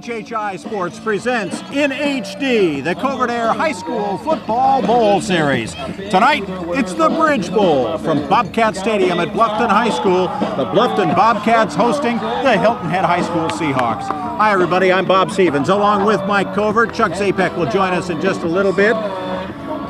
WHHI Sports presents in HD the Covert Aire High School Football Bowl Series. Tonight, it's the Bridge Bowl from Bobcat Stadium at Bluffton High School. The Bluffton Bobcats hosting the Hilton Head High School Seahawks. Hi everybody, I'm Bob Stevens along with Mike Covert. Chuck Zapek will join us in just a little bit.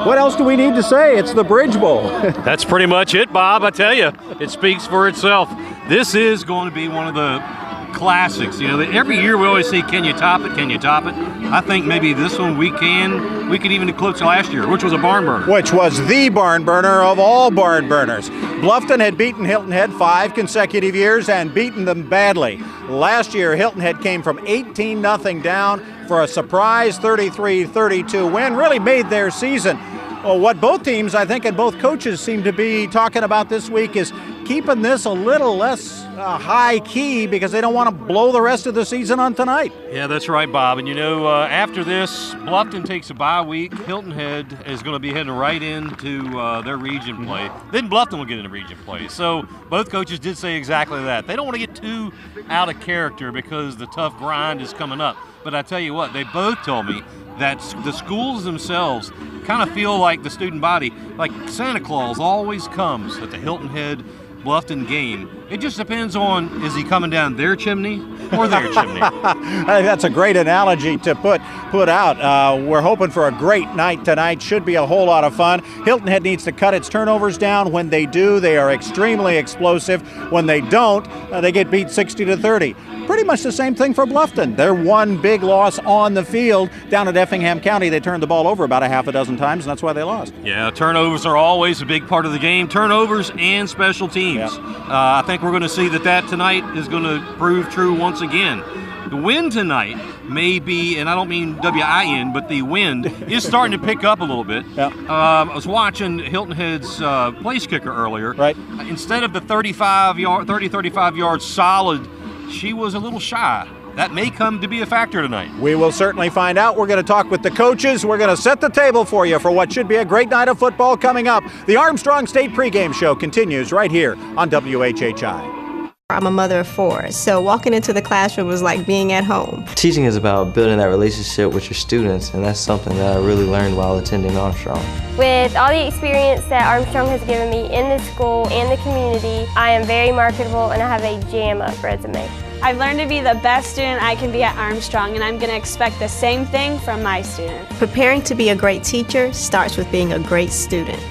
What else do we need to say? It's the Bridge Bowl. That's pretty much it, Bob. I tell you, it speaks for itself. This is going to be one of the classics. You know, every year we always say, can you top it? Can you top it? I think maybe this one we can. We could even eclipse last year, which was a barn burner. Which was the barn burner of all barn burners. Bluffton had beaten Hilton Head 5 consecutive years and beaten them badly. Last year, Hilton Head came from 18-0 down for a surprise 33-32 win. Really made their season. Well, what both teams, I think, and both coaches seem to be talking about this week is keeping this a little less high key because they don't want to blow the rest of the season on tonight. Yeah, that's right, Bob. And you know, after this, Bluffton takes a bye week. Hilton Head is going to be heading right into their region play. Then Bluffton will get into region play. So both coaches did say exactly that. They don't want to get too out of character because the tough grind is coming up. But I tell you what, they both told me that the schools themselves kind of feel like the student body, like Santa Claus always comes at the Hilton Head Bluffton game. It just depends on, is he coming down their chimney or their chimney? That's a great analogy to put out. We're hoping for a great night tonight. Should be a whole lot of fun. Hilton Head needs to cut its turnovers down. When they do, they are extremely explosive. When they don't, they get beat 60-30. Pretty much the same thing for Bluffton. Their one big loss on the field down at Effingham County. They turned the ball over about a half a dozen times, and that's why they lost. Yeah, turnovers are always a big part of the game. Turnovers and special teams. Yeah. I think we're going to see that tonight is going to prove true once again. The wind tonight may be, and I don't mean W-I-N, but the wind is starting to pick up a little bit. Yeah. I was watching Hilton Head's place kicker earlier. Right. Instead of the 35 yards solid, she was a little shy. That may come to be a factor tonight. We will certainly find out. We're going to talk with the coaches. We're going to set the table for you for what should be a great night of football coming up. The Armstrong State pregame show continues right here on WHHI. I'm a mother of 4, so walking into the classroom was like being at home. Teaching is about building that relationship with your students, and that's something that I really learned while attending Armstrong. With all the experience that Armstrong has given me in the school and the community, I am very marketable and I have a jam-up resume. I've learned to be the best student I can be at Armstrong, and I'm going to expect the same thing from my students. Preparing to be a great teacher starts with being a great student.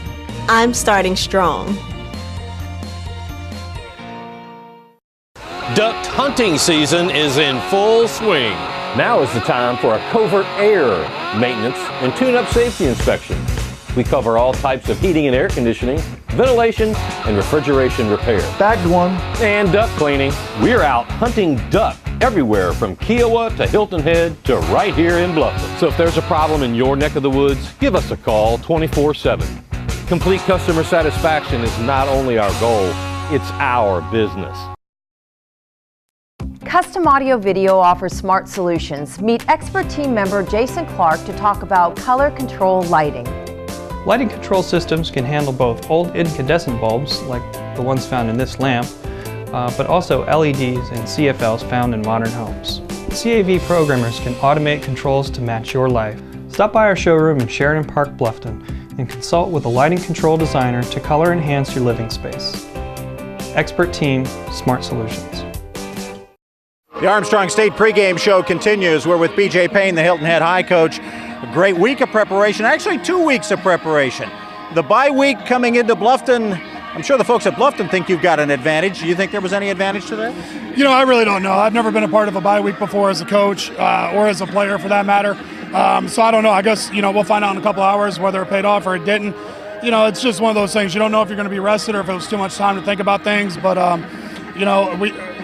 I'm starting strong. Duck hunting season is in full swing. Now is the time for a Covert Aire maintenance and tune-up safety inspection. We cover all types of heating and air conditioning, ventilation, and refrigeration repair. Bagged one. And duck cleaning. We're out hunting duck everywhere from Kiowa to Hilton Head to right here in Bluffton. So if there's a problem in your neck of the woods, give us a call 24/7. Complete customer satisfaction is not only our goal, it's our business. Custom Audio Video offers smart solutions. Meet expert team member Jason Clark to talk about color control lighting. Lighting control systems can handle both old incandescent bulbs, like the ones found in this lamp, but also LEDs and CFLs found in modern homes. CAV programmers can automate controls to match your life. Stop by our showroom in Sheridan Park, Bluffton, and consult with a lighting control designer to color enhance your living space. Expert team, smart solutions. The Armstrong State pregame show continues. We're with BJ Payne, the Hilton Head High coach. A great week of preparation, actually 2 weeks of preparation. The bye week coming into Bluffton, I'm sure the folks at Bluffton think you've got an advantage. Do you think there was any advantage to that? You know, I really don't know. I've never been a part of a bye week before as a coach or as a player for that matter. So I don't know. I guess, you know, we'll find out in a couple hours whether it paid off or it didn't. You know, it's just one of those things. You don't know if you're going to be rested or if it was too much time to think about things. But,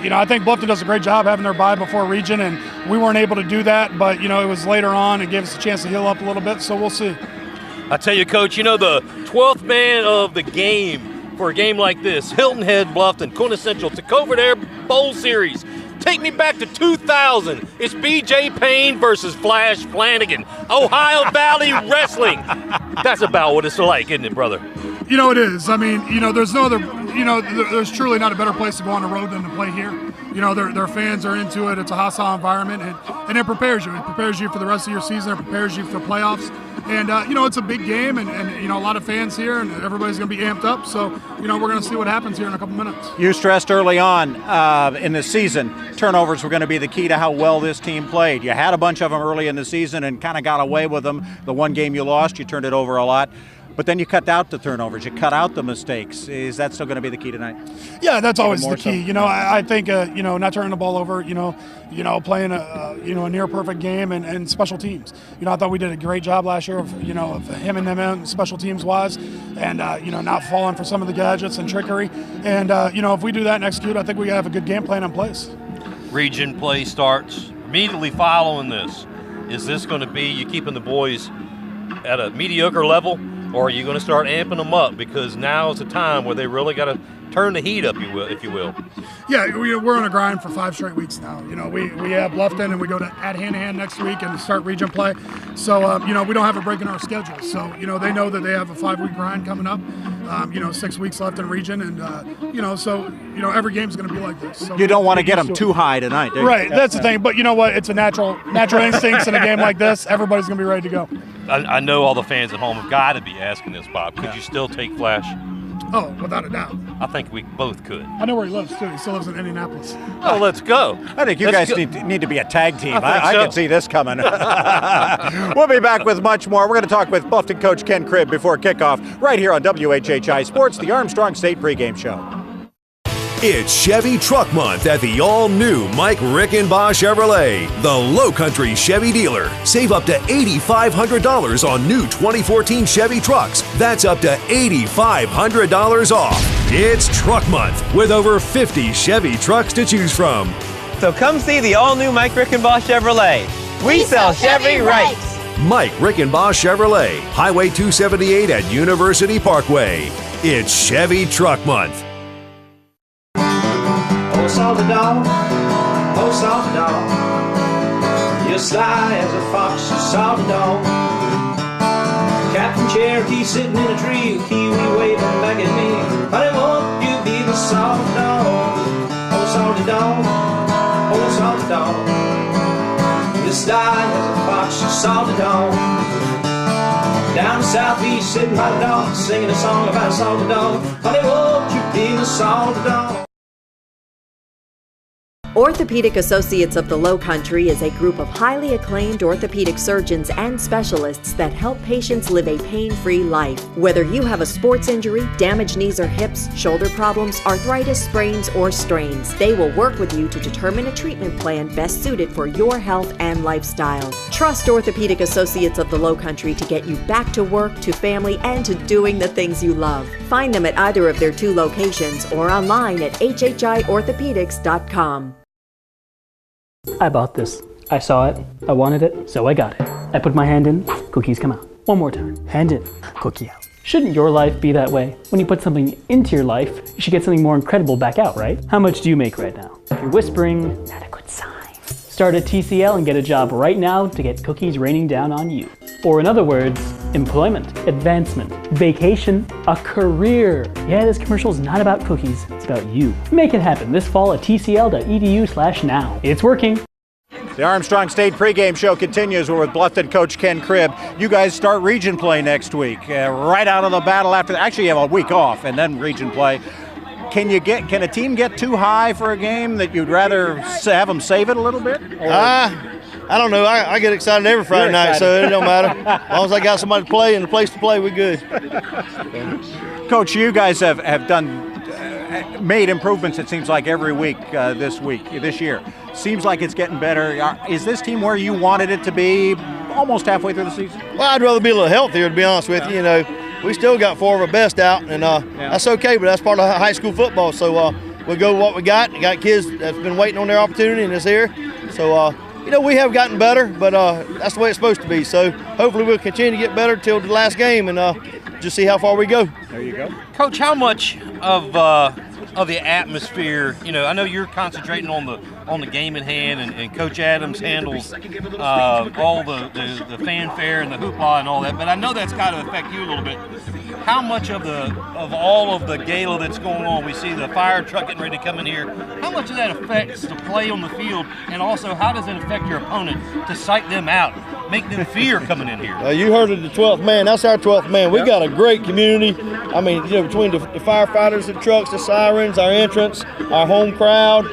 I think Bluffton does a great job having their bye before region, and we weren't able to do that. But, you know, it was later on. It gave us a chance to heal up a little bit, so we'll see. I tell you, Coach, you know, the 12th man of the game for a game like this, Hilton Head Bluffton, quintessential to Covert Aire Bowl Series. Take me back to 2000. It's BJ Payne versus Flash Flanagan. Ohio Valley Wrestling. That's about what it's like, isn't it, brother? You know, it is. I mean, you know, there's no other, you know, there's truly not a better place to go on the road than to play here. You know, their fans are into it. It's a hostile environment, and it prepares you. It prepares you for the rest of your season. It prepares you for playoffs. And, you know, it's a big game, and, you know, a lot of fans here, and everybody's going to be amped up. So, you know, we're going to see what happens here in a couple minutes. You stressed early on in the season turnovers were going to be the key to how well this team played. You had a bunch of them early in the season and kind of got away with them. The one game you lost, you turned it over a lot. But then you cut out the turnovers, you cut out the mistakes. Is that still going to be the key tonight? Yeah, that's always the key. So? You know, I think you know, not turning the ball over. You know, playing a near perfect game and special teams. You know, I thought we did a great job last year of him and them in special teams wise, and you know, not falling for some of the gadgets and trickery. And you know, if we do that and execute, I think we have a good game plan in place. Region play starts immediately following this. Is this going to be you keeping the boys at a mediocre level? Or are you going to start amping them up because now is a time where they really got to turn the heat up, if you will? Yeah, we're on a grind for 5 straight weeks now. You know, we have Bluffton and we go to at hand-to-hand next week and start region play. So, you know, we don't have a break in our schedule. So, you know, they know that they have a 5-week grind coming up. You know, 6 weeks left in region, and you know, so you know, every game's going to be like this. So you don't want to get them too high tonight, do you? Right, that's the thing. But you know what? It's a natural instincts in a game like this. Everybody's going to be ready to go. I know all the fans at home have got to be asking this, Bob. Could you still take Flash? Oh, without a doubt. I think we both could. I know where he lives, too. He still lives in Indianapolis. Oh, let's go. I think you guys need to be a tag team. I so. can see this coming. We'll be back with much more. We're going to talk with Bluffton coach Ken Cribb before kickoff right here on WHHI Sports, the Armstrong State pregame show. It's Chevy Truck Month at the all-new Mike Rickenbaugh Chevrolet, the Lowcountry Chevy dealer. Save up to $8,500 on new 2014 Chevy trucks. That's up to $8,500 off. It's Truck Month with over 50 Chevy trucks to choose from. So come see the all-new Mike Rickenbaugh Chevrolet. We sell Chevy right. Mike Rickenbaugh Chevrolet, Highway 278 at University Parkway. It's Chevy Truck Month. Oh, salty dog, oh, salty dog, you're sly as a fox, you salty dog. Captain Cherokee sitting in a tree, Kiwi waving back at me. Honey, won't you be the salty dog? Oh, salty dog, oh, salty dog, you're sly as a fox, you salty dog. Down southeast, sitting by the dog, singing a song about a salty dog. Honey, won't you be the salty dog? Orthopedic Associates of the Lowcountry is a group of highly acclaimed orthopedic surgeons and specialists that help patients live a pain-free life. Whether you have a sports injury, damaged knees or hips, shoulder problems, arthritis, sprains, or strains, they will work with you to determine a treatment plan best suited for your health and lifestyle. Trust Orthopedic Associates of the Lowcountry to get you back to work, to family, and to doing the things you love. Find them at either of their 2 locations or online at HHIorthopedics.com. I bought this. I saw it. I wanted it, so I got it. I put my hand in, cookies come out. One more time. Hand in, cookie out. Shouldn't your life be that way? When you put something into your life, you should get something more incredible back out, right? How much do you make right now? If you're whispering, not a good sign. Start at TCL and get a job right now to get cookies raining down on you. Or in other words, employment, advancement, vacation, a career. Yeah, this commercial is not about cookies, it's about you. Make it happen this fall at tcl.edu/now. It's working. The Armstrong State pregame show continues. We're with Bluffton coach Ken Cribb. You guys start region play next week, right out of the battle after. Actually, you have a week off and then region play. Can a team get too high for a game that you'd rather have them save it a little bit? I don't know. I get excited every Friday night, so it don't matter. As long as I got somebody to play and a place to play, we're good. Coach, you guys have made improvements, it seems like, every week this year. Seems like it's getting better. Is this team where you wanted it to be almost halfway through the season? Well, I'd rather be a little healthier, to be honest with you. You know, we still got 4 of our best out, and that's okay, but that's part of high school football. So we'll go with what we got. We got kids that's been waiting on their opportunity and it's here. So, you know, we have gotten better, but that's the way it's supposed to be. So hopefully we'll continue to get better till the last game and just see how far we go. There you go. Coach, how much of the atmosphere, you know, I know you're concentrating on the game in hand, and Coach Adams handles all the fanfare and the hoopla and all that, but I know that's got to affect you a little bit. how much of all of the gala that's going on, we see the fire truck getting ready to come in here, how much of that affects the play on the field, and also how does it affect your opponent to psych them out, make them fear coming in here? You heard of the 12th man. That's our 12th man. We got a great community. I mean, between the firefighters, the trucks, the sirens, our entrance, our home crowd,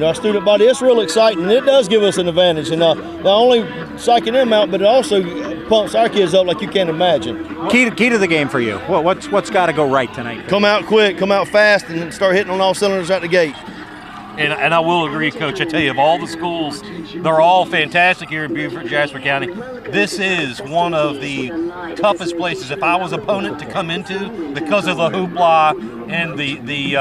our student body, it's real exciting. It does give us an advantage, and not only psyching them out, but it also pumps our kids up like you can't imagine. Key to the game for you. What's got to go right tonight? Come out quick, come out fast, and start hitting on all cylinders out the gate. And I will agree, Coach. I tell you, of all the schools, they're all fantastic here in Beaufort, Jasper County. This is one of the toughest places if I was opponent to come into because of the hoopla and the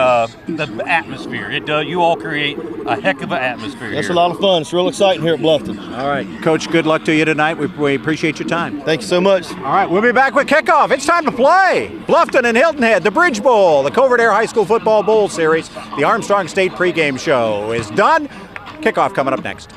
atmosphere. You all create a heck of an atmosphere here. It's a lot of fun. It's real exciting here at Bluffton. All right, Coach, good luck to you tonight. We appreciate your time. Thank you so much. All right, we'll be back with Kickoff. It's time to play. Bluffton and Hilton Head, the Bridge Bowl, the Covert Aire High School Football Bowl Series. The Armstrong State pregame show is done. Kickoff coming up next.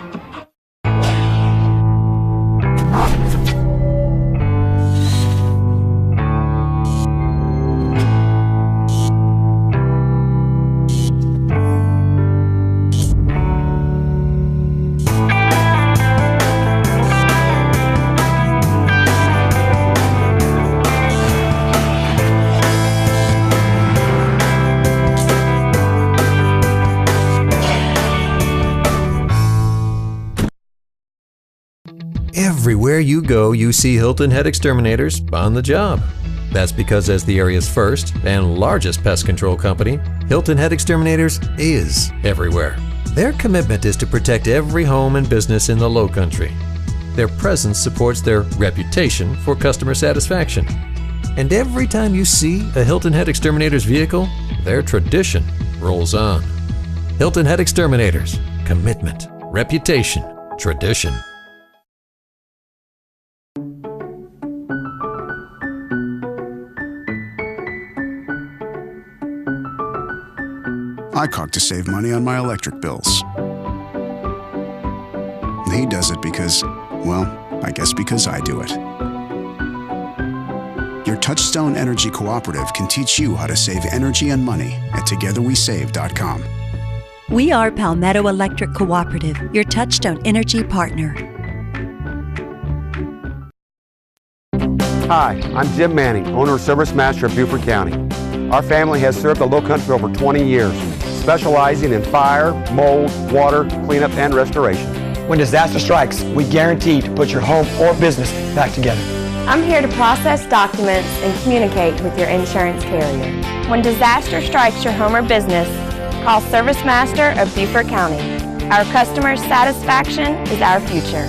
Everywhere you go, you see Hilton Head Exterminators on the job. That's because as the area's first and largest pest control company, Hilton Head Exterminators is everywhere. Their commitment is to protect every home and business in the Lowcountry. Their presence supports their reputation for customer satisfaction. And every time you see a Hilton Head Exterminators vehicle, their tradition rolls on. Hilton Head Exterminators. Commitment, reputation, tradition. I caulk to save money on my electric bills. He does it because, well, I guess because I do it. Your Touchstone Energy Cooperative can teach you how to save energy and money at togetherwesave.com. We are Palmetto Electric Cooperative, your Touchstone Energy partner. Hi, I'm Jim Manning, owner of Service Master of Beaufort County. Our family has served the Lowcountry for over 20 years, specializing in fire, mold, water, cleanup, and restoration. When disaster strikes, we guarantee to put your home or business back together. I'm here to process documents and communicate with your insurance carrier. When disaster strikes your home or business, call Service Master of Beaufort County. Our customer satisfaction is our future.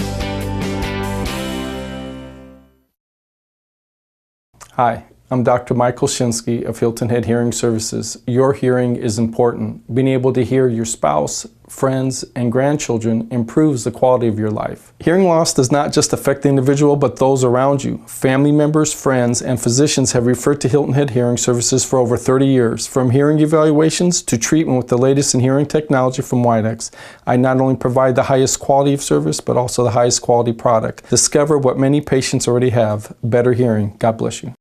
Hi, I'm Dr. Michael Shinsky of Hilton Head Hearing Services. Your hearing is important. Being able to hear your spouse, friends, and grandchildren improves the quality of your life. Hearing loss does not just affect the individual, but those around you. Family members, friends, and physicians have referred to Hilton Head Hearing Services for over 30 years. From hearing evaluations to treatment with the latest in hearing technology from Widex, I not only provide the highest quality of service, but also the highest quality product. Discover what many patients already have, better hearing. God bless you.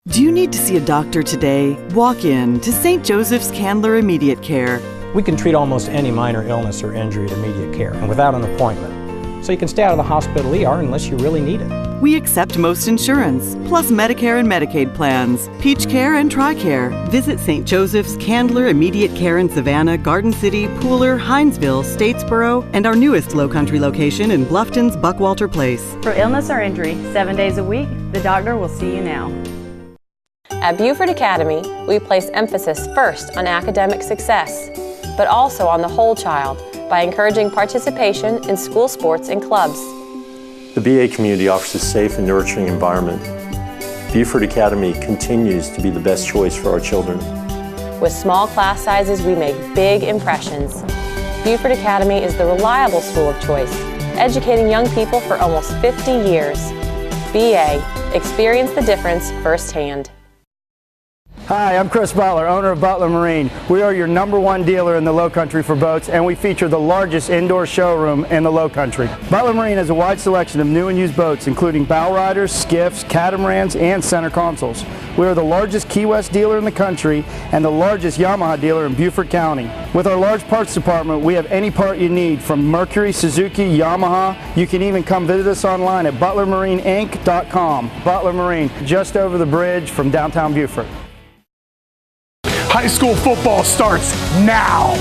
Do you need to see a doctor today? Walk in to St. Joseph's Candler Immediate Care. We can treat almost any minor illness or injury at immediate care and without an appointment. So you can stay out of the hospital ER unless you really need it. We accept most insurance, plus Medicare and Medicaid plans, Peach Care and TRICARE. Visit St. Joseph's Candler Immediate Care in Savannah, Garden City, Pooler, Hinesville, Statesboro, and our newest Lowcountry location in Bluffton's Buckwalter Place. For illness or injury, 7 days a week, the doctor will see you now. At Beaufort Academy, we place emphasis first on academic success, but also on the whole child by encouraging participation in school sports and clubs. The BA community offers a safe and nurturing environment. Beaufort Academy continues to be the best choice for our children. With small class sizes, we make big impressions. Beaufort Academy is the reliable school of choice, educating young people for almost 50 years. BA, experience the difference firsthand. Hi, I'm Chris Butler, owner of Butler Marine. We are your #1 dealer in the Lowcountry for boats, and we feature the largest indoor showroom in the Lowcountry. Butler Marine has a wide selection of new and used boats, including bow riders, skiffs, catamarans, and center consoles. We are the largest Key West dealer in the country and the largest Yamaha dealer in Beaufort County. With our large parts department, we have any part you need from Mercury, Suzuki, Yamaha. You can even come visit us online at butlermarineinc.com. Butler Marine, just over the bridge from downtown Beaufort. High school football starts now.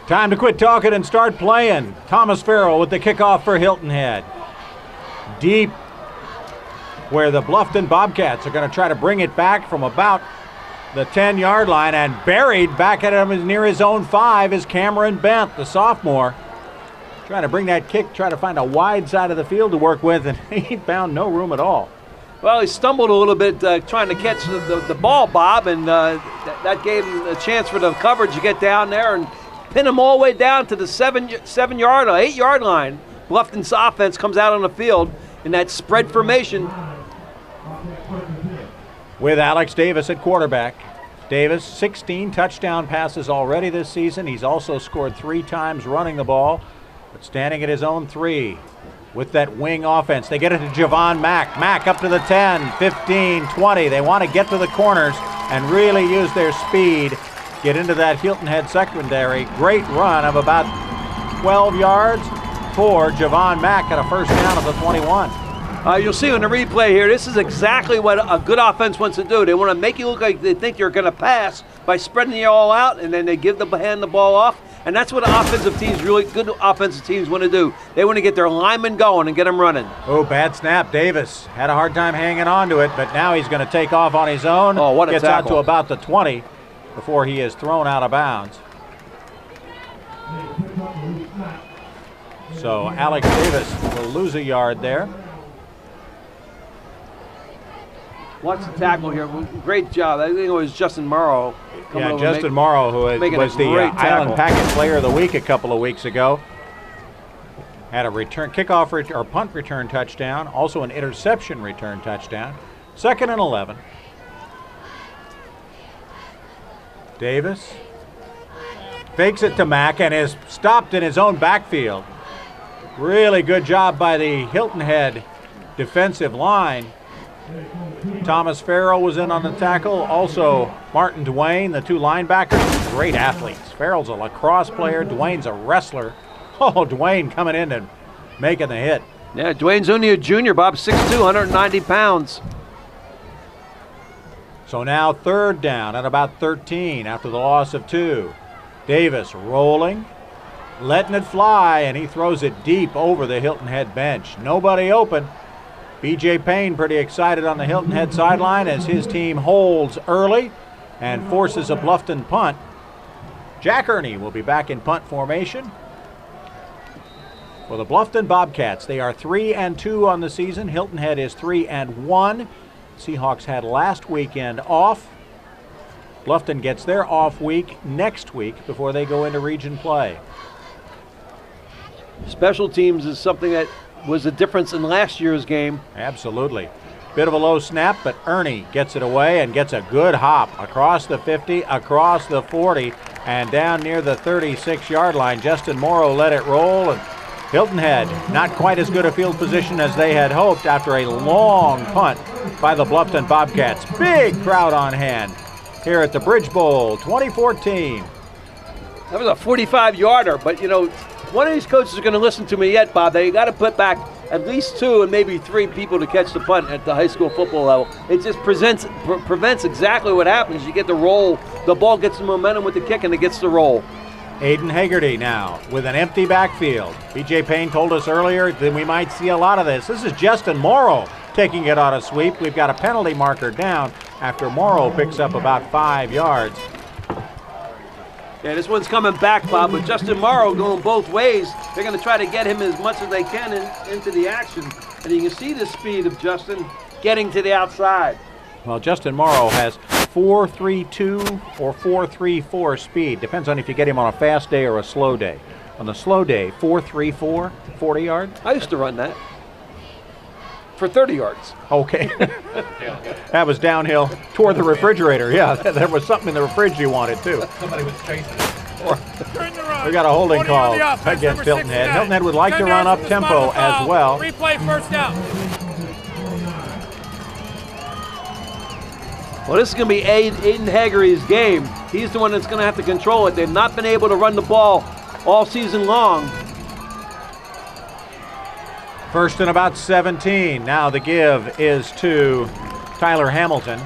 Time to quit talking and start playing. Thomas Farrell with the kickoff for Hilton Head. Deep where the Bluffton Bobcats are going to try to bring it back from about the 10-yard line, and buried back at him near his own 5 is Cameron Bent, the sophomore. Trying to bring that kick, try to find a wide side of the field to work with, and he found no room at all. Well, he stumbled a little bit trying to catch the ball, Bob, and that gave him a chance for the coverage to get down there and pin him all the way down to the 7-yard or 8-yard line. Bluffton's offense comes out on the field in that spread formation. With Alex Davis at quarterback. Davis, 16 touchdown passes already this season. He's also scored 3 times running the ball. But standing at his own 3 with that wing offense. They get it to Javon Mack. Mack up to the 10, 15, 20. They want to get to the corners and really use their speed. Get into that Hilton Head secondary. Great run of about 12 yards for Javon Mack at a first down of the 21. You'll see in the replay here, this is exactly what a good offense wants to do. They want to make you look like they think you're going to pass by spreading you all out, and then they hand the ball off. And that's what offensive teams, really good offensive teams, want to do. They want to get their linemen going and get them running. Oh, bad snap. Davis had a hard time hanging on to it, but now he's going to take off on his own. Oh, what a Gets tackle. out to about the 20 before he is thrown out of bounds. So Alex Davis will lose a yard there. Watch the tackle here. Great job. I think it was Justin Morrow. Yeah, Justin Morrow, who was the Island Packet Player of the Week a couple of weeks ago. Had a kickoff or punt return touchdown, also an interception return touchdown. 2nd and 11. Davis fakes it to Mack and is stopped in his own backfield. Really good job by the Hilton Head defensive line. Thomas Farrell was in on the tackle. Also, Martin Dwayne, the 2 linebackers, great athletes. Farrell's a lacrosse player. Dwayne's a wrestler. Oh, Dwayne coming in and making the hit. Yeah, Dwayne's only a junior, Bob, 6'2", 190 pounds. So now 3rd down at about 13 after the loss of 2. Davis rolling, letting it fly, and he throws it deep over the Hilton Head bench. Nobody open. B.J. Payne pretty excited on the Hilton Head sideline as his team holds early and forces a Bluffton punt. Jack Ernie will be back in punt formation. For the Bluffton Bobcats, they are 3-2 on the season. Hilton Head is 3-1. Seahawks had last weekend off. Bluffton gets their off week next week before they go into region play. Special teams is something that was a difference in last year's game. Absolutely. Bit of a low snap, but Ernie gets it away and gets a good hop across the 50, across the 40, and down near the 36-yard line. Justin Morrow let it roll, and Hilton Head not quite as good a field position as they had hoped after a long punt by the Bluffton Bobcats. Big crowd on hand here at the Bridge Bowl 2014. That was a 45-yarder, but you know, one of these coaches are going to listen to me yet, Bob. They got to put back at least 2 and maybe 3 people to catch the punt at the high school football level. It just prevents exactly what happens. You get the roll, the ball gets the momentum with the kick, and it gets the roll. Aiden Hagerty now with an empty backfield. B.J. Payne told us earlier that we might see a lot of this. This is Justin Morrow taking it on a sweep. We've got a penalty marker down after Morrow picks up about 5 yards. Yeah, this one's coming back, Bob, with Justin Morrow going both ways. They're going to try to get him as much as they can into the action. And you can see the speed of Justin getting to the outside. Well, Justin Morrow has 4.32 or 4.34 speed. Depends on if you get him on a fast day or a slow day. on the slow day, 4.34, 40 yards. I used to run that for 30 yards. Okay. That was downhill toward the refrigerator. Yeah, there was something in the fridge you wanted, too. Somebody was chasing it. We got a holding call against Hilton Head. Hilton Head would like to run up tempo as well. Replay first down. Well, this is going to be Aiden Haggry's game. He's the one that's going to have to control it. They've not been able to run the ball all season long. First and about 17. Now the give is to Tyler Hamilton.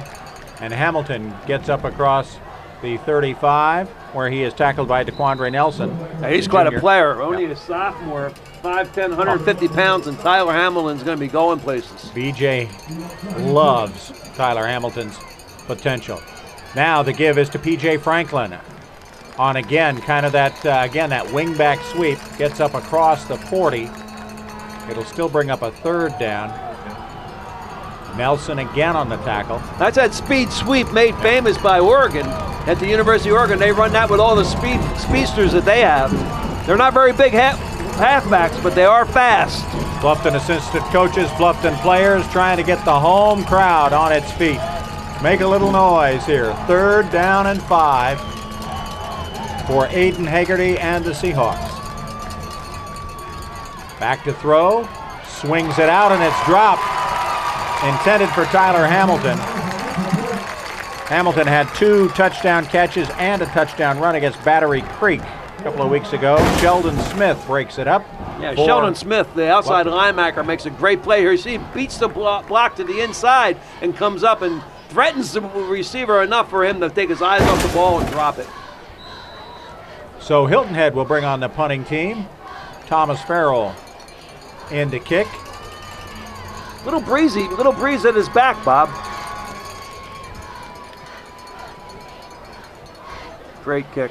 And Hamilton gets up across the 35, where he is tackled by DeQuandre Nelson. He's quite a player. Only a sophomore, 5'10", 150 pounds, and Tyler Hamilton's going to be going places. BJ loves Tyler Hamilton's potential. Now the give is to PJ Franklin on again kind of that that wingback sweep. Gets up across the 40. It'll still bring up a third down. Nelson again on the tackle. That's that speed sweep made famous by Oregon. At the University of Oregon, they run that with all the speedsters that they have. They're not very big halfbacks, but they are fast. Bluffton assistant coaches, Bluffton players trying to get the home crowd on its feet. Make a little noise here. 3rd down and 5 for Aiden Hagerty and the Seahawks. Back to throw, swings it out, and it's dropped. Intended for Tyler Hamilton. Hamilton had 2 touchdown catches and a touchdown run against Battery Creek a couple of weeks ago. Sheldon Smith breaks it up. Yeah, Sheldon Smith, the outside linebacker, makes a great play here. You see, he beats the block to the inside and comes up and threatens the receiver enough for him to take his eyes off the ball and drop it. So Hilton Head will bring on the punting team. Thomas Farrell in to kick. Little breeze at his back, Bob. Great kick.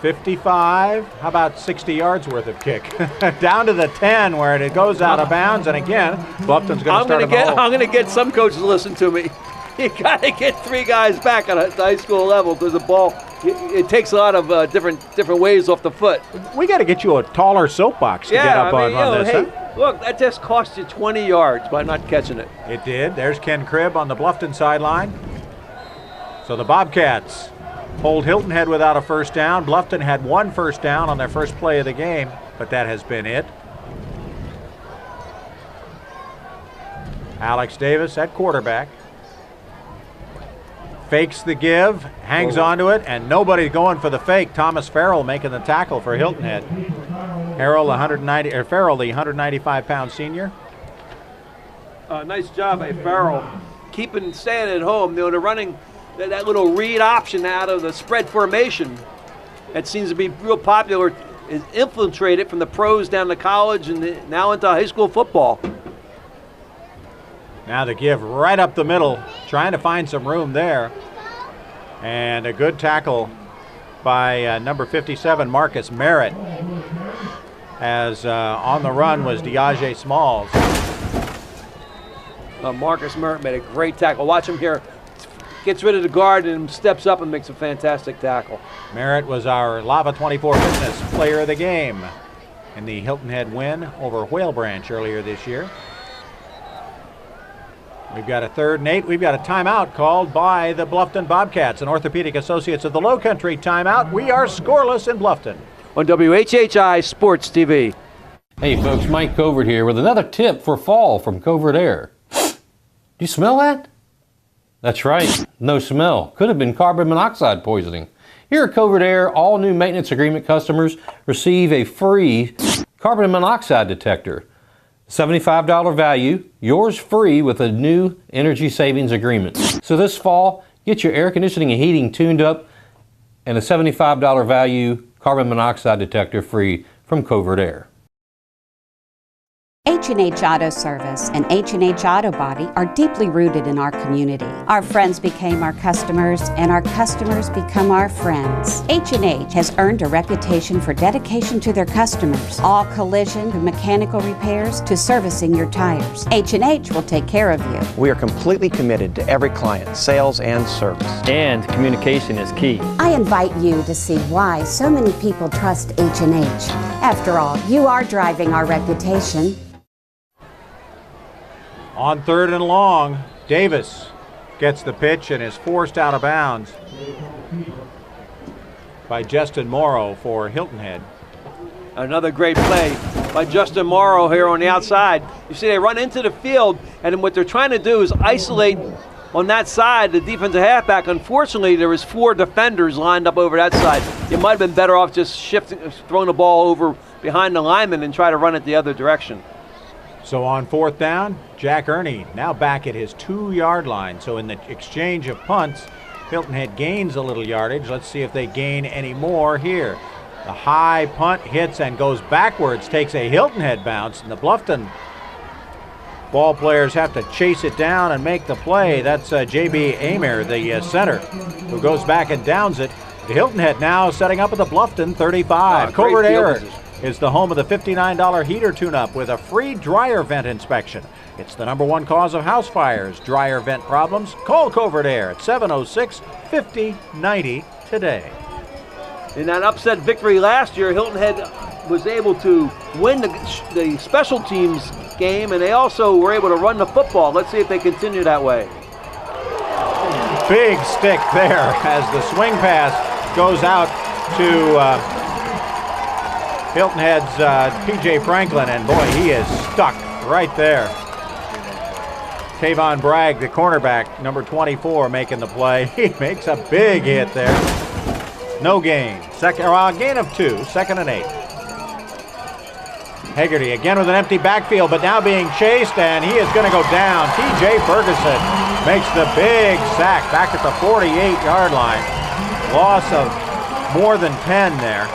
55, how about 60 yards worth of kick? Down to the 10 where it goes out of bounds, and again, Bluffton's going to start him home. I'm going to get some coaches to listen to me. You got to get 3 guys back at a high school level because the ball, it takes a lot of different ways off the foot. We got to get you a taller soapbox to get up on this. Hey, look, that just cost you 20 yards by not catching it. It did. There's Ken Cribb on the Bluffton sideline. So the Bobcats hold Hilton Head without a first down. Bluffton had 1 first down on their first play of the game, but that has been it. Alex Davis at quarterback. Fakes the give, hangs onto it, and nobody going for the fake. Thomas Farrell making the tackle for Hilton Head. Farrell, the 195-pound senior. Nice job by Farrell. Staying at home. They're running that little read option out of the spread formation. That seems to be real popular. Is infiltrated from the pros down to college and now into high school football. Now the give right up the middle, trying to find some room there. And a good tackle by number 57, Marcus Merritt. As on the run was Diage Smalls. Marcus Merritt made a great tackle. Watch him here. Gets rid of the guard and steps up and makes a fantastic tackle. Merritt was our Lava 24 Business Player of the Game in the Hilton Head win over Whale Branch earlier this year. We've got a 3rd and 8. We've got a timeout called by the Bluffton Bobcats, an Orthopedic Associates of the Lowcountry timeout. We are scoreless in Bluffton. On WHHI Sports TV. Hey folks, Mike Covert here with another tip for fall from Covert Aire. Do you smell that? That's right, no smell. Could have been carbon monoxide poisoning. Here at Covert Aire, all new maintenance agreement customers receive a free carbon monoxide detector. $75 value, yours free with a new energy savings agreement. So this fall, get your air conditioning and heating tuned up and a $75 value carbon monoxide detector free from Covert Aire. H&H Auto Service and H&H Auto Body are deeply rooted in our community. Our friends became our customers, and our customers become our friends. H&H has earned a reputation for dedication to their customers. All collision and mechanical repairs to servicing your tires. H&H will take care of you. We are completely committed to every client, sales and service. And communication is key. I invite you to see why so many people trust H&H. After all, you are driving our reputation. On 3rd and long, Davis gets the pitch and is forced out of bounds by Justin Morrow for Hilton Head. Another great play by Justin Morrow here on the outside. You see they run into the field, and what they're trying to do is isolate on that side the defensive halfback. Unfortunately, there was 4 defenders lined up over that side. You might have been better off just throwing the ball over behind the lineman and try to run it the other direction. So on 4th down, Jack Aire now back at his 2-yard line. So in the exchange of punts, Hilton Head gains a little yardage. Let's see if they gain any more here. The high punt hits and goes backwards, takes a Hilton Head bounce, and the Bluffton ball players have to chase it down and make the play. That's J.B. Aire, the center, who goes back and downs it. The Hilton Head now setting up at the Bluffton 35. Covert Aire is the home of the $59 heater tune-up with a free dryer vent inspection. It's the #1 cause of house fires, dryer vent problems. Call Covert Aire at 706-5090 today. In that upset victory last year, Hilton Head was able to win the special teams game, and they also were able to run the football. Let's see if they continue that way. Big stick there as the swing pass goes out to Hilton Head's P.J. Franklin, and boy, he is stuck right there. Tavon Bragg, the cornerback, number 24, making the play. He makes a big hit there. No gain. Gain of 2, 2nd and 8. Hegarty again with an empty backfield, but now being chased, and he is going to go down. T.J. Ferguson makes the big sack back at the 48-yard line. Loss of more than 10 there.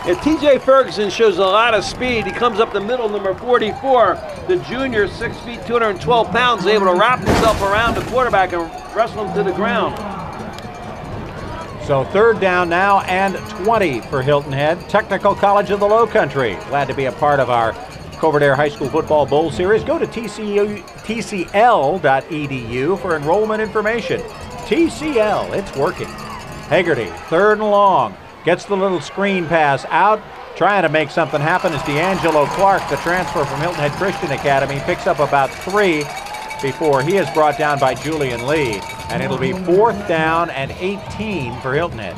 Yeah, T.J. Ferguson shows a lot of speed. He comes up the middle, number 44. The junior, 6 feet, 212 pounds, is able to wrap himself around the quarterback and wrestle him to the ground. So 3rd down now and 20 for Hilton Head. Technical College of the Lowcountry. Glad to be a part of our Covert Aire High School Football Bowl Series. Go to tcl.edu for enrollment information. TCL, it's working. Hegarty, 3rd and long. Gets the little screen pass out. Trying to make something happen is D'Angelo Clark, the transfer from Hilton Head Christian Academy. Picks up about 3 before he is brought down by Julian Lee. And it'll be 4th down and 18 for Hilton Head.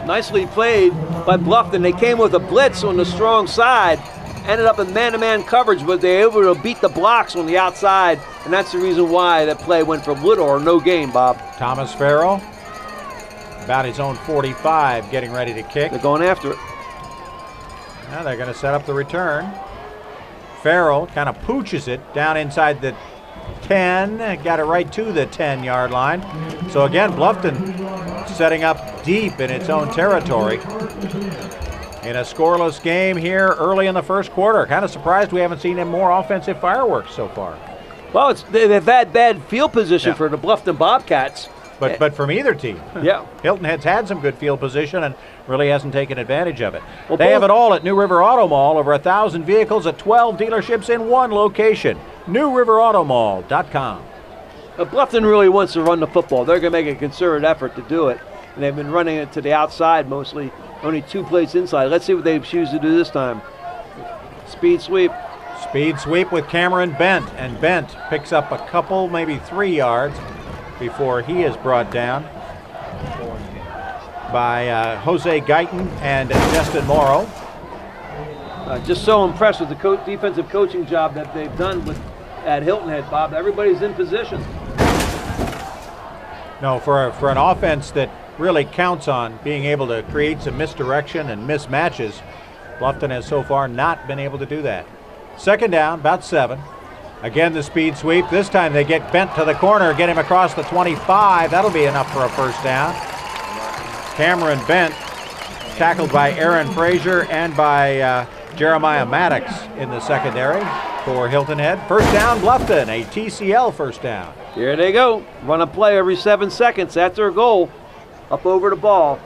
Nicely played by Bluffton. They came with a blitz on the strong side. Ended up in man-to-man coverage, but they were able to beat the blocks on the outside. And that's the reason why that play went for little or no gain, Bob. Thomas Farrell, about his own 45, getting ready to kick. They're going after it. Now they're going to set up the return. Farrell kind of pooches it down inside the 10, got it right to the 10-yard line. So again, Bluffton setting up deep in its own territory. In a scoreless game here early in the first quarter. Kind of surprised we haven't seen more offensive fireworks so far. Well, they've had bad field position for the Bluffton Bobcats. But from either team. Yeah. Hilton Head's had some good field position and really hasn't taken advantage of it. Well, they have it all at New River Auto Mall. Over 1,000 vehicles at 12 dealerships in one location. NewRiverAutomall.com. Bluffton really wants to run the football. They're going to make a concerted effort to do it. And they've been running it to the outside mostly. Only 2 plays inside. Let's see what they choose to do this time. Speed sweep. Speed sweep with Cameron Bent. And Bent picks up a couple, maybe 3 yards before he is brought down by Jose Guyton and Justin Morrow. Just so impressed with the defensive coaching job that they've done at Hilton Head, Bob. Everybody's in position. No, for an offense that really counts on being able to create some misdirection and mismatches, Bluffton has so far not been able to do that. 2nd down, about 7. Again, the speed sweep. This time they get Bent to the corner, get him across the 25. That'll be enough for a 1st down. Cameron Bent, tackled by Aaron Frazier and by Jeremiah Maddox in the secondary for Hilton Head. First down, Bluffton, a TCL first down. Here they go. Run a play every 7 seconds. That's their goal. Up over the ball.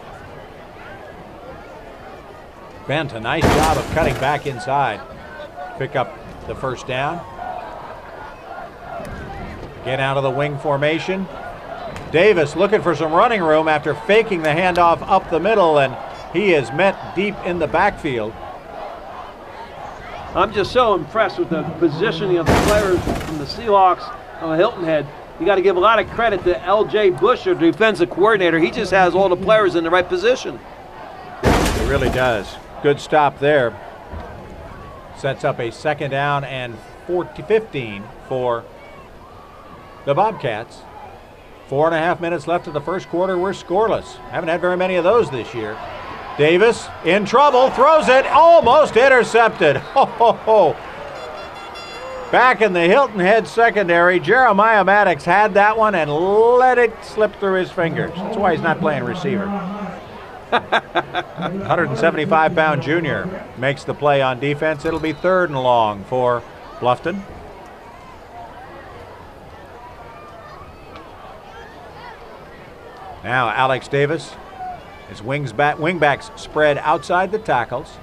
Bent, a nice job of cutting back inside. Pick up the first down. Get out of the wing formation. Davis looking for some running room after faking the handoff up the middle, and he is met deep in the backfield. I'm just so impressed with the positioning of the players from the Seahawks on Hilton Head. You got to give a lot of credit to L.J. Bush, their defensive coordinator. He just has all the players in the right position. He really does. Good stop there. Sets up a second down and 15 for the Bobcats. 4.5 minutes left of the first quarter. We're scoreless. Haven't had very many of those this year. Davis in trouble, throws it, almost intercepted. Ho, ho, ho. Back in the Hilton Head secondary, Jeremiah Maddox had that one and let it slip through his fingers. That's why he's not playing receiver. 175-pound junior makes the play on defense. It'll be 3rd and long for Bluffton. Now Alex Davis, his wingbacks spread outside the tackles.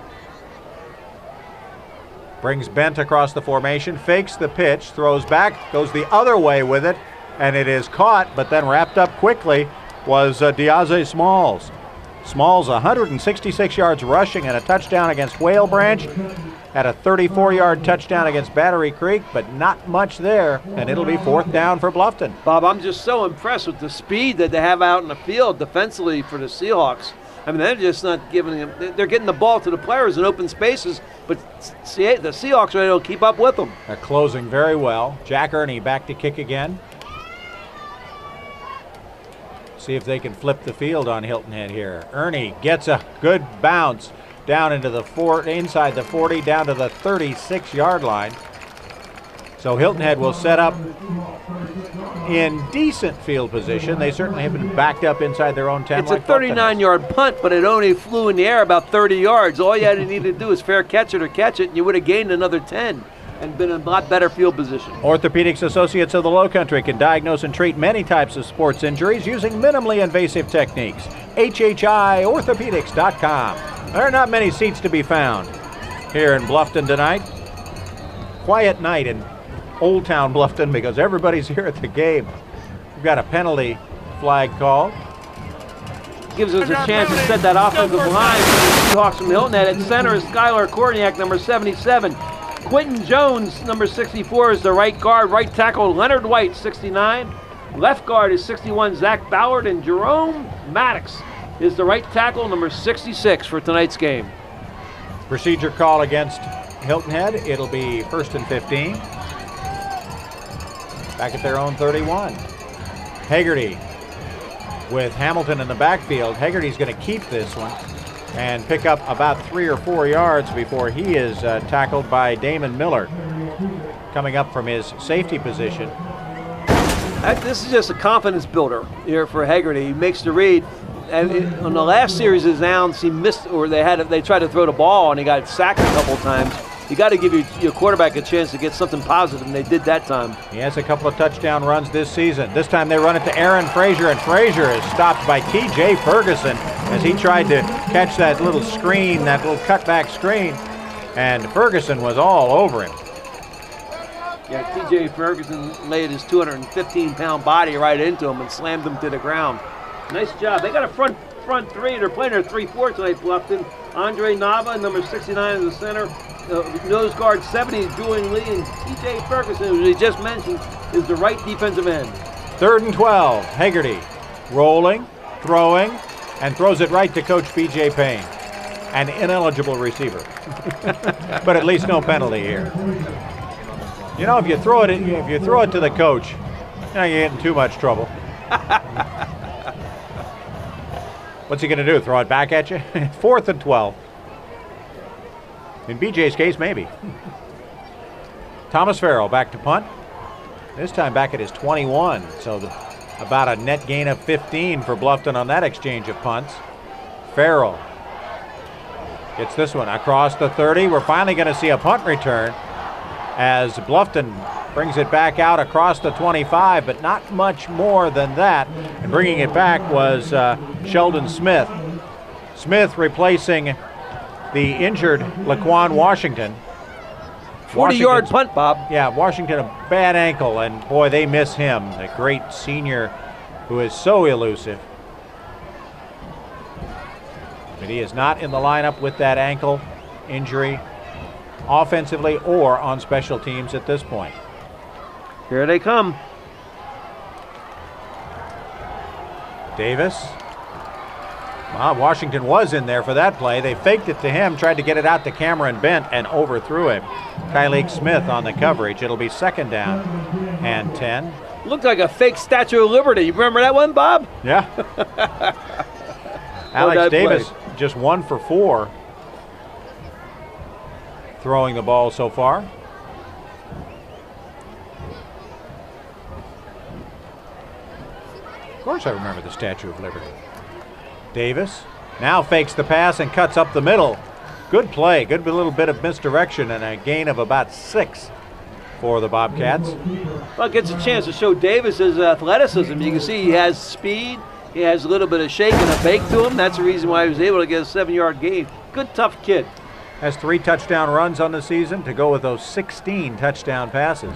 Brings Bent across the formation, fakes the pitch, throws back, goes the other way with it, and it is caught, but then wrapped up quickly was Diaze Smalls. Smalls 166 yards rushing and a touchdown against Whale Branch. Had a 34-yard touchdown against Battery Creek, but not much there, and it'll be 4th down for Bluffton. Bob, I'm just so impressed with the speed that they have out in the field defensively for the Seahawks. I mean, they're just not giving them, they're getting the ball to the players in open spaces, but the Seahawks are able to keep up with them. They're closing very well. Jack Aire back to kick again. See if they can flip the field on Hilton Head here. Aire gets a good bounce down into the inside the 40, down to the 36-yard line. So Hilton Head will set up in decent field position. They certainly have been backed up inside their own 10. It's a 39-yard punt, but it only flew in the air about 30 yards. All you had to need to do is fair catch it or catch it, and you would have gained another 10 and been in a lot better field position. Orthopedics Associates of the Lowcountry can diagnose and treat many types of sports injuries using minimally invasive techniques. WHHIorthopedics.com. There are not many seats to be found here in Bluffton tonight. Quiet night in Old Town Bluffton because everybody's here at the game. We've got a penalty flag call. Gives us a chance to set that offensive line for the Seahawks from Hilton Head. At center is Skylar Korniak, number 77. Quentin Jones, number 64, is the right guard. Right tackle, Leonard White, 69. Left guard is 61, Zach Ballard. And Jerome Maddox is the right tackle, number 66, for tonight's game. Procedure call against Hilton Head. It'll be 1st and 15. Back at their own 31. Haggerty with Hamilton in the backfield. Haggerty's going to keep this one and pick up about 3 or 4 yards before he is tackled by Damon Miller, coming up from his safety position. This is just a confidence builder here for Haggerty. He makes the read. And on the last series of downs, he missed, or they tried to throw the ball and he got sacked a couple of times. You got to give your quarterback a chance to get something positive, and they did that time. He has a couple of touchdown runs this season. This time they run it to Aaron Frazier, and Frazier is stopped by T.J. Ferguson as he tried to catch that little screen, that little cutback screen, and Ferguson was all over him. Yeah, T.J. Ferguson laid his 215-pound body right into him and slammed him to the ground. Nice job. They got a front three. They're playing their 3-4 tonight, Bluffton. Andre Nava, number 69 in the center. Nose guard 70 is Julian Lee, and T.J. Ferguson, who we just mentioned, is the right defensive end. 3rd and 12. Haggerty rolling, throwing, and throws it right to Coach B.J. Payne. An ineligible receiver. But at least no penalty here. You know, if you throw it to the coach, you're getting too much trouble. What's he going to do? Throw it back at you? 4th and 12. In BJ's case, maybe. Thomas Farrell back to punt. This time back at his 21. So about a net gain of 15 for Bluffton on that exchange of punts. Farrell Gets this one across the 30. We're finally going to see a punt return as Bluffton brings it back out across the 25, but not much more than that. And bringing it back was Sheldon Smith. Smith replacing the injured Laquan Washington. 40-yard punt, Bob. Yeah, Washington a bad ankle, and boy, they miss him, the great senior who is so elusive. But he is not in the lineup with that ankle injury, offensively or on special teams at this point. Here they come. Davis. Well, Washington was in there for that play. They faked it to him, tried to get it out to Cameron Bent, and overthrew him. Kyleek Smith on the coverage. It'll be 2nd down and 10. Looked like a fake Statue of Liberty. You remember that one, Bob? Yeah. Alex Davis just 1 for 4 throwing the ball so far. Of course I remember the Statue of Liberty. Davis now fakes the pass and cuts up the middle. Good play, good little bit of misdirection, and a gain of about 6 for the Bobcats. Well, it gets a chance to show Davis's athleticism. You can see he has speed, he has a little bit of shake and a bake to him. That's the reason why he was able to get a 7-yard gain. Good, tough kid. Has 3 touchdown runs on the season to go with those 16 touchdown passes.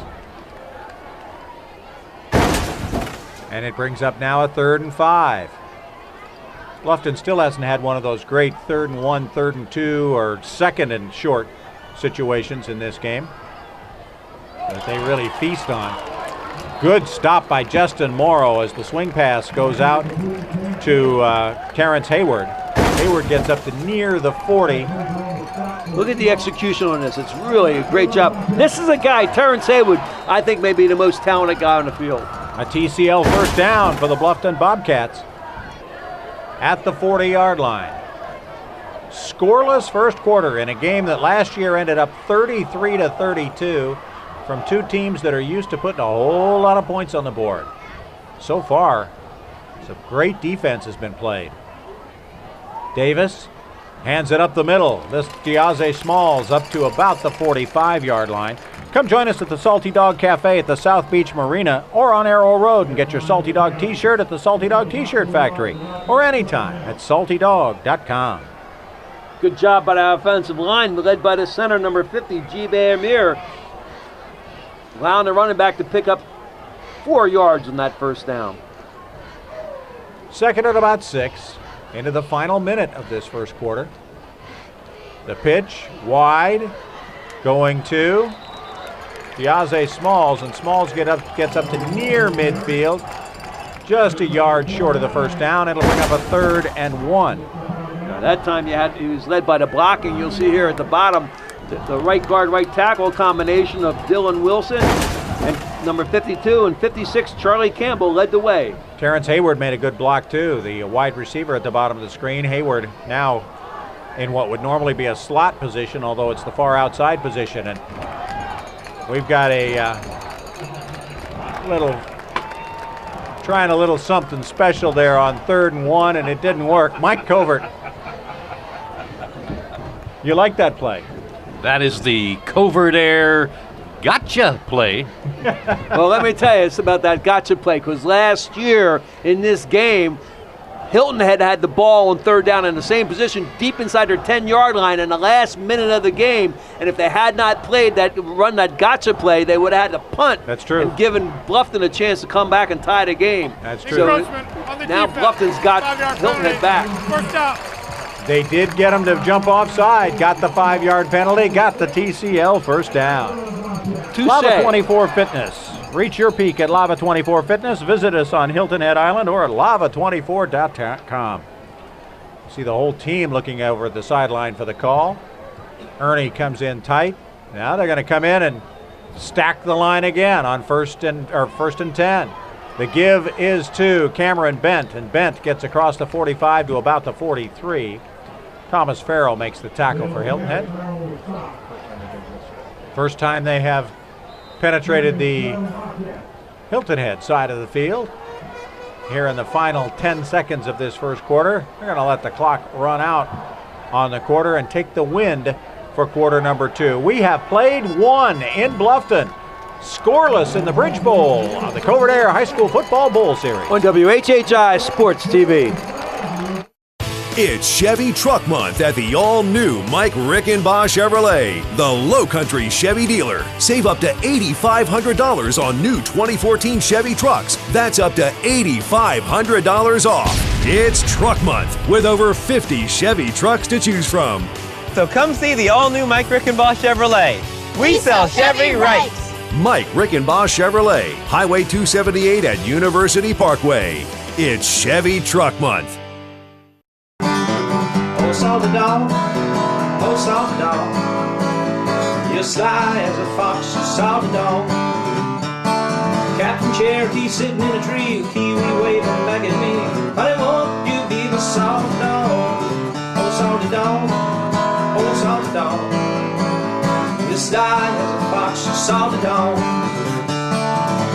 And it brings up now a 3rd and 5. Bluffton still hasn't had one of those great 3rd and 1, 3rd and 2, or 2nd and short situations in this game that they really feast on. Good stop by Justin Morrow as the swing pass goes out to Terrence Hayward. Hayward gets up to near the 40. Look at the execution on this. It's really a great job. This is a guy, Terrence Hayward, I think may be the most talented guy on the field. A TCL 1st down for the Bluffton Bobcats at the 40-yard line. Scoreless first quarter in a game that last year ended up 33-32 from 2 teams that are used to putting a whole lot of points on the board. So far, some great defense has been played. Davis hands it up the middle. This Diaze Smalls up to about the 45-yard line. Come join us at the Salty Dog Cafe at the South Beach Marina or on Arrow Road and get your Salty Dog t-shirt at the Salty Dog T-shirt Factory or anytime at saltydog.com. Good job by the offensive line, led by the center, number 50, G-Bay Aire, allowing the running back to pick up 4 yards on that 1st down. 2nd at about 6 into the final minute of this first quarter. The pitch wide, going to Diaze Smalls, and Smalls gets up to near midfield, just a yard short of the 1st down. It'll bring up a 3rd and 1. Now that time he was led by the blocking. You'll see here at the bottom the right guard, right tackle combination of Dylan Wilson and number 52 and 56 Charlie Campbell led the way. Terrence Hayward made a good block too, the wide receiver at the bottom of the screen. Hayward now in what would normally be a slot position, although it's the far outside position, and we've got a trying a little something special there on 3rd and 1, and it didn't work. Mike Covert, you like that play? That is the Covert Aire gotcha play. Well, let me tell you, it's about that gotcha play, because last year in this game, Hilton had the ball on 3rd down in the same position deep inside their 10-yard line in the last minute of the game, and if they had not run that gotcha play, they would have had to punt. That's true. And given Bluffton a chance to come back and tie the game. That's true. So now Bluffton's got Hilton head back. 1st down. They did get him to jump offside, got the 5-yard penalty, got the TCL 1st down. Lava 24 Fitness. Reach your peak at Lava 24 Fitness. Visit us on Hilton Head Island or at lava24.com. See the whole team looking over at the sideline for the call. Ernie comes in tight. Now they're going to come in and stack the line again on 1st and 10. The give is to Cameron Bent, and Bent gets across the 45 to about the 43. Thomas Farrell makes the tackle for Hilton Head. First time they have penetrated the Hilton Head side of the field. Here in the final 10 seconds of this first quarter, they're going to let the clock run out on the quarter and take the wind for quarter number 2. We have played one in Bluffton. Scoreless in the Bridge Bowl of the Covert Aire High School Football Bowl Series. On WHHI Sports TV. It's Chevy Truck Month at the all-new Mike Rickenbaugh Chevrolet, the Lowcountry Chevy dealer. Save up to $8,500 on new 2014 Chevy trucks. That's up to $8,500 off. It's Truck Month with over 50 Chevy trucks to choose from. So come see the all-new Mike Rickenbaugh Chevrolet. We sell Chevy right. Mike Rickenbaugh Chevrolet, Highway 278 at University Parkway. It's Chevy Truck Month. Oh, salty dog, oh, salty dog, you're sly as a fox, you salty dog. Captain Cherokee sitting in a tree, kiwi waving back at me. Honey, won't you be my salty dog? Oh, salty dog, oh, salty dog, you're sly as a fox, you salty dog.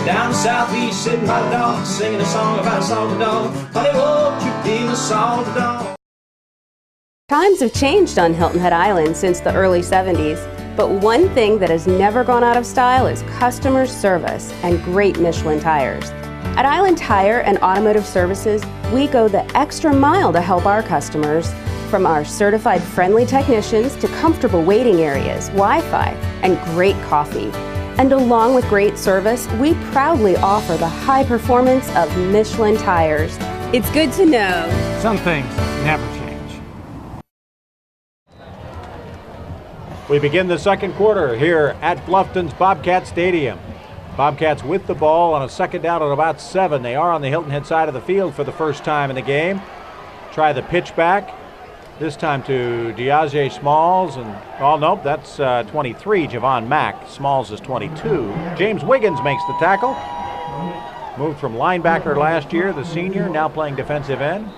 Down the southeast, sitting by the dock, singing a song about a salty dog. Honey, won't you be my salty dog? Times have changed on Hilton Head Island since the early 70s, but one thing that has never gone out of style is customer service and great Michelin tires. At Island Tire and Automotive Services, we go the extra mile to help our customers, from our certified friendly technicians to comfortable waiting areas, Wi-Fi, and great coffee. And along with great service, we proudly offer the high performance of Michelin tires. It's good to know some things never change. We begin the second quarter here at Bluffton's Bobcat Stadium. Bobcats with the ball on a second down at about 7. They are on the Hilton Head side of the field for the first time in the game. Try the pitch back. This time to Diaze Smalls, and oh nope, that's 23, Javon Mack. Smalls is 22. James Wiggins makes the tackle. Moved from linebacker last year, the senior, now playing defensive end.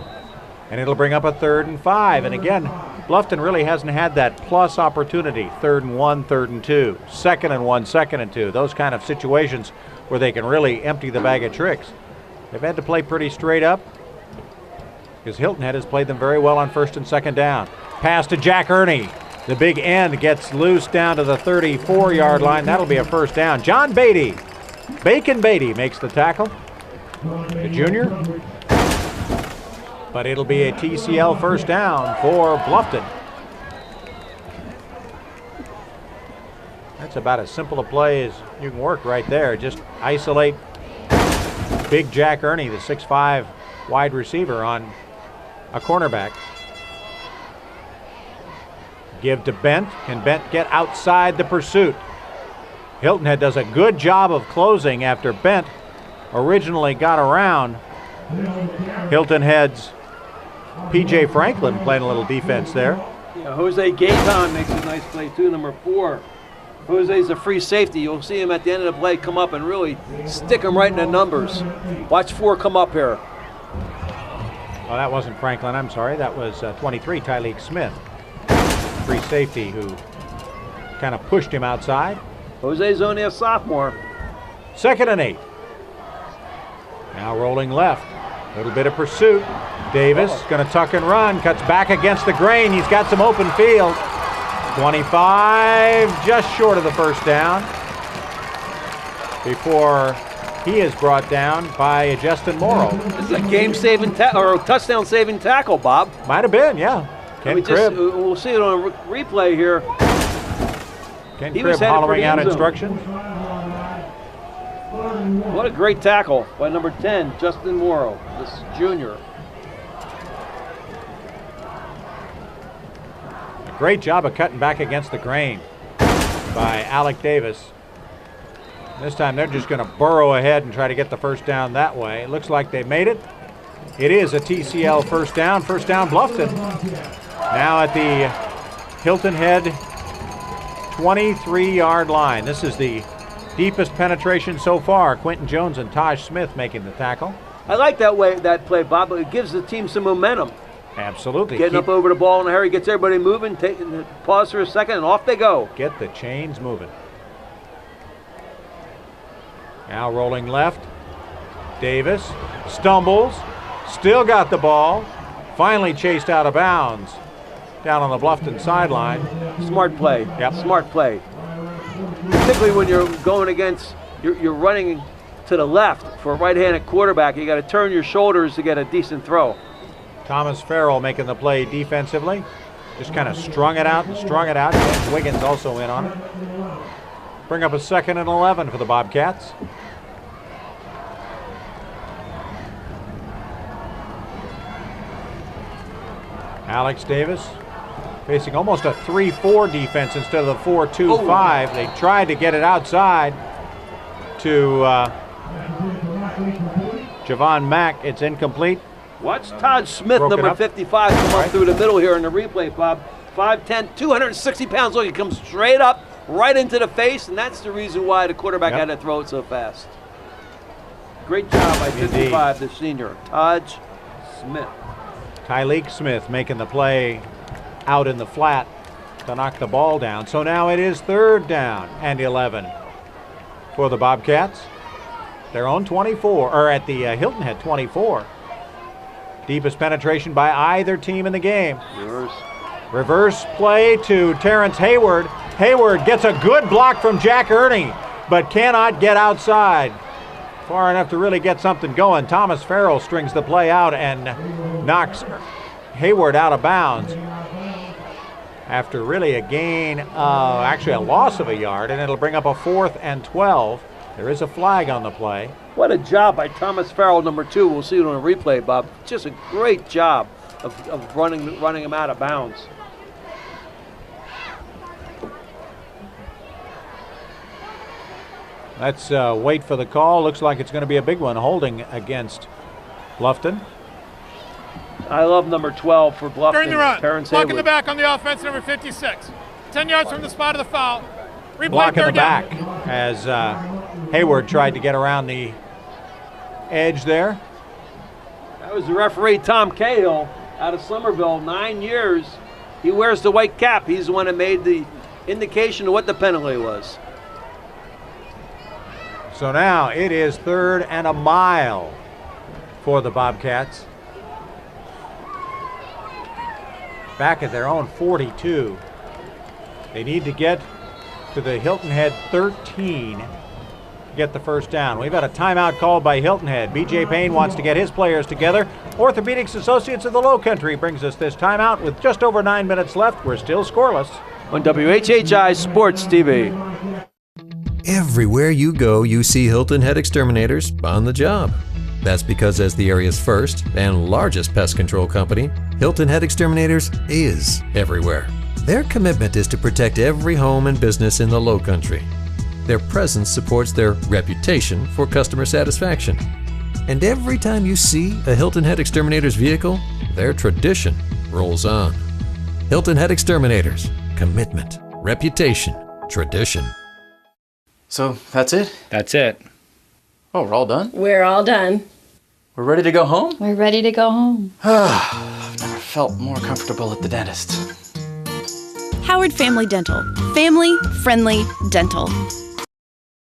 And it'll bring up a 3rd and 5. And again, Bluffton really hasn't had that plus opportunity. 3rd and 1, 3rd and 2, 2nd and 1, 2nd and 2. Those kind of situations where they can really empty the bag of tricks. They've had to play pretty straight up because Hilton Head has played them very well on 1st and 2nd down. Pass to Jack Ernie. The big end gets loose down to the 34-yard line. That'll be a first down. John Beatty, Bacon Beatty makes the tackle. The junior. But it'll be a TCL first down for Bluffton. That's about as simple a play as you can work right there. Just isolate big Jack Ernie, the 6'5" wide receiver, on a cornerback. Give to Bent. Can Bent get outside the pursuit? Hilton Head does a good job of closing after Bent originally got around Hilton Head's P.J. Franklin, playing a little defense there. Yeah, Jose Gaetan makes a nice play too, number 4. Jose's a free safety. You'll see him at the end of the play come up and really stick him right in the numbers. Watch 4 come up here. Well, that wasn't Franklin, I'm sorry. That was 23, Tyleek Smith. Free safety who kind of pushed him outside. Jose's only a sophomore. 2nd and 8. Now rolling left. A little bit of pursuit. Davis going to tuck and run. Cuts back against the grain. He's got some open field. 25, just short of the first down. Before he is brought down by Justin Morrow. This is a game-saving or a touchdown-saving tackle, Bob. Might have been, yeah. Ken Cribb. We'll see it on a replay here. Ken Cribb hollowing out instructions. What a great tackle by number 10, Justin Morrow, this junior. A great job of cutting back against the grain by Alec Davis. This time they're just going to burrow ahead and try to get the first down that way. It looks like they made it. It is a TCL first down Bluffton. Now at the Hilton Head 23-yard line. This is the deepest penetration so far. Quentin Jones and Taj Smith making the tackle. I like that play, Bob. It gives the team some momentum. Absolutely. Getting up over the ball in a hurry, gets everybody moving, pause for a second, and off they go. Get the chains moving. Now rolling left. Davis stumbles, still got the ball, finally chased out of bounds down on the Bluffton sideline. Smart play. Yep. Smart play. Particularly when you're going against, you're running to the left for a right-handed quarterback. You got to turn your shoulders to get a decent throw. Thomas Farrell making the play defensively. Just kind of strung it out and strung it out. James Wiggins also in on it. Bring up a 2nd and 11 for the Bobcats. Alex Davis facing almost a 3-4 defense instead of the 4-2-5. They tried to get it outside to Javon Mack. It's incomplete. Watch Todd Smith, number 55, come up through the middle here in the replay, Bob. 5'10", 260 pounds. Look, he comes straight up, right into the face, and that's the reason why the quarterback had to throw it so fast. Great job by 55, the senior, Todd Smith. Tyleek Smith making the play out in the flat to knock the ball down. So now it is 3rd down and 11 for the Bobcats. Their own 24, or at the Hilton Head 24. Deepest penetration by either team in the game. Reverse play to Terrence Hayward. Hayward gets a good block from Jack Aire, but cannot get outside far enough to really get something going. Thomas Farrell strings the play out and knocks Hayward out of bounds after really a gain, actually a loss of a yard, and it'll bring up a 4th and 12. There is a flag on the play. What a job by Thomas Farrell, number 2. We'll see it on a replay, Bob. Just a great job of running him out of bounds. Let's wait for the call. Looks like it's going to be a big one, holding against Bluffton. I love number 12 for Bluffton. During the run, Terrence block Hayward. in the back on the offense, number 56. 10 yards from the spot of the foul. Replay, Block in the 3rd down. back as Hayward tried to get around the edge there. That was the referee, Tom Cahill, out of Somerville, 9 years. He wears the white cap. He's the one that made the indication of what the penalty was. So now it is 3rd and a mile for the Bobcats. Back at their own 42. They need to get to the Hilton Head 13 to get the first down. We've got a timeout called by Hilton Head. BJ Payne wants to get his players together. Orthopedics Associates of the Lowcountry brings us this timeout with just over 9 minutes left. We're still scoreless. On WHHI Sports TV. Everywhere you go, you see Hilton Head Exterminators on the job. That's because as the area's first and largest pest control company, Hilton Head Exterminators is everywhere. Their commitment is to protect every home and business in the Lowcountry. Their presence supports their reputation for customer satisfaction. And every time you see a Hilton Head Exterminators vehicle, their tradition rolls on. Hilton Head Exterminators. Commitment, reputation, tradition. So that's it? That's it. Oh, we're all done? We're all done. We're ready to go home? We're ready to go home. I've never felt more comfortable at the dentist. Howard Family Dental. Family friendly dental.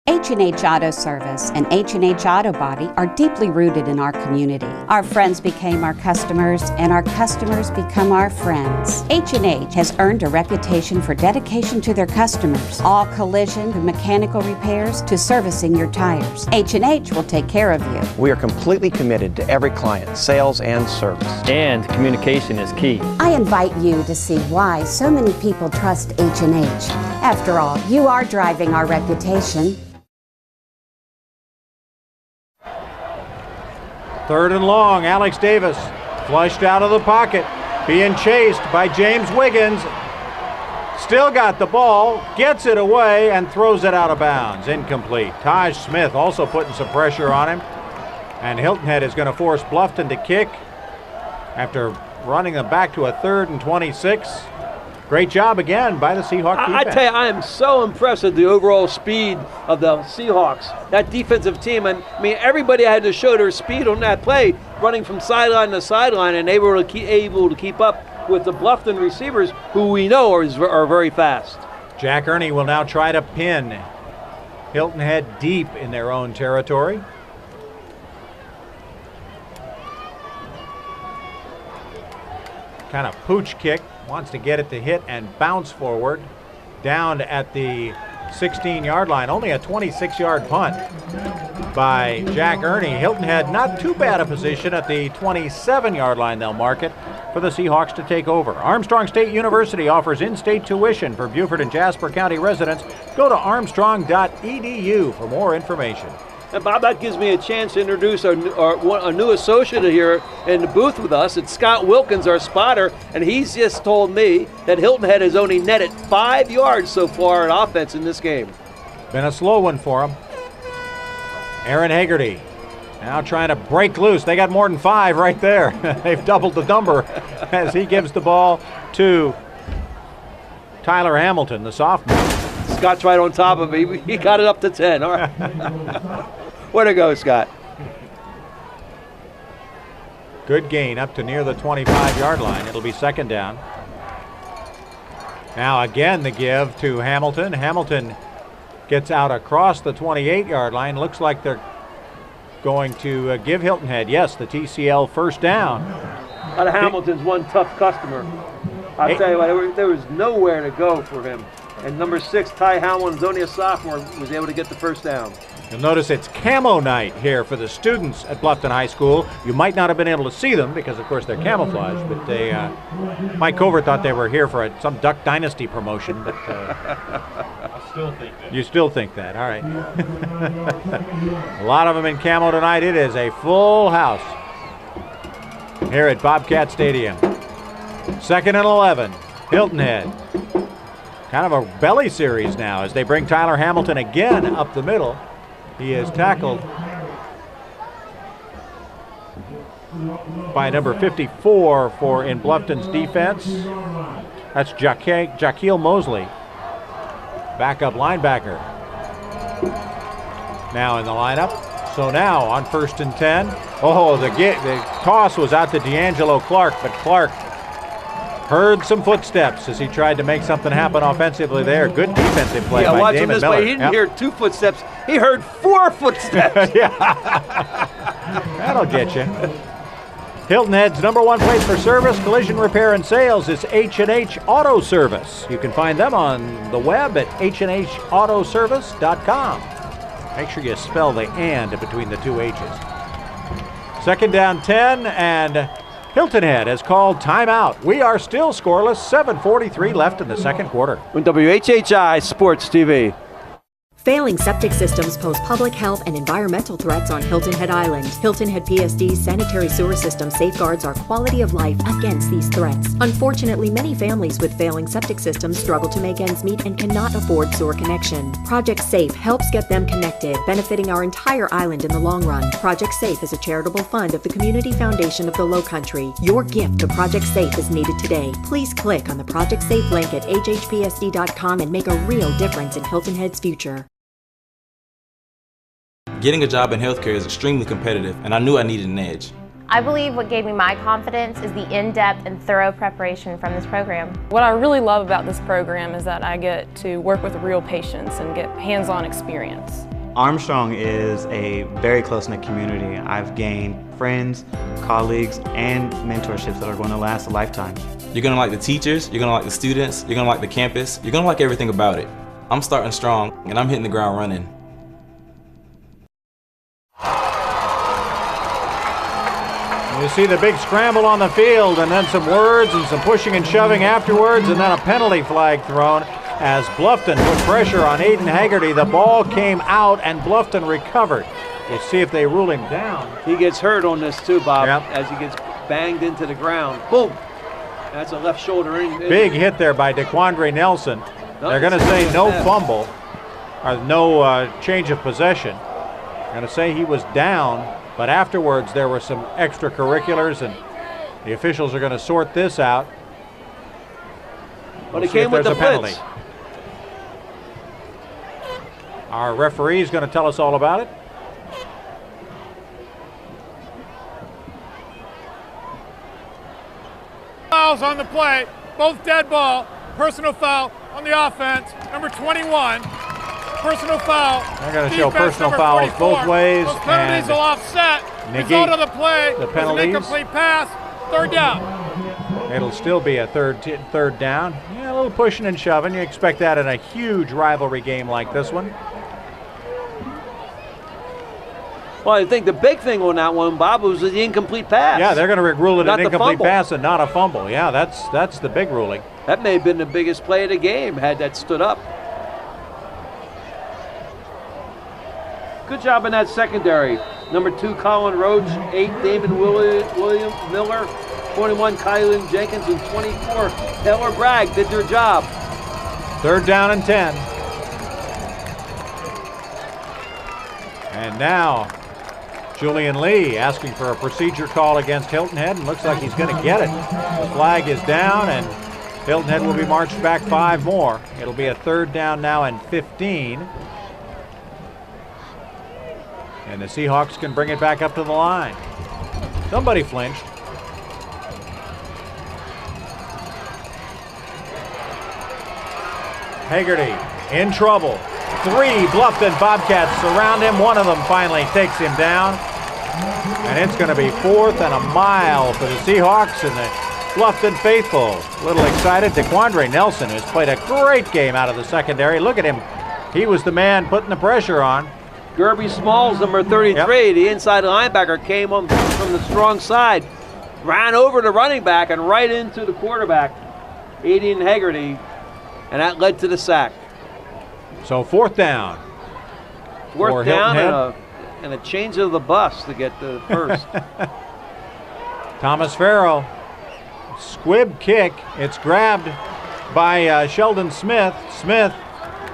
H&H Auto Service and H&H Auto Body are deeply rooted in our community. Our friends became our customers, and our customers become our friends. H&H has earned a reputation for dedication to their customers. All collision and mechanical repairs to servicing your tires. H&H will take care of you. We are completely committed to every client, sales and service. And communication is key. I invite you to see why so many people trust H&H. After all, you are driving our reputation. 3rd and long, Alex Davis flushed out of the pocket, being chased by James Wiggins. Still got the ball, gets it away, and throws it out of bounds. Incomplete. Taj Smith also putting some pressure on him. And Hilton Head is going to force Bluffton to kick after running them back to a 3rd and 26. Great job again by the Seahawks defense. I tell you, I am so impressed with the overall speed of the Seahawks, that defensive team. And I mean, everybody had to show their speed on that play, running from sideline to sideline, and they were able to keep up with the Bluffton receivers, who we know are very fast. Jack Aire will now try to pin Hilton Head deep in their own territory. kind of pooch kick, wants to get it to hit and bounce forward, down at the 16-yard line. Only a 26-yard punt by Jack Aire. Hilton Head not too bad a position at the 27-yard line. They'll mark it for the Seahawks to take over. Armstrong State University offers in-state tuition for Beaufort and Jasper County residents. Go to armstrong.edu for more information. And Bob, that gives me a chance to introduce our new associate here in the booth with us. It's Scott Wilkins, our spotter, and he's just told me that Hilton Head has only netted 5 yards so far in offense in this game. Been a slow one for him. Aaron Hagerty now trying to break loose. They got more than 5 right there. They've doubled the number as he gives the ball to Tyler Hamilton, the sophomore. Scott's right on top of me. He got it up to 10. All right. Way to go, Scott. Good gain up to near the 25-yard line. It'll be second down. Now again the give to Hamilton. Hamilton gets out across the 28-yard line. Looks like they're going to give Hilton Head, yes, the TCL first down. Hamilton's one tough customer. I'll tell you what, there was nowhere to go for him. And number 6, Ty Hamlin's only a sophomore, was able to get the first down. You'll notice it's camo night here for the students at Bluffton High School. You might not have been able to see them because, of course, they're camouflaged, but they, Mike Covert thought they were here for some Duck Dynasty promotion. But I still think that. You still think that, all right. A lot of them in camo tonight. It is a full house here at Bobcat Stadium. 2nd and 11, Hilton Head. Kind of a belly series now as they bring Tyler Hamilton again up the middle. He is tackled by number 54 for in Bluffton's defense. That's Jaquil Mosley, backup linebacker. Now in the lineup. So now on 1st and 10. Oh, the toss was out to D'Angelo Clark, but Clark heard some footsteps as he tried to make something happen offensively there. Good defensive play by watch Damon him this Miller. way. He didn't hear 2 footsteps. He heard 4 footsteps. Yeah. That'll get you. Hilton Head's number 1 place for service, collision repair, and sales is H&H Auto Service. You can find them on the web at hhautoservice.com. Make sure you spell the "and" between the 2 H's. 2nd down 10, and Hilton Head has called timeout. We are still scoreless, 7:43 left in the second quarter. On WHHI Sports TV. Failing septic systems pose public health and environmental threats on Hilton Head Island. Hilton Head PSD's sanitary sewer system safeguards our quality of life against these threats. Unfortunately, many families with failing septic systems struggle to make ends meet and cannot afford sewer connection. Project SAFE helps get them connected, benefiting our entire island in the long run. Project SAFE is a charitable fund of the Community Foundation of the Lowcountry. Your gift to Project SAFE is needed today. Please click on the Project SAFE link at hhpsd.com and make a real difference in Hilton Head's future. Getting a job in healthcare is extremely competitive, and I knew I needed an edge. I believe what gave me my confidence is the in-depth and thorough preparation from this program. What I really love about this program is that I get to work with real patients and get hands-on experience. Armstrong is a very close-knit community. I've gained friends, colleagues, and mentorships that are going to last a lifetime. You're going to like the teachers, you're going to like the students, you're going to like the campus, you're going to like everything about it. I'm starting strong, and I'm hitting the ground running. You see the big scramble on the field, and then some words and some pushing and shoving afterwards, and then a penalty flag thrown as Bluffton put pressure on Aiden Hagerty. The ball came out, and Bluffton recovered. We'll see if they rule him down. He gets hurt on this too, Bob, yep, as he gets banged into the ground. Boom! That's a left shoulder injury. Big hit there by DeQuandre Nelson. They're going to say no fumble, or no change of possession. They're going to say he was down. But afterwards, there were some extracurriculars, and the officials are going to sort this out. But it came with the blitz. Our referee is going to tell us all about it. Fouls on the play, both dead ball, personal foul on the offense, number 21. Personal foul. They're going to show personal fouls both ways. Those penalties will offset. Result of the play the penalties. An incomplete pass. 3rd down. It'll still be a third down. Yeah, a little pushing and shoving. You expect that in a huge rivalry game like this one. Well, I think the big thing on that one, Bob, was the incomplete pass. Yeah, they're going to rule it an incomplete fumble. pass and not a fumble. Yeah, that's the big ruling. That may have been the biggest play of the game had that stood up. Good job in that secondary. Number 2, Colin Roach. 8, Damon William Miller. 21, Kylan Jenkins. And 24, Taylor Bragg did their job. Third down and 10. And now Julian Lee asking for a procedure call against Hilton Head, and looks like he's going to get it. The flag is down, and Hilton Head will be marched back 5 more. It'll be a third down now and 15. And the Seahawks can bring it back up to the line. Somebody flinched. Haggerty in trouble. 3 Bluffton Bobcats surround him. One of them finally takes him down. And it's going to be 4th and a mile for the Seahawks and the Bluffton faithful. A little excited. DeQuandre Nelson has played a great game out of the secondary. Look at him. He was the man putting the pressure on. Gerby Smalls, number 33, the inside linebacker, came on from the strong side, ran over the running back and right into the quarterback, Aiden Haggerty, and that led to the sack. So 4th down. 4th down and a change of the bus to get the first. Thomas Farrell, squib kick. It's grabbed by Sheldon Smith. Smith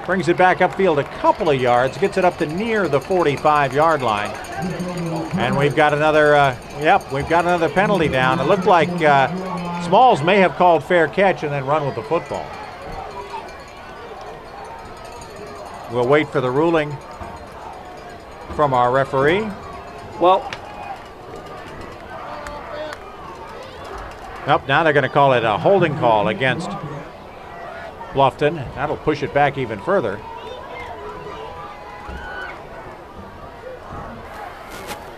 brings it back upfield a couple of yards, gets it up to near the 45-yard line. And we've got another, we've got another penalty down. It looked like Smalls may have called fair catch and then run with the football. We'll wait for the ruling from our referee. Well, now they're going to call it a holding call against Bluffton. That'll push it back even further.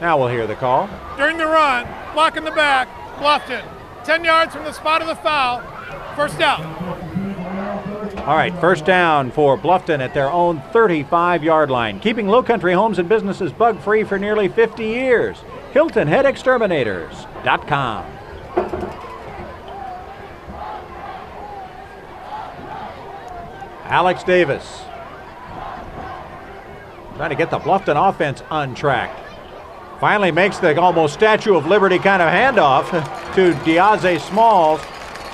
Now we'll hear the call. During the run, block in the back, Bluffton. 10 yards from the spot of the foul. First down. All right, first down for Bluffton at their own 35-yard line. Keeping Lowcountry homes and businesses bug-free for nearly 50 years. HiltonHeadExterminators.com. Alex Davis trying to get the Bluffton offense on track. Finally makes the almost Statue of Liberty kind of handoff to Diaze Smalls.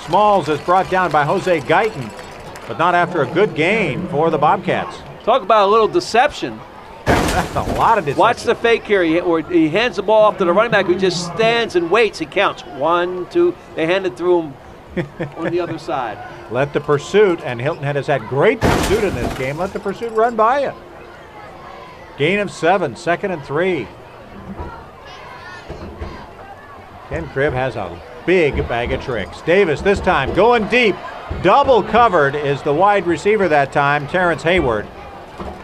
Smalls is brought down by Jose Guyton, but not after a good gain for the Bobcats. Talk about a little deception. That's a lot of deception. Watch the fake here. He hands the ball off to the running back who just stands and waits. He counts. 1, 2. They hand it through him on the other side. Let the pursuit, and Hilton Head has had great pursuit in this game. Let the pursuit run by you. Gain of 7, 2nd and 3. Ken Cribb has a big bag of tricks. Davis this time going deep. Double covered is the wide receiver that time, Terrence Hayward.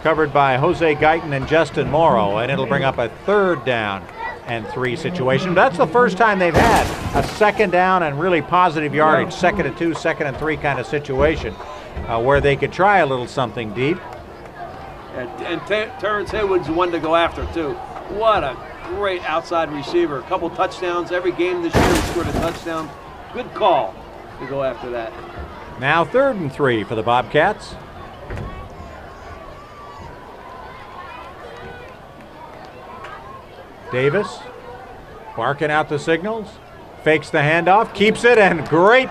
Covered by Jose Guyton and Justin Morrow, and it'll bring up a 3rd down and 3 situation. That's the first time they've had a 2nd down and really positive yardage, 2nd and 2, 2nd and 3 kind of situation where they could try a little something deep. And Terrence Hayward's the one to go after, too. What a great outside receiver. A couple touchdowns. Every game this year he scored a touchdown. Good call to go after that. Now 3rd and 3 for the Bobcats. Davis barking out the signals, fakes the handoff, keeps it, and great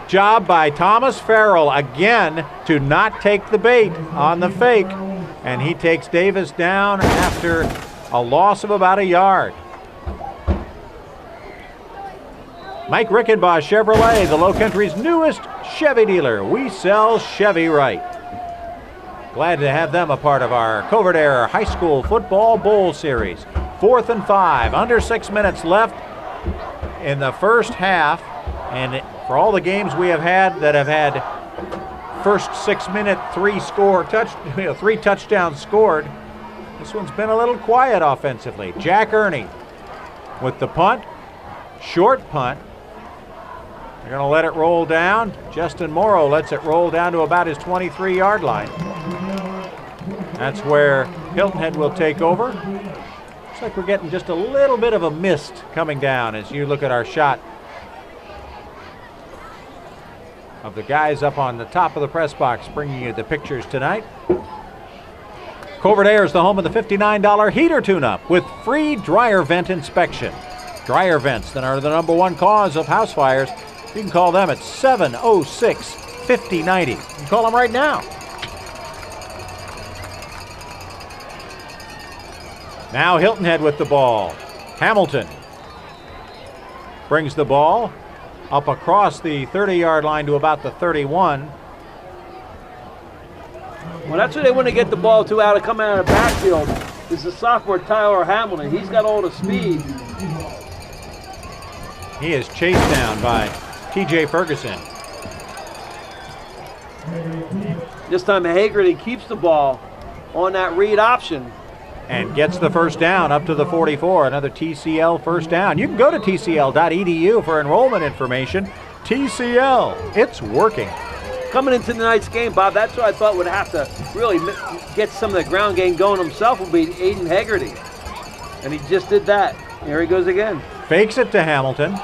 job by Thomas Farrell again to not take the bait on the fake. And he takes Davis down after a loss of about a yard. Mike Rickenbaugh Chevrolet, the Lowcountry's newest Chevy dealer. We sell Chevy right. Glad to have them a part of our Covert Aire High School Football Bowl Series. 4th and 5, under 6 minutes left in the first half. And for all the games we have had that have had first 6 minute, 3 touchdowns scored, this one's been a little quiet offensively. Jack Ernie with the punt, short punt. They're going to let it roll down. Justin Morrow lets it roll down to about his 23-yard line. That's where Hilton Head will take over. Looks like we're getting just a little bit of a mist coming down as you look at our shot of the guys up on the top of the press box bringing you the pictures tonight. Covert Aire is the home of the $59 heater tune-up with free dryer vent inspection. Dryer vents that are the #1 cause of house fires. You can call them at 706-5090. You can call them right now. Now Hilton Head with the ball. Hamilton brings the ball up across the 30-yard line to about the 31. Well, that's where they want to get the ball to out of coming out of the backfield is the sophomore Tyler Hamilton. He's got all the speed. He is chased down by T.J. Ferguson. This time Hagerty keeps the ball on that read option. And gets the first down up to the 44. Another TCL first down. You can go to tcl.edu for enrollment information. TCL, it's working. Coming into tonight's game, Bob, that's what I thought would have to really get some of the ground game going himself would be Aiden Hagerty. And he just did that. Here he goes again. Fakes it to Hamilton.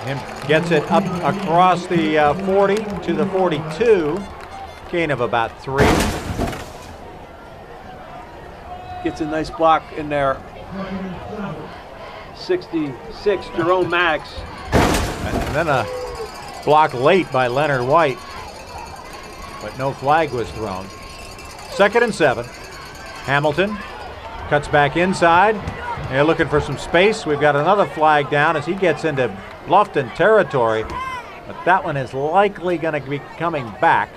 And gets it up across the 40 to the 42. Gain of about 3. Gets a nice block in there. 66, Jerome Maddox. And then a block late by Leonard White. But no flag was thrown. 2nd and 7. Hamilton cuts back inside. They're looking for some space. We've got another flag down as he gets into Bluffton territory. But that one is likely going to be coming back.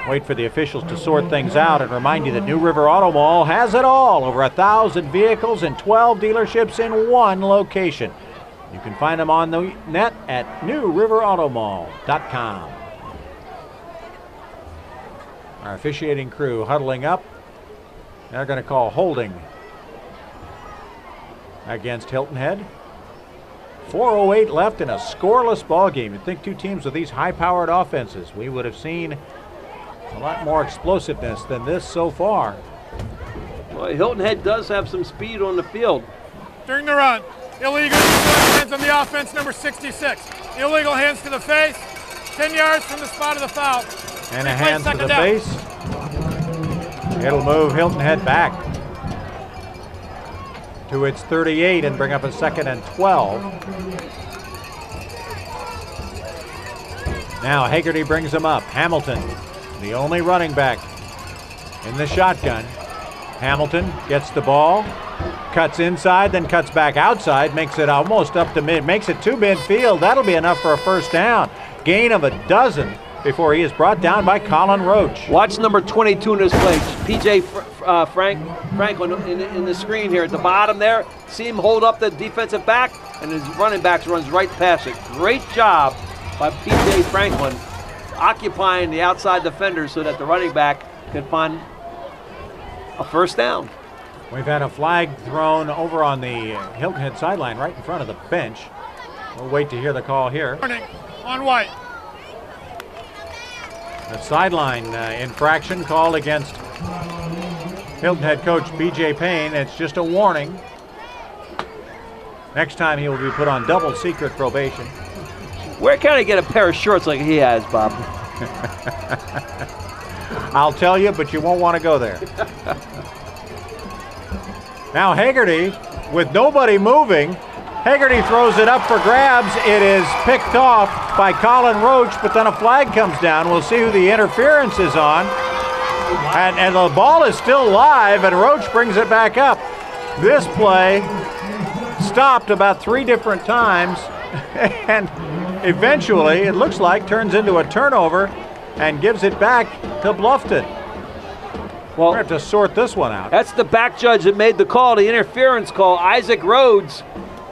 Wait for the officials to sort things out and remind you that New River Auto Mall has it all. Over 1,000 vehicles and 12 dealerships in one location. You can find them on the net at newriverautomall.com. Our officiating crew huddling up. They're going to call holding against Hilton Head. 4:08 left in a scoreless ball game. You'd think two teams with these high-powered offenses, we would have seen a lot more explosiveness than this so far. Well, Hilton Head does have some speed on the field. During the run, illegal hands on the offense, number 66. Illegal hands to the face, 10 yards from the spot of the foul. And a hand to the face. It'll move Hilton Head back to its 38 and bring up a 2nd and 12. Now Hagerty brings him up. Hamilton, the only running back in the shotgun. Hamilton gets the ball, cuts inside, then cuts back outside, makes it almost up to mid, makes it to midfield. That'll be enough for a first down. Gain of 12 before he is brought down by Colin Roach. Watch number 22 in this play. P.J. Franklin in the screen here at the bottom there. See him hold up the defensive back, and his running back runs right past it. Great job by P.J. Franklin occupying the outside defender so that the running back can find a first down. We've had a flag thrown over on the Hilton Head sideline right in front of the bench. We'll wait to hear the call here. On White. The sideline infraction called against Hilton Head coach B.J. Payne. It's just a warning. Next time he will be put on double secret probation. Where can I get a pair of shorts like he has, Bob? I'll tell you, but you won't want to go there. Now Hagerty, with nobody moving, Hagerty throws it up for grabs. It is picked off by Colin Roach, but then a flag comes down. We'll see who the interference is on. And the ball is still live, and Roach brings it back up. This play stopped about 3 different times, and eventually, it looks like, turns into a turnover and gives it back to Bluffton. Well, we're going to have to sort this one out. That's the back judge that made the call, the interference call, Isaac Rhodes.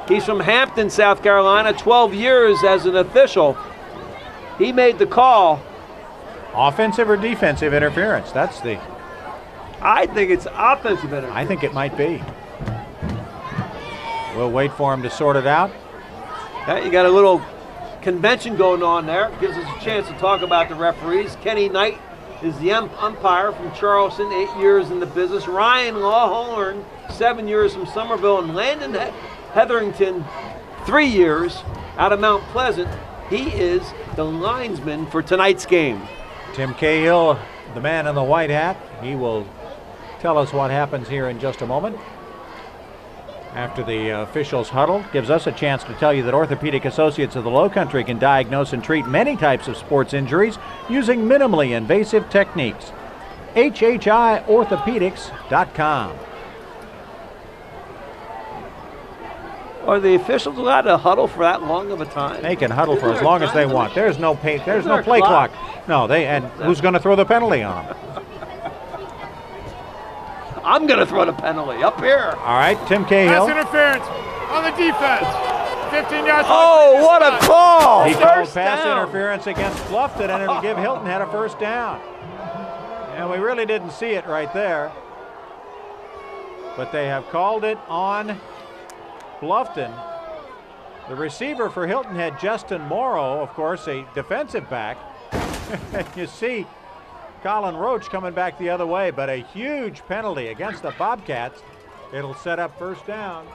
He's from Hampton, South Carolina, 12 years as an official. He made the call. Offensive or defensive interference? That's the... I think it's offensive interference. I think it might be. We'll wait for him to sort it out. You got a little convention going on there. Gives us a chance to talk about the referees. Kenny Knight is the umpire from Charleston, 8 years in the business. Ryan Lawhorn, 7 years from Somerville. And Landon Hetherington, 3 years out of Mount Pleasant. He is the linesman for tonight's game. Tim Cahill, the man in the white hat, he will tell us what happens here in just a moment. After the officials huddle, gives us a chance to tell you that Orthopedic Associates of the Lowcountry can diagnose and treat many types of sports injuries using minimally invasive techniques. WHHIorthopedics.com. Are the officials allowed to huddle for that long of a time? They can huddle for as long as they want. There's no play clock. No, who's going to throw the penalty on them? I'm going to throw the penalty up here. All right, Tim Cahill. Pass interference on the defense. 15 yards. Oh, what a call! He called pass interference against Bluffton, and it'll give Hilton Head a first down. And we really didn't see it right there. But they have called it on Bluffton. The receiver for Hilton Head, Justin Morrow, of course, a defensive back. You see Colin Roach coming back the other way, but a huge penalty against the Bobcats. It'll set up first down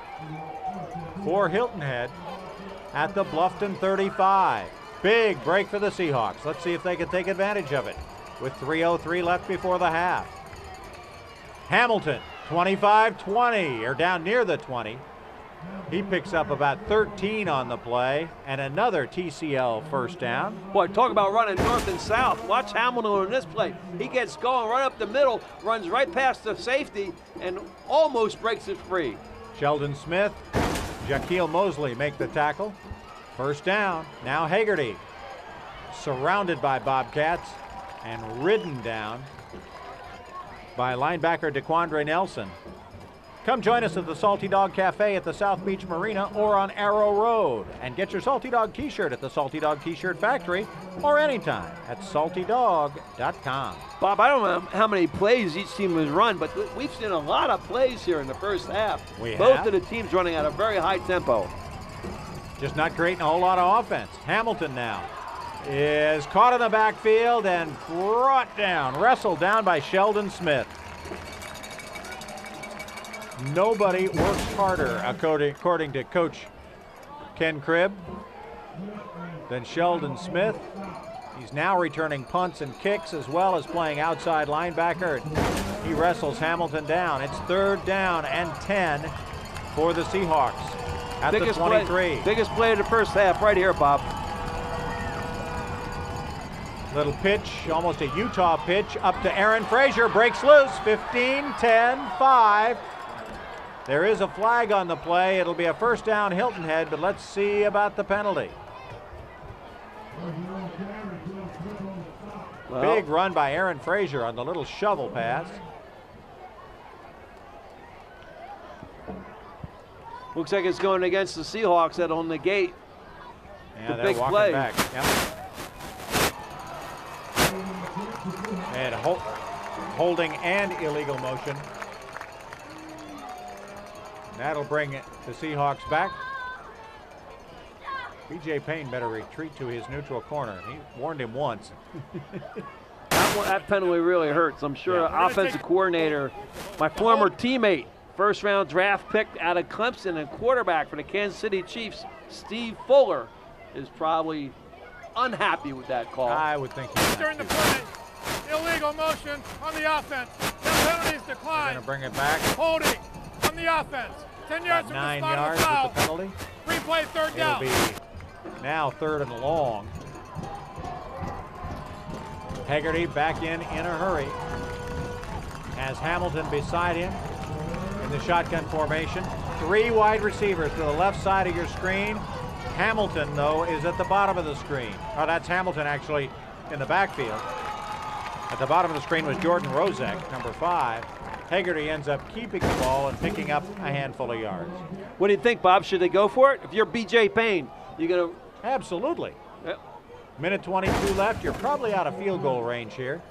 for Hilton Head at the Bluffton 35. Big break for the Seahawks. Let's see if they can take advantage of it with 3:03 left before the half. Hamilton, 25-20, or down near the 20. He picks up about 13 on the play and another TCL first down. Boy, talk about running north and south. Watch Hamilton on this play. He gets going right up the middle, runs right past the safety, and almost breaks it free. Sheldon Smith, Jaquil Mosley make the tackle. First down. Now Hagerty, surrounded by Bobcats and ridden down by linebacker DeQuandre Nelson. Come join us at the Salty Dog Cafe at the South Beach Marina or on Arrow Road. And get your Salty Dog t-shirt at the Salty Dog T-Shirt Factory or anytime at saltydog.com. Bob, I don't know how many plays each team has run, but we've seen a lot of plays here in the first half. Both of the teams running at a very high tempo. Just not creating a whole lot of offense. Hamilton now is caught in the backfield and brought down, wrestled down by Sheldon Smith. Nobody works harder, according to Coach Ken Cribb, than Sheldon Smith. He's now returning punts and kicks as well as playing outside linebacker. He wrestles Hamilton down. It's 3rd down and 10 for the Seahawks at the 23. Biggest play of the first half right here, Bob. Little pitch, almost a Utah pitch, up to Aaron Frazier, breaks loose, 15, 10, 5. There is a flag on the play. It'll be a first down Hilton Head, but let's see about the penalty. Big run by Aaron Frazier on the little shovel pass. Looks like it's going against the Seahawks that on the gate. Yeah, the they're big walking play. back. Yep. And holding and illegal motion. That'll bring the Seahawks back. B.J. Payne better retreat to his neutral corner. He warned him once. That penalty really hurts. I'm sure offensive coordinator, my former teammate, first-round draft pick out of Clemson and quarterback for the Kansas City Chiefs, Steve Fuller, is probably unhappy with that call. I would think he's during the play. Illegal motion on the offense. The penalties decline. Going to bring it back. Holding on the offense. 10 yards from the 9 spot yards of the foul. with the penalty. Replay 3rd down. It'll be now 3rd and long. Hagerty back in a hurry. Has Hamilton beside him in the shotgun formation. 3 wide receivers to the left side of your screen. Hamilton, though, is at the bottom of the screen. Oh, that's Hamilton actually in the backfield. At the bottom of the screen was Jordan Rozek, number 5. Hagerty ends up keeping the ball and picking up a handful of yards. What do you think, Bob? Should they go for it? If you're B.J. Payne, you're going to... Absolutely. Yep. Minute 22 left. You're probably out of field goal range here.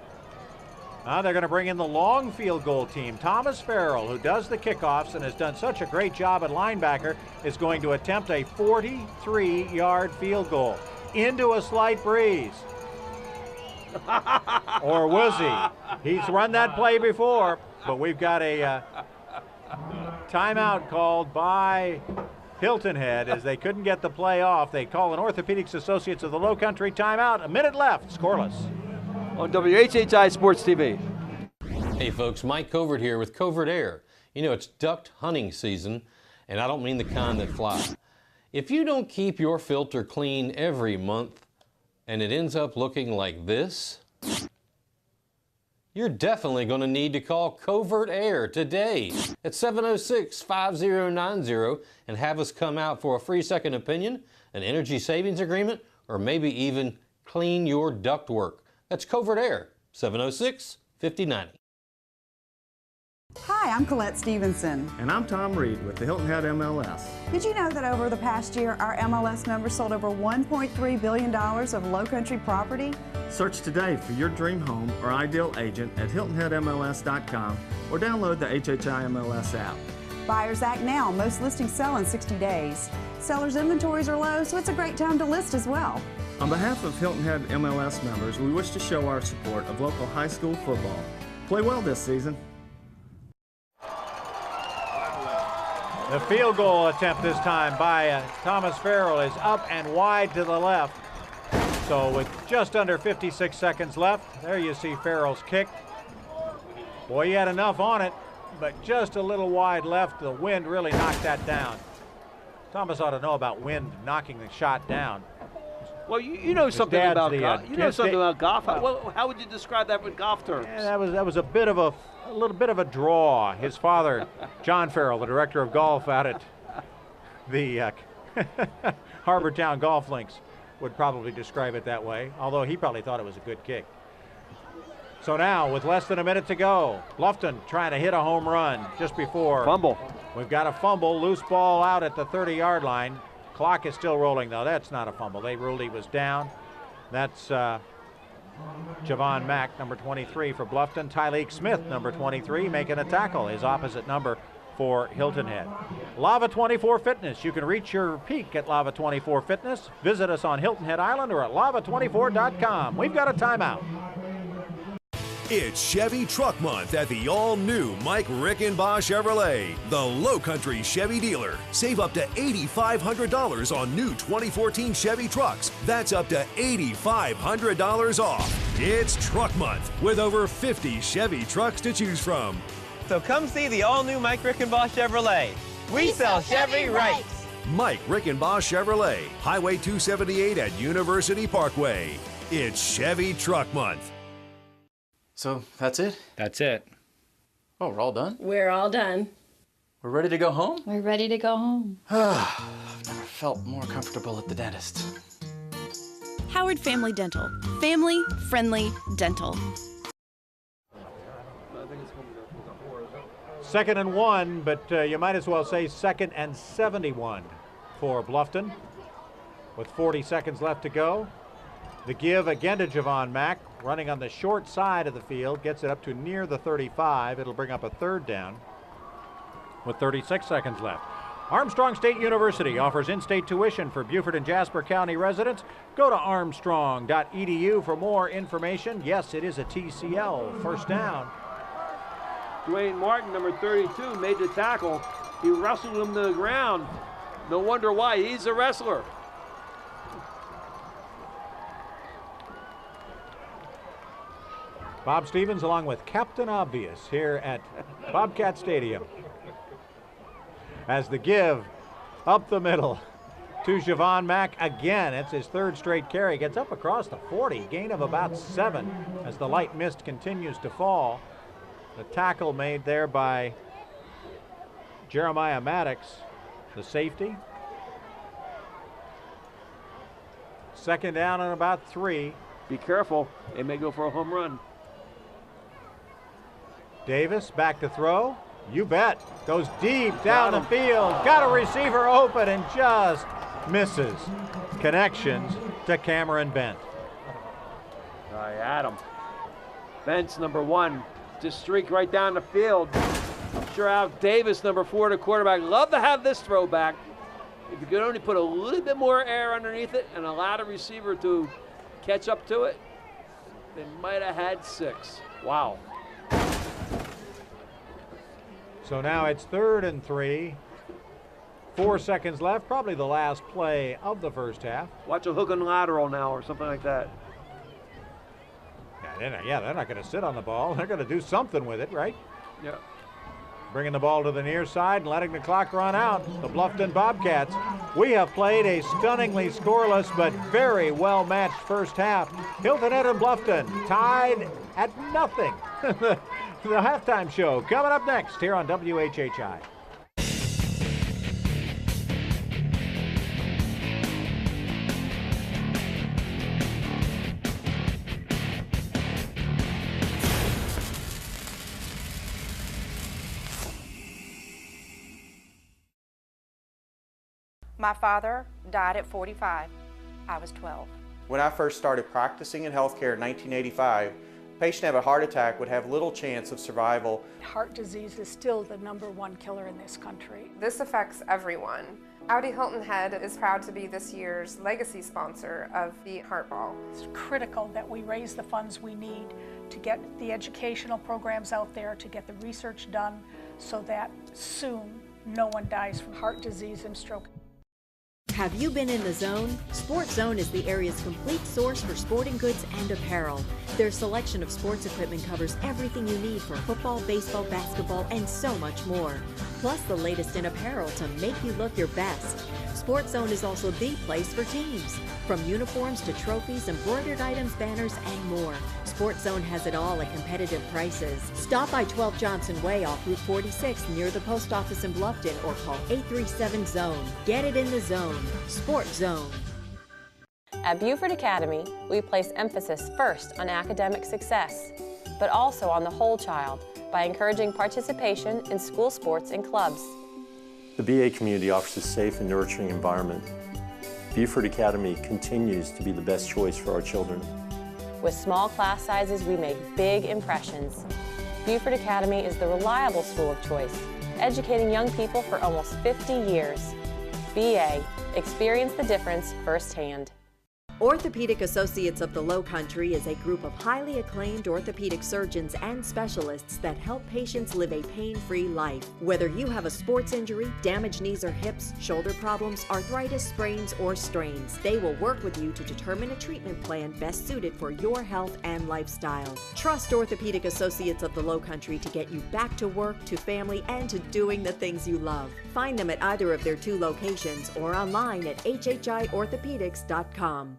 Now they're going to bring in the long field goal team. Thomas Farrell, who does the kickoffs and has done such a great job at linebacker, is going to attempt a 43-yard field goal into a slight breeze. Or was he? He's run that play before, but we've got a timeout called by Hilton Head as they couldn't get the play off. They call an Orthopedics Associates of the Lowcountry timeout. A minute left, scoreless. On WHHI Sports TV. Hey folks, Mike Covert here with Covert Aire. You know, it's duck hunting season, and I don't mean the kind that fly. If you don't keep your filter clean every month and it ends up looking like this, you're definitely going to need to call Covert Aire today at 706-5090 and have us come out for a free second opinion, an energy savings agreement, or maybe even clean your ductwork. That's Covert Aire, 706-5090. Hi, I'm Colette Stevenson. And I'm Tom Reed with the Hilton Head MLS. Did you know that over the past year, our MLS members sold over $1.3 billion of Lowcountry property? Search today for your dream home or ideal agent at HiltonHeadMLS.com or download the HHI MLS app. Buyers act now. Most listings sell in 60 days. Sellers' inventories are low, so it's a great time to list as well. On behalf of Hilton Head MLS members, we wish to show our support of local high school football. Play well this season. The field goal attempt this time by Thomas Farrell is up and wide to the left. So with just under 56 seconds left, there you see Farrell's kick. Boy, he had enough on it, but just a little wide left. The wind really knocked that down. Thomas ought to know about wind knocking the shot down. Well, you know something about golf. You know something about golf. How would you describe that with golf terms? Yeah, that was a bit of a little bit of a draw. His father, John Farrell, the director of golf out at the Harbortown Golf Links, would probably describe it that way, although he probably thought it was a good kick. So now, with less than a minute to go, Bluffton trying to hit a home run just before. Fumble. We've got a fumble, loose ball out at the 30-yard line. Clock is still rolling, though. That's not a fumble. They ruled he was down. That's Javon Mack, number 23 for Bluffton. Tyleek Smith, number 23, making a tackle, his opposite number for Hilton Head. Lava 24 Fitness. You can reach your peak at Lava 24 Fitness. Visit us on Hilton Head Island or at lava24.com. We've got a timeout. It's Chevy Truck Month at the all-new Mike Rickenbaugh Chevrolet, the Lowcountry Chevy dealer. Save up to $8,500 on new 2014 Chevy trucks. That's up to $8,500 off. It's Truck Month with over 50 Chevy trucks to choose from. So come see the all-new Mike Rickenbaugh Chevrolet. We sell Chevy right. Mike Rickenbaugh Chevrolet, Highway 278 at University Parkway. It's Chevy Truck Month. So that's it? That's it. Oh, we're all done? We're all done. We're ready to go home? We're ready to go home. I've never felt more comfortable at the dentist. Howard Family Dental. Family friendly dental. 2nd and 1, but you might as well say 2nd and 71 for Bluffton with 40 seconds left to go. The give again to Javon Mack, running on the short side of the field, gets it up to near the 35. It'll bring up a 3rd down with 36 seconds left. Armstrong State University offers in-state tuition for Beaufort and Jasper County residents. Go to armstrong.edu for more information. Yes, it is a TCL. First down. Dwayne Martin, number 32, made the tackle. He wrestled him to the ground. No wonder why. He's a wrestler. Bob Stevens along with Captain Obvious here at Bobcat Stadium. As the give up the middle to Javon Mack again. It's his 3rd straight carry. Gets up across the 40, gain of about 7 as the light mist continues to fall. The tackle made there by Jeremiah Maddox, the safety. 2nd down and about 3. Be careful. They may go for a home run. Davis back to throw. You bet. Goes deep down the field. Got a receiver open and just misses. Connections to Cameron Bent. I had him. Bentz, number 1, just streak right down the field. Sure out Davis, number 4, the quarterback. Love to have this throwback. If you could only put a little bit more air underneath it and allow the receiver to catch up to it, they might have had 6. Wow. So now it's 3rd and 3. 4 seconds left, probably the last play of the first half. Watch a hook and lateral now or something like that. Yeah, they're not going to sit on the ball. They're going to do something with it, right? Yeah. Bringing the ball to the near side and letting the clock run out. The Bluffton Bobcats. We have played a stunningly scoreless but very well-matched first half. Hilton Head and Bluffton tied at nothing. The halftime show coming up next here on WHHI. My father died at 45. I was 12. When I first started practicing in healthcare in 1985, a patient have a heart attack would have little chance of survival. Heart disease is still the #1 killer in this country. This affects everyone. Audi Hilton Head is proud to be this year's legacy sponsor of the Heart Ball. It's critical that we raise the funds we need to get the educational programs out there, to get the research done, so that soon no one dies from heart disease and stroke. Have you been in the Zone? Sports Zone is the area's complete source for sporting goods and apparel. Their selection of sports equipment covers everything you need for football, baseball, basketball, and so much more. Plus the latest in apparel to make you look your best. Sports Zone is also the place for teams. From uniforms to trophies, embroidered items, banners, and more. Sports Zone has it all at competitive prices. Stop by 12 Johnson Way off Route 46 near the post office in Bluffton or call 837-ZONE. Get it in the zone. Sports Zone. At Beaufort Academy, we place emphasis first on academic success, but also on the whole child by encouraging participation in school sports and clubs. The BA community offers a safe and nurturing environment. Beaufort Academy continues to be the best choice for our children. With small class sizes, we make big impressions. Beaufort Academy is the reliable school of choice, educating young people for almost 50 years. BA, experience the difference firsthand. Orthopedic Associates of the Lowcountry is a group of highly acclaimed orthopedic surgeons and specialists that help patients live a pain-free life. Whether you have a sports injury, damaged knees or hips, shoulder problems, arthritis, sprains, or strains, they will work with you to determine a treatment plan best suited for your health and lifestyle. Trust Orthopedic Associates of the Lowcountry to get you back to work, to family, and to doing the things you love. Find them at either of their 2 locations or online at WHHIorthopedics.com.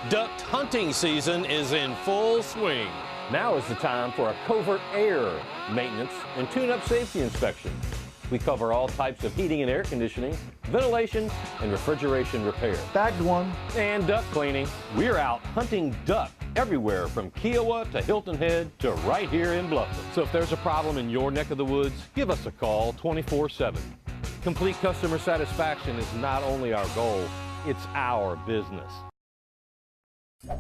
Duck hunting season is in full swing. Now is the time for a Covert Aire maintenance and tune-up safety inspection. We cover all types of heating and air conditioning, ventilation, and refrigeration repair. Bagged one. And duck cleaning. We're out hunting duck everywhere from Kiowa to Hilton Head to right here in Bluffton. So if there's a problem in your neck of the woods, give us a call 24/7. Complete customer satisfaction is not only our goal, it's our business.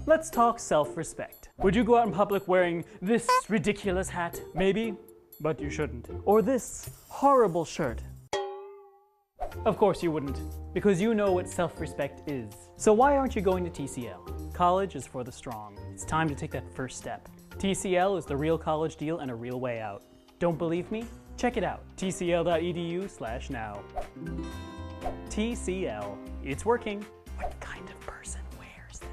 Let's talk self-respect. Would you go out in public wearing this ridiculous hat? Maybe, but you shouldn't. Or this horrible shirt? Of course you wouldn't, because you know what self-respect is. So why aren't you going to TCL? College is for the strong. It's time to take that first step. TCL is the real college deal and a real way out. Don't believe me? Check it out, tcl.edu/now. TCL, it's working. What kind of person wears this?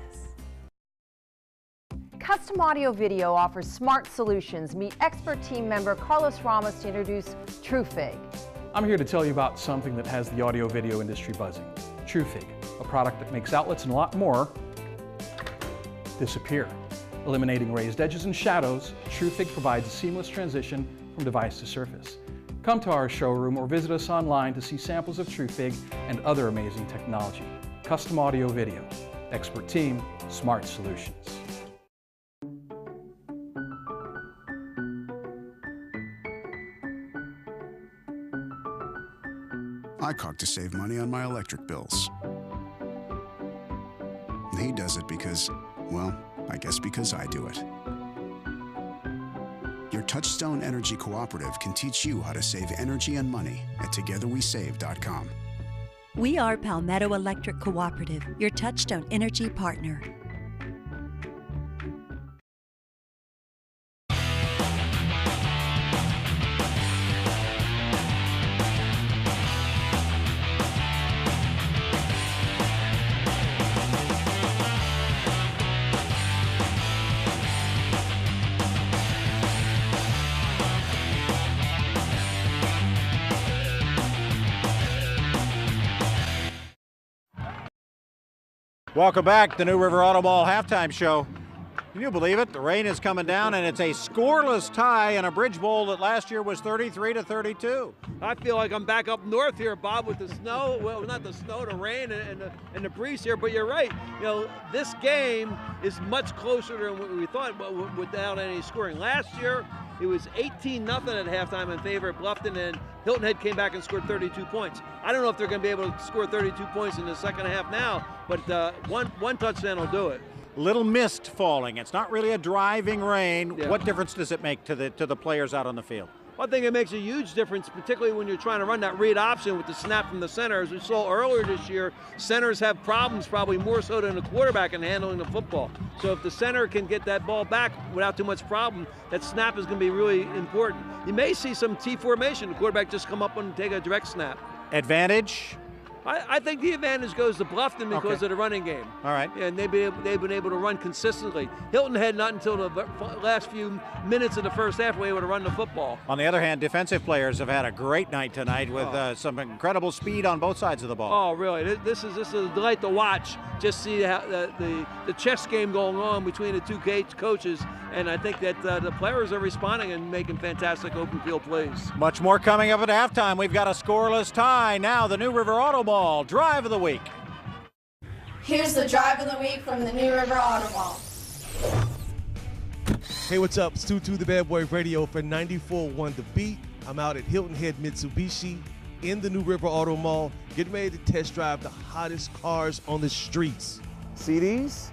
Custom Audio Video offers smart solutions. Meet expert team member Carlos Ramos to introduce TrueFig. I'm here to tell you about something that has the audio video industry buzzing. TrueFig, a product that makes outlets and a lot more disappear. Eliminating raised edges and shadows, TrueFig provides a seamless transition from device to surface. Come to our showroom or visit us online to see samples of TrueFig and other amazing technology. Custom Audio Video, expert team, smart solutions. I caulk to save money on my electric bills. He does it because, well, I guess because I do it. Your Touchstone Energy Cooperative can teach you how to save energy and money at togetherwesave.com. We are Palmetto Electric Cooperative, your Touchstone Energy partner. Welcome back to the New River Auto Mall halftime show. Can you believe it? The rain is coming down, and it's a scoreless tie in a Bridge Bowl that last year was 33-32. I feel like I'm back up north here, Bob, with the snow. Well, not the snow, the rain and the breeze here. But you're right. You know, this game is much closer than what we thought, but without any scoring. Last year, it was 18-0 at halftime in favor of Bluffton, and Hilton Head came back and scored 32 points. I don't know if they're going to be able to score 32 points in the second half now, but one touchdown will do it. Little mist falling. It's not really a driving rain. Yeah. What difference does it make to the players out on the field? I think it makes a huge difference, particularly when you're trying to run that read option with the snap from the center. As we saw earlier this year, centers have problems probably more so than the quarterback in handling the football. So if the center can get that ball back without too much problem, that snap is going to be really important. You may see some T formation, the quarterback just come up and take a direct snap. Advantage? I think the advantage goes to Bluffton because of the running game. All right. And they've been able to run consistently. Hilton Head, not until the last few minutes of the first half, were able to run the football. On the other hand, defensive players have had a great night tonight with some incredible speed on both sides of the ball. Oh, really? This is a delight to watch. Just see how the chess game going on between the two coaches. And I think that the players are responding and making fantastic open field plays. Much more coming up at halftime. We've got a scoreless tie. Now the New River Auto Mall Drive of the Week. Here's the Drive of the Week from the New River Auto Mall. Hey, what's up? Stu the Bad Boy Radio for 94.1 The Beat. I'm out at Hilton Head Mitsubishi in the New River Auto Mall, getting ready to test drive the hottest cars on the streets. See these?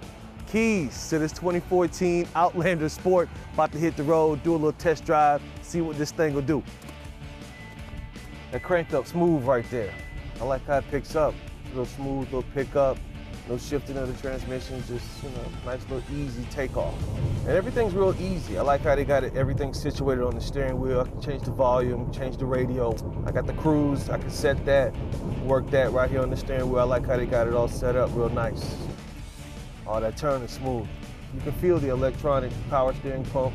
Keys to this 2014 Outlander Sport. About to hit the road, do a little test drive, see what this thing will do. That cranked up smooth right there. I like how it picks up. A little smooth, little pickup, no shifting of the transmission, just, nice little easy takeoff. And everything's real easy. I like how they got everything situated on the steering wheel. I can change the volume, change the radio. I got the cruise, I can set that, work that right here on the steering wheel. I like how they got it all set up real nice. Oh, that turn is smooth. You can feel the electronic power steering pump.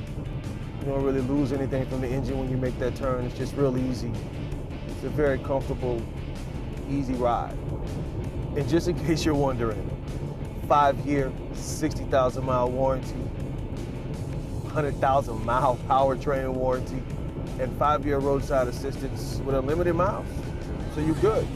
You don't really lose anything from the engine when you make that turn. It's just real easy. It's a very comfortable, easy ride. And just in case you're wondering, 5-year, 60,000-mile warranty, 100,000-mile powertrain warranty, and 5-year roadside assistance with unlimited miles. So you're good.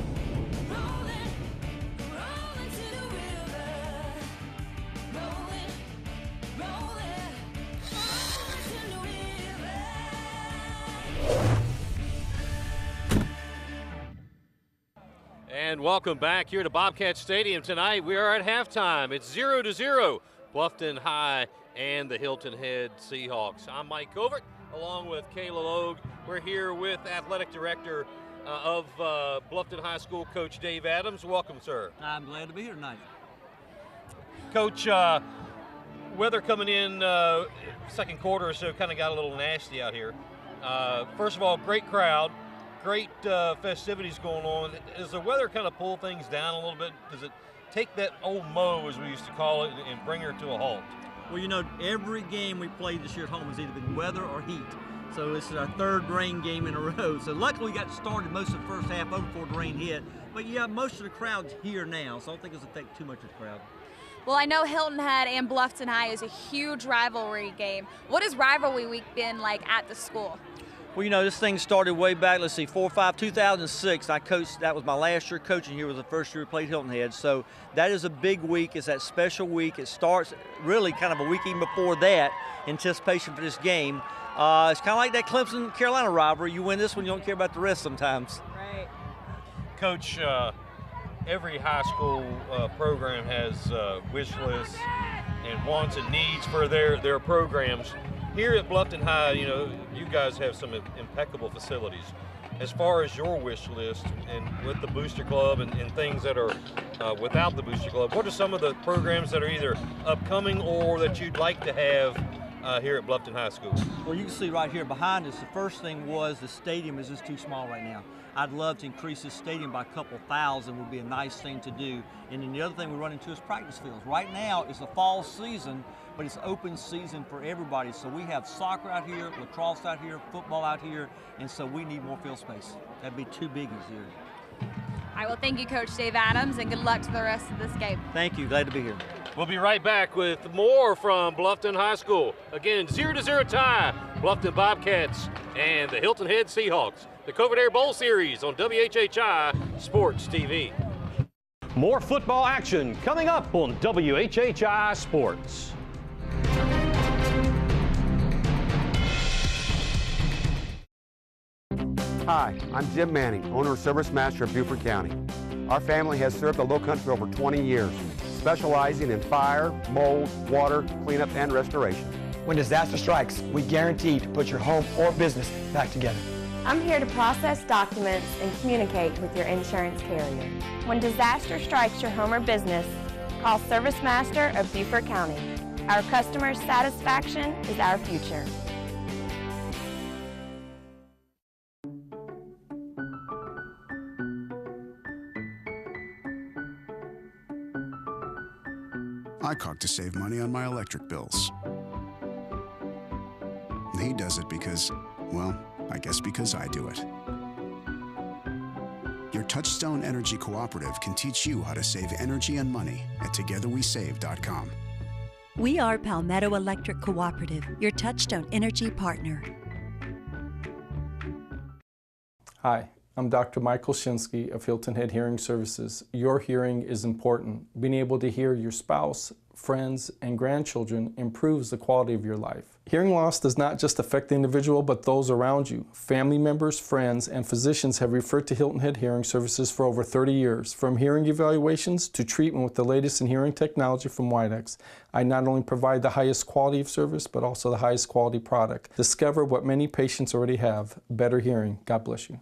And welcome back here to Bobcat Stadium tonight. We are at halftime. It's 0-0, Bluffton High and the Hilton Head Seahawks. I'm Mike Covert, along with Kayla Logue. We're here with Athletic Director of Bluffton High School, Coach Dave Adams. Welcome, sir. I'm glad to be here tonight. Coach, weather coming in second quarter or so kind of got a little nasty out here. First of all, great crowd. Great festivities going on. Does the weather kind of pull things down a little bit? Does it take that old mow, as we used to call it, and bring her to a halt? Well, every game we played this year at home has either been weather or heat. So this is our third rain game in a row. So luckily we got started most of the first half over before the rain hit. But yeah, most of the crowd's here now, so I don't think it's going to take too much of the crowd. Well, I know Hilton Head and Bluffton High is a huge rivalry game. What has rivalry week been like at the school? Well, this thing started way back, 2006. I coached, that was my last year coaching here, was the first year we played Hilton Head. So that is a big week. It's that special week. It starts really kind of a week even before that, anticipation for this game. It's kind of like that Clemson-Carolina rivalry. You win this one, you don't care about the rest sometimes. Right. Coach, every high school program has wish lists and wants and needs for their programs. Here at Bluffton High, you know, you guys have some impeccable facilities. As far as your wish list and with the Booster Club and things that are without the Booster Club, what are some of the programs that are either upcoming or that you'd like to have here at Bluffton High School? Well, you can see right here behind us, the first thing was the stadium is just too small right now. I'd love to increase this stadium by a couple thousand, would be a nice thing to do. And then the other thing we run into is practice fields. Right now it's the fall season, but it's open season for everybody. So we have soccer out here, lacrosse out here, football out here, and so we need more field space. That'd be two biggies here. All right, well, thank you, Coach Dave Adams, and good luck to the rest of this game. Thank you, glad to be here. We'll be right back with more from Bluffton High School. Again, 0-0 tie, Bluffton Bobcats and the Hilton Head Seahawks. The Covert Aire Bowl Series on WHHI Sports TV. More football action coming up on WHHI Sports. Hi, I'm Jim Manning, owner of Service Master of Beaufort County. Our family has served the Lowcountry for over 20 years, specializing in fire, mold, water, cleanup, and restoration. When disaster strikes, we guarantee to put your home or business back together. I'm here to process documents and communicate with your insurance carrier. When disaster strikes your home or business, call Service Master of Beaufort County. Our customer satisfaction is our future. I caulk to save money on my electric bills. He does it because, well, I guess because I do it. Your Touchstone Energy Cooperative can teach you how to save energy and money at togetherwesave.com. We are Palmetto Electric Cooperative, your Touchstone Energy partner. Hi, I'm Dr. Michael Shinsky of Hilton Head Hearing Services. Your hearing is important. Being able to hear your spouse, friends, and grandchildren improves the quality of your life. Hearing loss does not just affect the individual, but those around you. Family members, friends, and physicians have referred to Hilton Head Hearing Services for over 30 years. From hearing evaluations to treatment with the latest in hearing technology from Widex, I not only provide the highest quality of service, but also the highest quality product. Discover what many patients already have, better hearing. God bless you.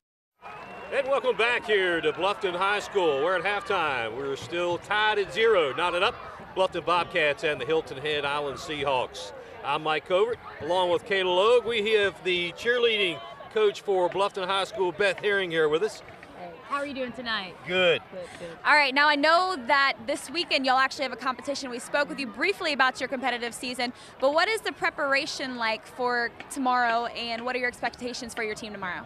And welcome back here to Bluffton High School. We're at halftime. We're still tied at 0, knotted up. Bluffton Bobcats and the Hilton Head Island Seahawks. I'm Mike Covert, along with Kayla Logue. We have the cheerleading coach for Bluffton High School, Beth Herring, here with us. How are you doing tonight? Good. Good. All right, now I know that this weekend you'll actually have a competition. We spoke with you briefly about your competitive season, but what is the preparation like for tomorrow, and what are your expectations for your team tomorrow?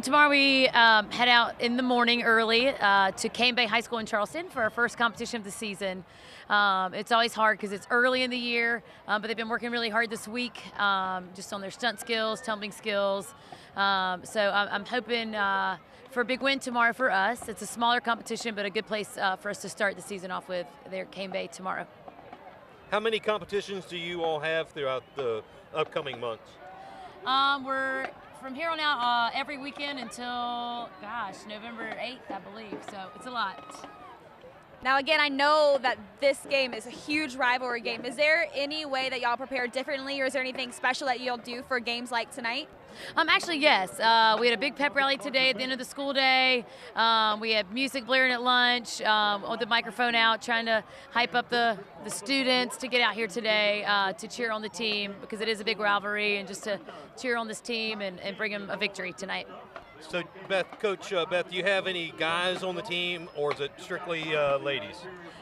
Tomorrow we head out in the morning early to Cane Bay High School in Charleston for our first competition of the season. It's always hard because it's early in the year, but they've been working really hard this week just on their stunt skills, tumbling skills. So I'm hoping for a big win tomorrow for us. It's a smaller competition, but a good place for us to start the season off with there at Cane Bay tomorrow. How many competitions do you all have throughout the upcoming months? We're from here on out every weekend until, gosh, November 8th, I believe. So it's a lot. Now, again, I know that this game is a huge rivalry game. Is there any way that y'all prepare differently, or is there anything special that you'll do for games like tonight? Actually, yes. We had a big pep rally today at the end of the school day. We had music blaring at lunch, with the microphone out, trying to hype up the students to get out here today to cheer on the team, because it is a big rivalry, and just to cheer on this team and bring them a victory tonight. So, Coach Beth, do you have any guys on the team, or is it strictly ladies?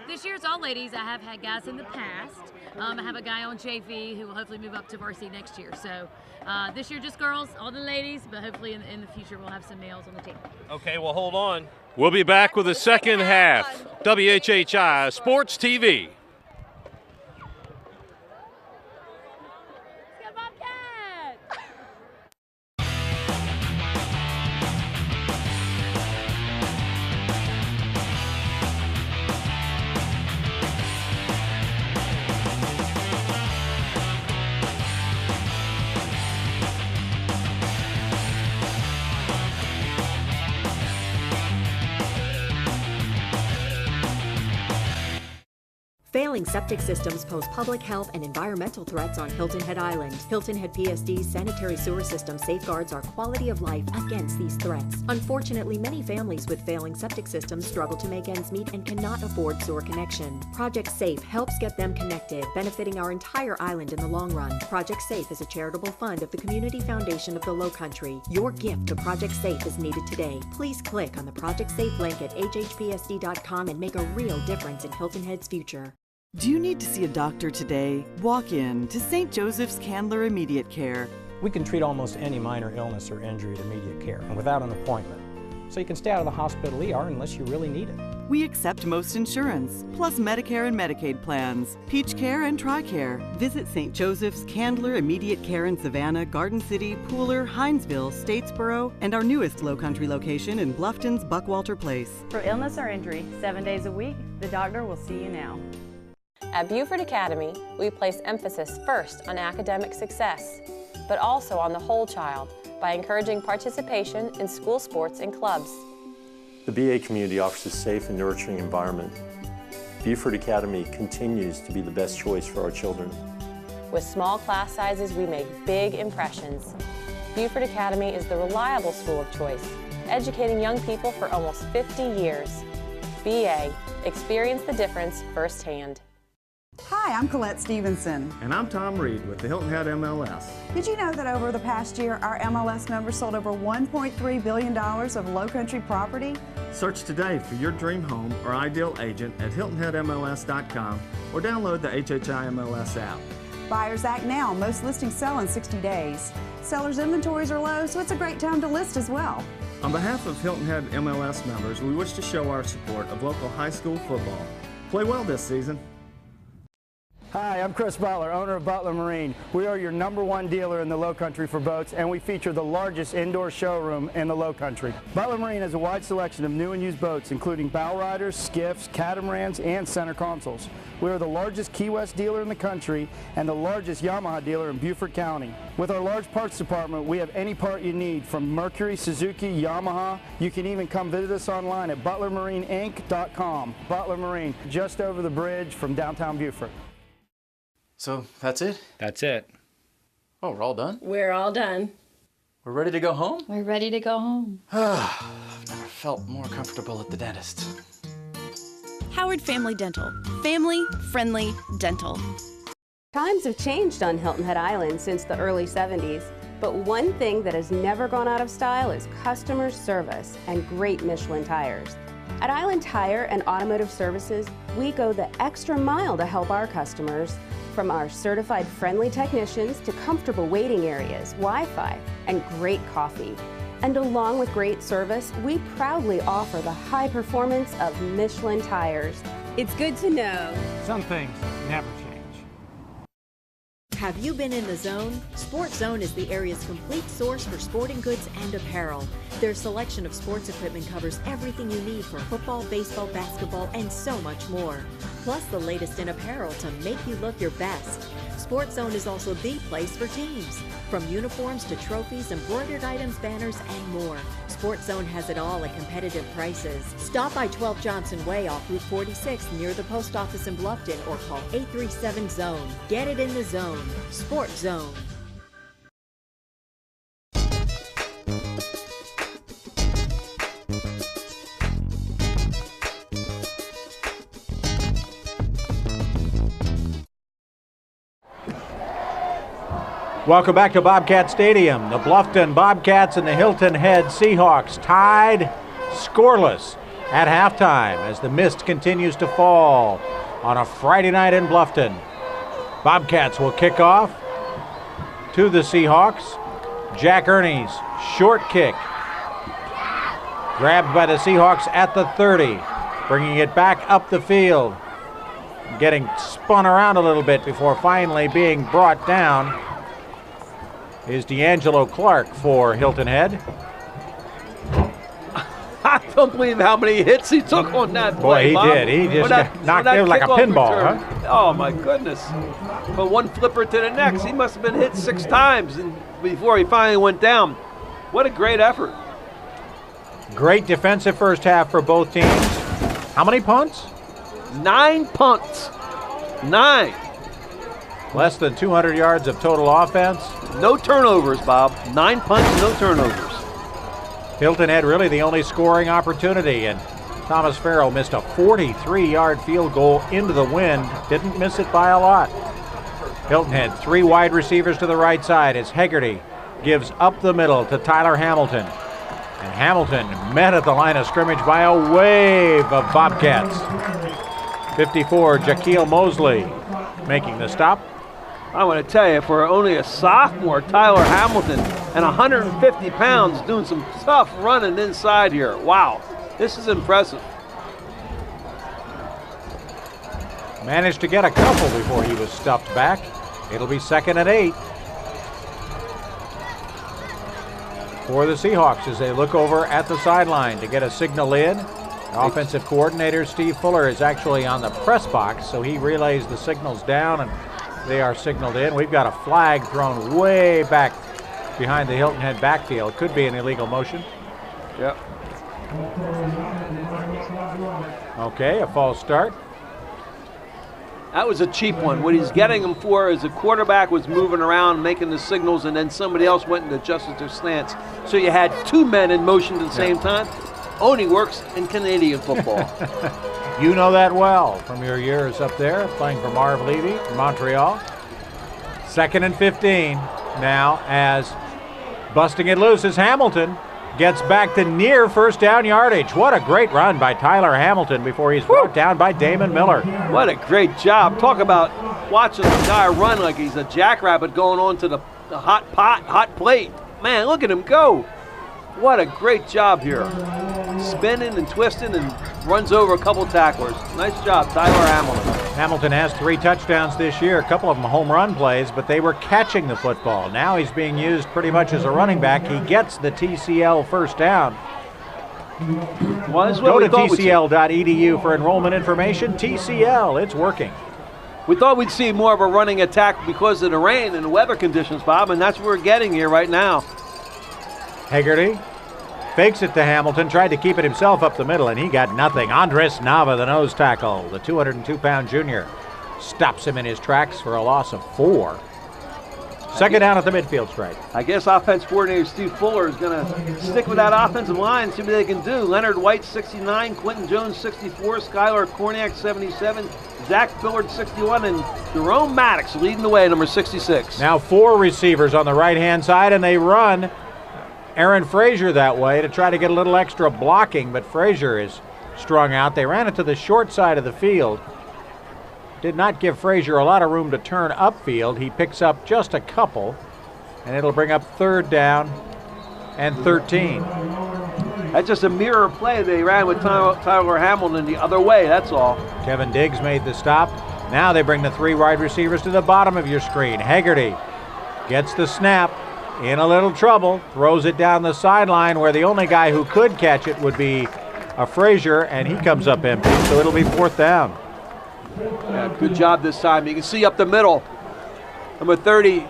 This year it's all ladies. I have had guys in the past. I have a guy on JV who will hopefully move up to varsity next year. So this year just girls, all the ladies, but hopefully in the future we'll have some males on the team. Okay, well, hold on. We'll be back with the second half. WHHI Sports TV. Failing septic systems pose public health and environmental threats on Hilton Head Island. Hilton Head PSD's sanitary sewer system safeguards our quality of life against these threats. Unfortunately, many families with failing septic systems struggle to make ends meet and cannot afford sewer connection. Project SAFE helps get them connected, benefiting our entire island in the long run. Project SAFE is a charitable fund of the Community Foundation of the Lowcountry. Your gift to Project SAFE is needed today. Please click on the Project SAFE link at hhpsd.com and make a real difference in Hilton Head's future. Do you need to see a doctor today? Walk in to St. Joseph's Candler Immediate Care. We can treat almost any minor illness or injury at immediate care and without an appointment. So you can stay out of the hospital ER unless you really need it. We accept most insurance, plus Medicare and Medicaid plans, Peach Care and TRICARE. Visit St. Joseph's Candler Immediate Care in Savannah, Garden City, Pooler, Hinesville, Statesboro, and our newest Lowcountry location in Bluffton's Buckwalter Place. For illness or injury, 7 days a week, the doctor will see you now. At Beaufort Academy, we place emphasis first on academic success, but also on the whole child by encouraging participation in school sports and clubs. The BA community offers a safe and nurturing environment. Beaufort Academy continues to be the best choice for our children. With small class sizes, we make big impressions. Beaufort Academy is the reliable school of choice, educating young people for almost 50 years. BA, experience the difference firsthand. Hi, I'm Colette Stevenson. And I'm Tom Reed with the Hilton Head MLS. Did you know that over the past year, our MLS members sold over $1.3 billion of Lowcountry property? Search today for your dream home or ideal agent at HiltonHeadMLS.com or download the HHI MLS app. Buyers act now. Most listings sell in 60 days. Sellers' inventories are low, so it's a great time to list as well. On behalf of Hilton Head MLS members, we wish to show our support of local high school football. Play well this season. Hi, I'm Chris Butler, owner of Butler Marine. We are your #1 dealer in the Lowcountry for boats, and we feature the largest indoor showroom in the Lowcountry. Butler Marine has a wide selection of new and used boats, including bow riders, skiffs, catamarans, and center consoles. We are the largest Key West dealer in the country and the largest Yamaha dealer in Beaufort County. With our large parts department, we have any part you need from Mercury, Suzuki, Yamaha. You can even come visit us online at butlermarineinc.com. Butler Marine, just over the bridge from downtown Beaufort. So that's it? That's it. Oh, we're all done? We're all done. We're ready to go home? We're ready to go home. I've never felt more comfortable at the dentist. Howard Family Dental. Family friendly dental. Times have changed on Hilton Head Island since the early 70s, but one thing that has never gone out of style is customer service and great Michelin tires. At Island Tire and Automotive Services, we go the extra mile to help our customers, from our certified friendly technicians to comfortable waiting areas, Wi-Fi, and great coffee. And along with great service, we proudly offer the high performance of Michelin tires. It's good to know. Some things never change. Have you been in the Zone? Sports Zone is the area's complete source for sporting goods and apparel. Their selection of sports equipment covers everything you need for football, baseball, basketball, and so much more. Plus the latest in apparel to make you look your best. Sports Zone is also the place for teams. From uniforms to trophies, embroidered items, banners, and more. Sports Zone has it all at competitive prices. Stop by 12 Johnson Way off Route 46 near the post office in Bluffton or call 837-ZONE. Get it in the zone. Sports Zone. Welcome back to Bobcat Stadium. The Bluffton Bobcats and the Hilton Head Seahawks tied scoreless at halftime as the mist continues to fall on a Friday night in Bluffton. Bobcats will kick off to the Seahawks. Jack Ernie's short kick. Grabbed by the Seahawks at the 30. Bringing it back up the field. Getting spun around a little bit before finally being brought down is D'Angelo Clark for Hilton Head. I don't believe how many hits he took on that play. Boy, he Bob. did. He just got knocked out like a pinball, huh? Oh, my goodness. From one flipper to the next. He must have been hit 6 times before he finally went down. What a great effort. Great defensive first half for both teams. How many punts? 9 punts. 9. Less than 200 yards of total offense. No turnovers, Bob. 9 punts, no turnovers. Hilton had really the only scoring opportunity, and Thomas Farrell missed a 43-yard field goal into the wind. Didn't miss it by a lot. Hilton had 3 wide receivers to the right side as Hagerty gives up the middle to Tyler Hamilton. And Hamilton met at the line of scrimmage by a wave of Bobcats. 54, Jaquil Mosley making the stop. I want to tell you, for only a sophomore, Tyler Hamilton, and 150 pounds, doing some tough running inside here. Wow, this is impressive. Managed to get a couple before he was stuffed back. It'll be 2nd and 8 for the Seahawks as they look over at the sideline to get a signal in. Offensive coordinator Steve Fuller is actually on the press box, so he relays the signals down and they are signaled in. We've got a flag thrown way back behind the Hilton Head backfield. Could be an illegal motion. Yep. Okay, a false start. That was a cheap one. What he's getting him for is the quarterback was moving around making the signals, and then somebody else went and adjusted their slants. So you had 2 men in motion at the same time. Only works in Canadian football. You know that well from your years up there playing for Marv Levy in Montreal. 2nd and 15 now as busting it loose as Hamilton gets back to near first down yardage. What a great run by Tyler Hamilton before he's brought down by Damon Miller. What a great job. Talk about watching the guy run like he's a jackrabbit going on to the hot plate. Man, look at him go. What a great job here. Spinning and twisting and runs over a couple tacklers. Nice job, Tyler Hamilton. Hamilton has 3 touchdowns this year, a couple of them home run plays, but they were catching the football. Now he's being used pretty much as a running back. He gets the TCL first down. Well, go to tcl.edu for enrollment information. TCL, it's working. We thought we'd see more of a running attack because of the rain and the weather conditions, Bob, and that's what we're getting here right now. Hagerty fakes it to Hamilton, tried to keep it himself up the middle, and he got nothing. Andres Nava, the nose tackle, the 202-pound junior, stops him in his tracks for a loss of 4. 2nd down at the midfield stripe. I guess offense coordinator Steve Fuller is going to stick with that offensive line, see what they can do. Leonard White, 69, Quentin Jones, 64, Skylar Korniak, 77, Zach Fillard, 61, and Jerome Maddox leading the way, number 66. Now 4 receivers on the right-hand side, and they run Aaron Frazier that way to try to get a little extra blocking, but Frazier is strung out. They ran it to the short side of the field. Did not give Frazier a lot of room to turn upfield. He picks up just a couple, and it'll bring up 3rd down and 13. That's just a mirror play they ran with Tyler Hamilton the other way, that's all. Kevin Diggs made the stop. Now they bring the 3 wide receivers to the bottom of your screen. Hagerty gets the snap. In a little trouble, throws it down the sideline where the only guy who could catch it would be a Frazier, and he comes up empty, so it'll be 4th down. Yeah, good job this time. You can see up the middle, number 30,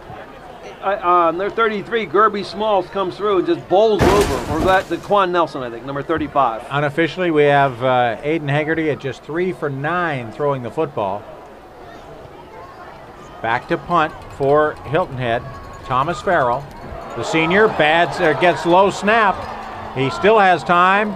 their 33, Gerby Smalls comes through and just bowls over, or that the Quan Nelson, I think, number 35. Unofficially, we have Aiden Hagerty at just 3 for 9 throwing the football. Back to punt for Hilton Head. Thomas Farrell, the senior, gets low snap. He still has time.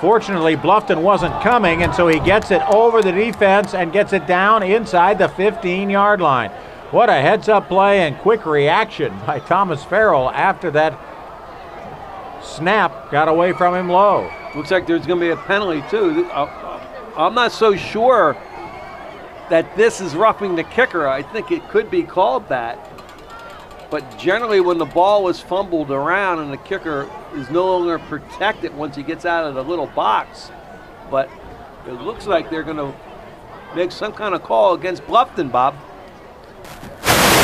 Fortunately, Bluffton wasn't coming, and so he gets it over the defense and gets it down inside the 15-yard line. What a heads-up play and quick reaction by Thomas Farrell after that snap got away from him low. Looks like there's going to be a penalty, too. I'm not so sure that this is roughing the kicker. I think it could be called that. But generally when the ball is fumbled around and the kicker is no longer protected once he gets out of the little box. But it looks like they're going to make some kind of call against Bluffton, Bob.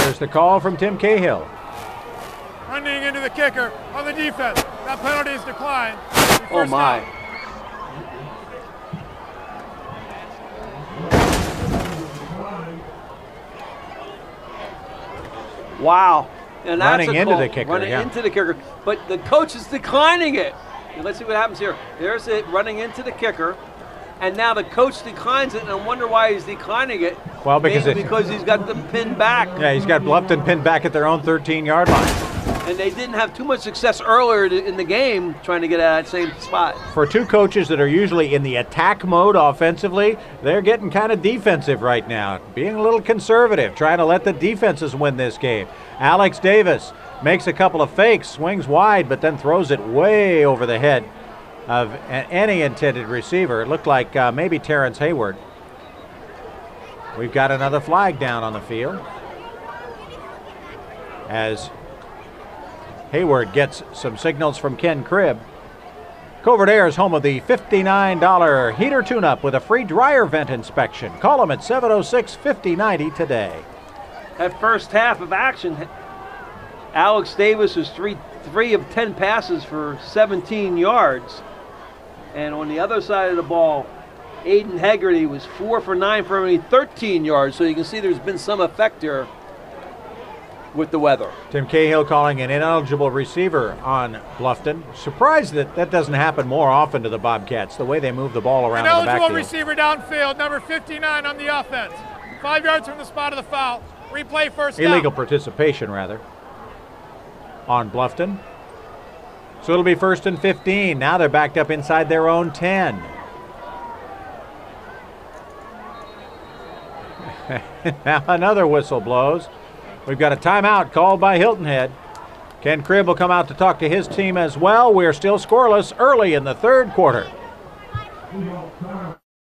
There's the call from Tim Cahill. Running into the kicker on the defense. That penalty is declined. Oh my. Wow. And that's running into the kicker. Running into the kicker. But the coach is declining it. And let's see what happens here. There's it running into the kicker. and now the coach declines it, and I wonder why he's declining it. Well, because he's got them pinned back. Yeah, he's got Bluffton pinned back at their own 13-yard line. And they didn't have too much success earlier in the game trying to get at that same spot. For two coaches that are usually in the attack mode offensively, they're getting kind of defensive right now, being a little conservative, trying to let the defenses win this game. Alex Davis makes a couple of fakes, swings wide, but then throws it way over the head of any intended receiver. It looked like maybe Terrence Hayward. We've got another flag down on the field as Hayward gets some signals from Ken Cribb. Covert Aire is home of the $59 heater tune-up with a free dryer vent inspection. Call them at 706-5090 today. That first half of action, Alex Davis was 3 of 10 passes for 17 yards. And on the other side of the ball, Aiden Hegarty was 4 for 9 for only 13 yards. So you can see there's been some effect there with the weather. Tim Cahill calling an ineligible receiver on Bluffton. Surprised that that doesn't happen more often to the Bobcats, the way they move the ball around in the backfield. Ineligible receiver downfield, number 59 on the offense. 5 yards from the spot of the foul. Replay first down. Illegal participation, rather, on Bluffton. So it'll be 1st and 15. Now they're backed up inside their own 10. Now another whistle blows. We've got a timeout called by Hilton Head. Ken Cribb will come out to talk to his team as well. We're still scoreless early in the third quarter.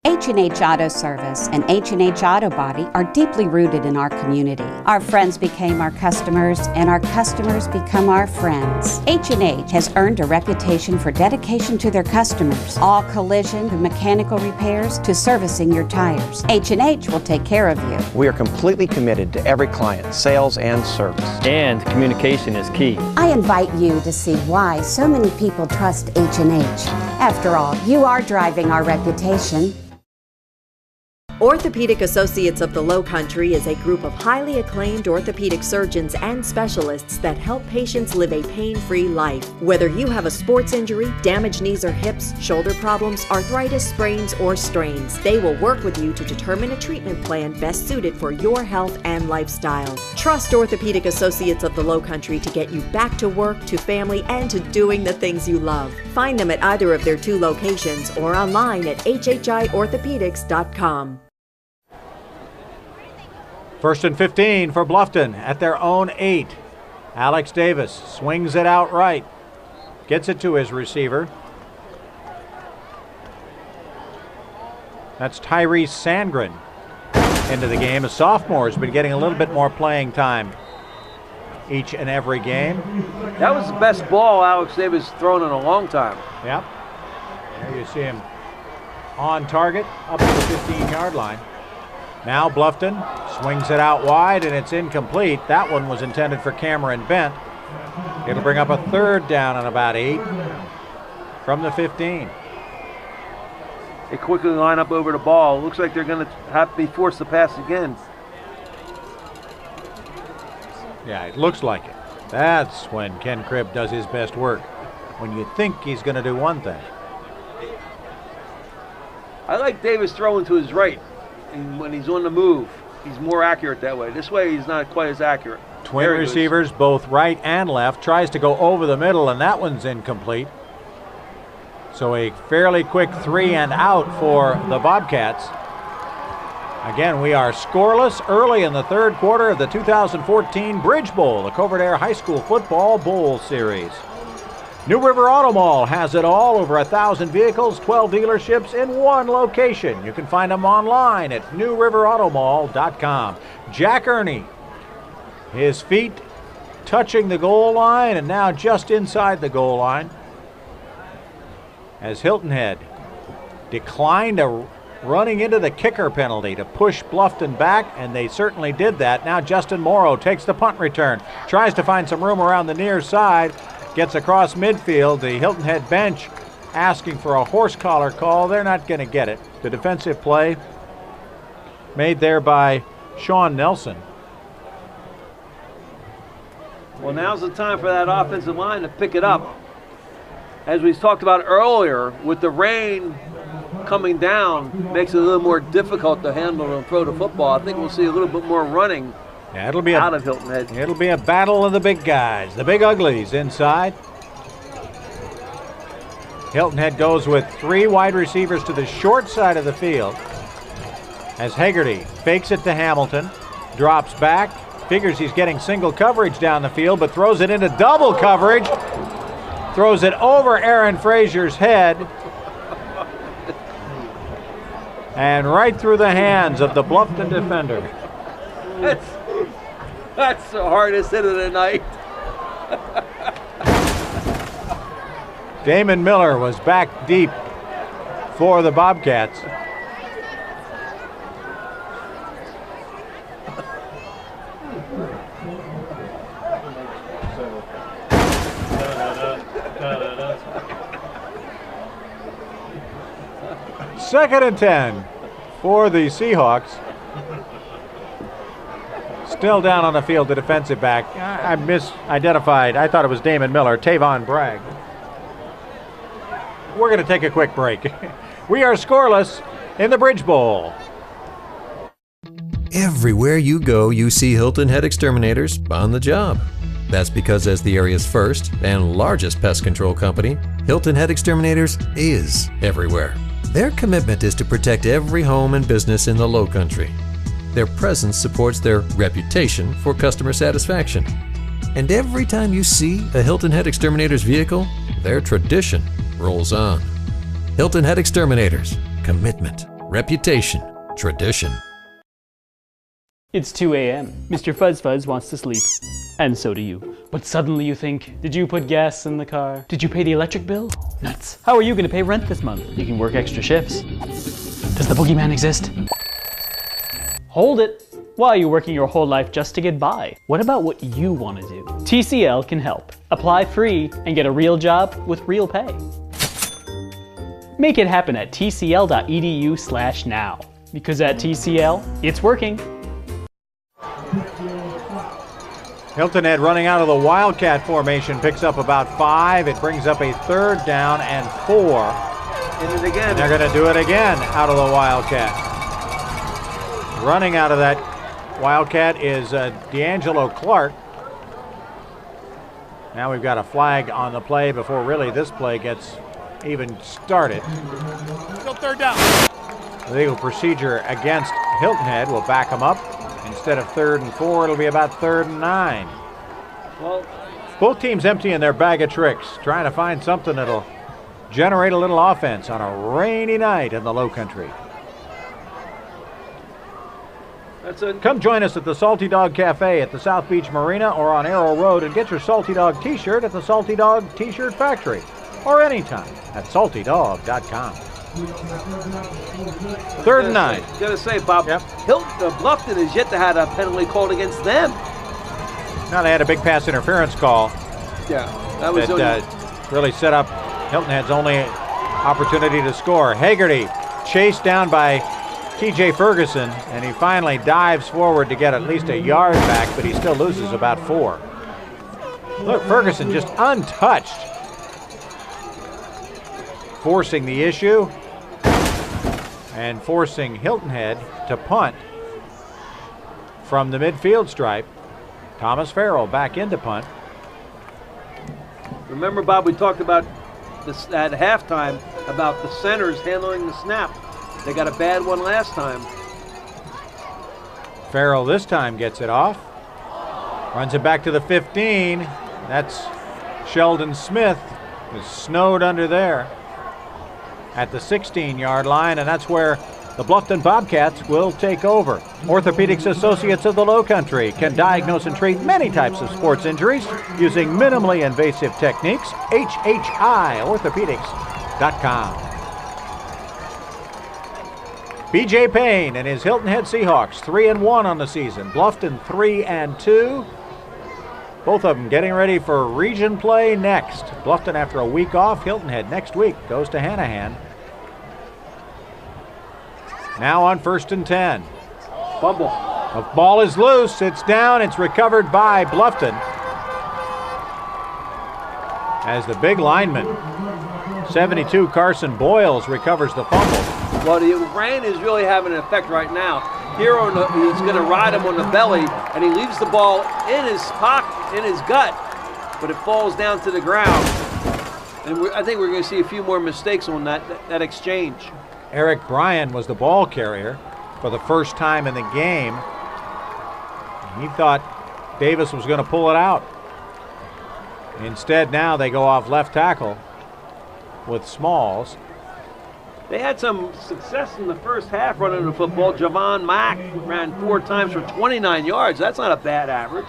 H&H Auto Service and H&H Auto Body are deeply rooted in our community. Our friends became our customers, and our customers become our friends. H&H has earned a reputation for dedication to their customers. All collision and mechanical repairs to servicing your tires. H&H will take care of you. We are completely committed to every client, sales and service. And communication is key. I invite you to see why so many people trust H&H. After all, you are driving our reputation. Orthopedic Associates of the Lowcountry is a group of highly acclaimed orthopedic surgeons and specialists that help patients live a pain-free life. Whether you have a sports injury, damaged knees or hips, shoulder problems, arthritis, sprains, or strains, they will work with you to determine a treatment plan best suited for your health and lifestyle. Trust Orthopedic Associates of the Lowcountry to get you back to work, to family, and to doing the things you love. Find them at either of their 2 locations or online at HHIorthopedics.com. 1st and 15 for Bluffton at their own 8. Alex Davis swings it out right. Gets it to his receiver. That's Tyrese Sandgren into the game. A sophomore has been getting a little bit more playing time each and every game. That was the best ball Alex Davis thrown in a long time. Yep. There you see him on target up to the 15-yard line. Now Bluffton swings it out wide, and it's incomplete. That one was intended for Cameron Bent. It'll bring up a 3rd down and about 8 from the 15. They quickly line up over the ball. Looks like they're going to have to be forced to pass again. Yeah, it looks like it. That's when Ken Cribb does his best work, when you think he's going to do one thing. I like Davis throwing to his right. And when he's on the move, he's more accurate that way. This way, he's not quite as accurate. Twin receivers, both right and left. Tries to go over the middle, and that one's incomplete. So a fairly quick 3 and out for the Bobcats. Again, we are scoreless early in the third quarter of the 2014 Bridge Bowl, the Covert Aire High School Football Bowl Series. New River Auto Mall has it all. Over 1,000 vehicles, 12 dealerships in one location. You can find them online at newriverautomall.com. Jack Ernie, his feet touching the goal line and now just inside the goal line, as Hilton Head declined a running into the kicker penalty to push Bluffton back, and they certainly did that. Now Justin Morrow takes the punt return, tries to find some room around the near side, gets across midfield. The Hilton Head bench asking for a horse collar call. They're not going to get it. The defensive play made there by Sean Nelson. Well, now's the time for that offensive line to pick it up. As we talked about earlier, with the rain coming down makes it a little more difficult to handle and throw the football. I think we'll see a little bit more running it'll be out of Hilton Head. It'll be a battle of the big guys, the big uglies inside. Hilton Head goes with 3 wide receivers to the short side of the field as Hargray fakes it to Hamilton, drops back, figures he's getting single coverage down the field, but throws it into double coverage, throws it over Aaron Frazier's head, and right through the hands of the Bluffton defender. That's the hardest hit of the night. Damon Miller was back deep for the Bobcats. Second and 10 for the Seahawks. Still down on the field, the defensive back. I misidentified. I thought it was Damon Miller, Tavon Bragg. We're going to take a quick break. We are scoreless in the Bridge Bowl. Everywhere you go, you see Hilton Head Exterminators on the job. That's because as the area's first and largest pest control company, Hilton Head Exterminators is everywhere. Their commitment is to protect every home and business in the Lowcountry. Their presence supports their reputation for customer satisfaction. And every time you see a Hilton Head Exterminators vehicle, their tradition rolls on. Hilton Head Exterminators. Commitment, reputation, tradition. It's 2 a.m. Mr. Fuzz Fuzz wants to sleep. And so do you. But suddenly you think, did you put gas in the car? Did you pay the electric bill? Nuts. How are you going to pay rent this month? You can work extra shifts. Does the boogeyman exist? Hold it. Why are you working your whole life just to get by? What about what you want to do? TCL can help. Apply free and get a real job with real pay. Make it happen at tcl.edu/now. Because at TCL, it's working. Hilton Head running out of the Wildcat formation, picks up about 5. It brings up a 3rd down and 4. And it again. And they're going to do it again out of the Wildcat. Running out of that Wildcat is D'Angelo Clark. Now we've got a flag on the play before really this play gets even started. Still 3rd down. Legal procedure against Hilton Head will back them up. Instead of 3rd and 4, it'll be about 3rd and 9. Well, both teams emptying their bag of tricks, trying to find something that'll generate a little offense on a rainy night in the Lowcountry. Come join us at the Salty Dog Cafe at the South Beach Marina or on Aire Road and get your Salty Dog t-shirt at the Salty Dog T-Shirt Factory or anytime at saltydog.com. 3rd and 9. I was gonna say, Bob, Bluffton has yet to have a penalty called against them. Now they had a big pass interference call. Yeah, that was really set up Hilton Head's only opportunity to score. Hargray chased down by T.J. Ferguson, and he finally dives forward to get at least a yard back, but he still loses about 4. Look, Ferguson just untouched, forcing the issue and forcing Hilton Head to punt from the midfield stripe. Thomas Farrell back into punt. Remember, Bob, we talked about this at halftime about the centers handling the snap. They got a bad one last time. Farrell this time gets it off. Runs it back to the 15. That's Sheldon Smith, who's snowed under there at the 16-yard line, and that's where the Bluffton Bobcats will take over. Orthopedics Associates of the Lowcountry can diagnose and treat many types of sports injuries using minimally invasive techniques. WHHI-Orthopedics.com. BJ Payne and his Hilton Head Seahawks 3-1 on the season. Bluffton 3-2. Both of them getting ready for region play next. Bluffton after a week off. Hilton Head next week goes to Hanahan. Now on 1st and 10. Fumble. The ball is loose. It's down. It's recovered by Bluffton. As the big lineman 72, Carson Boyles recovers the fumble. Well, the rain is really having an effect right now. Here he's going to ride him on the belly, and he leaves the ball in his pocket, in his gut, but it falls down to the ground. And I think we're going to see a few more mistakes on that exchange. Eric Bryan was the ball carrier for the first time in the game. He thought Davis was going to pull it out. Instead, now they go off left tackle with Smalls. They had some success in the first half running the football. Javon Mack ran 4 times for 29 yards. That's not a bad average.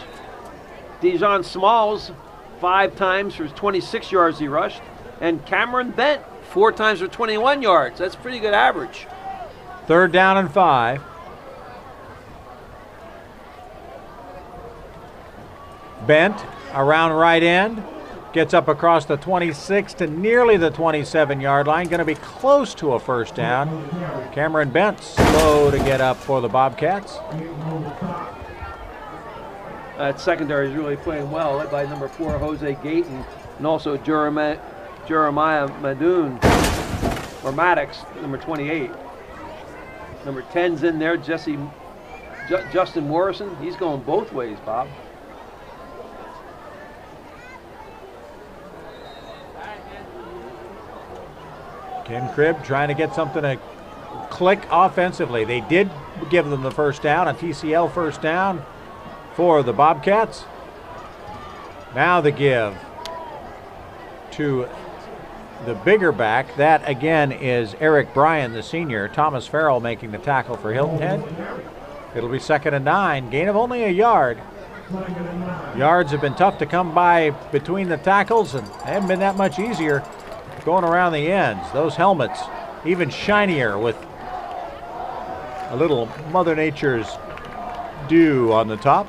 Dijon Smalls 5 times for 26 yards he rushed. And Cameron Bent 4 times for 21 yards. That's a pretty good average. 3rd down and 5. Bent around right end. Gets up across the 26 to nearly the 27-yard line. Going to be close to a first down. Cameron Bent slow to get up for the Bobcats. That secondary is really playing well, led by number 4, Jose Gayton, and also Jeremiah Madoon, or Maddox, number 28. Number 10's in there, Justin Morrison. He's going both ways, Bob. Ken Cribb trying to get something to click offensively. They did give them the first down, a TCL first down for the Bobcats. Now the give to the bigger back. That again is Eric Bryan, the senior. Thomas Farrell making the tackle for Hilton Head. It'll be 2nd and 9, gain of only a yard. Yards have been tough to come by between the tackles and haven't been that much easier going around the ends. Those helmets even shinier with a little Mother Nature's dew on the top.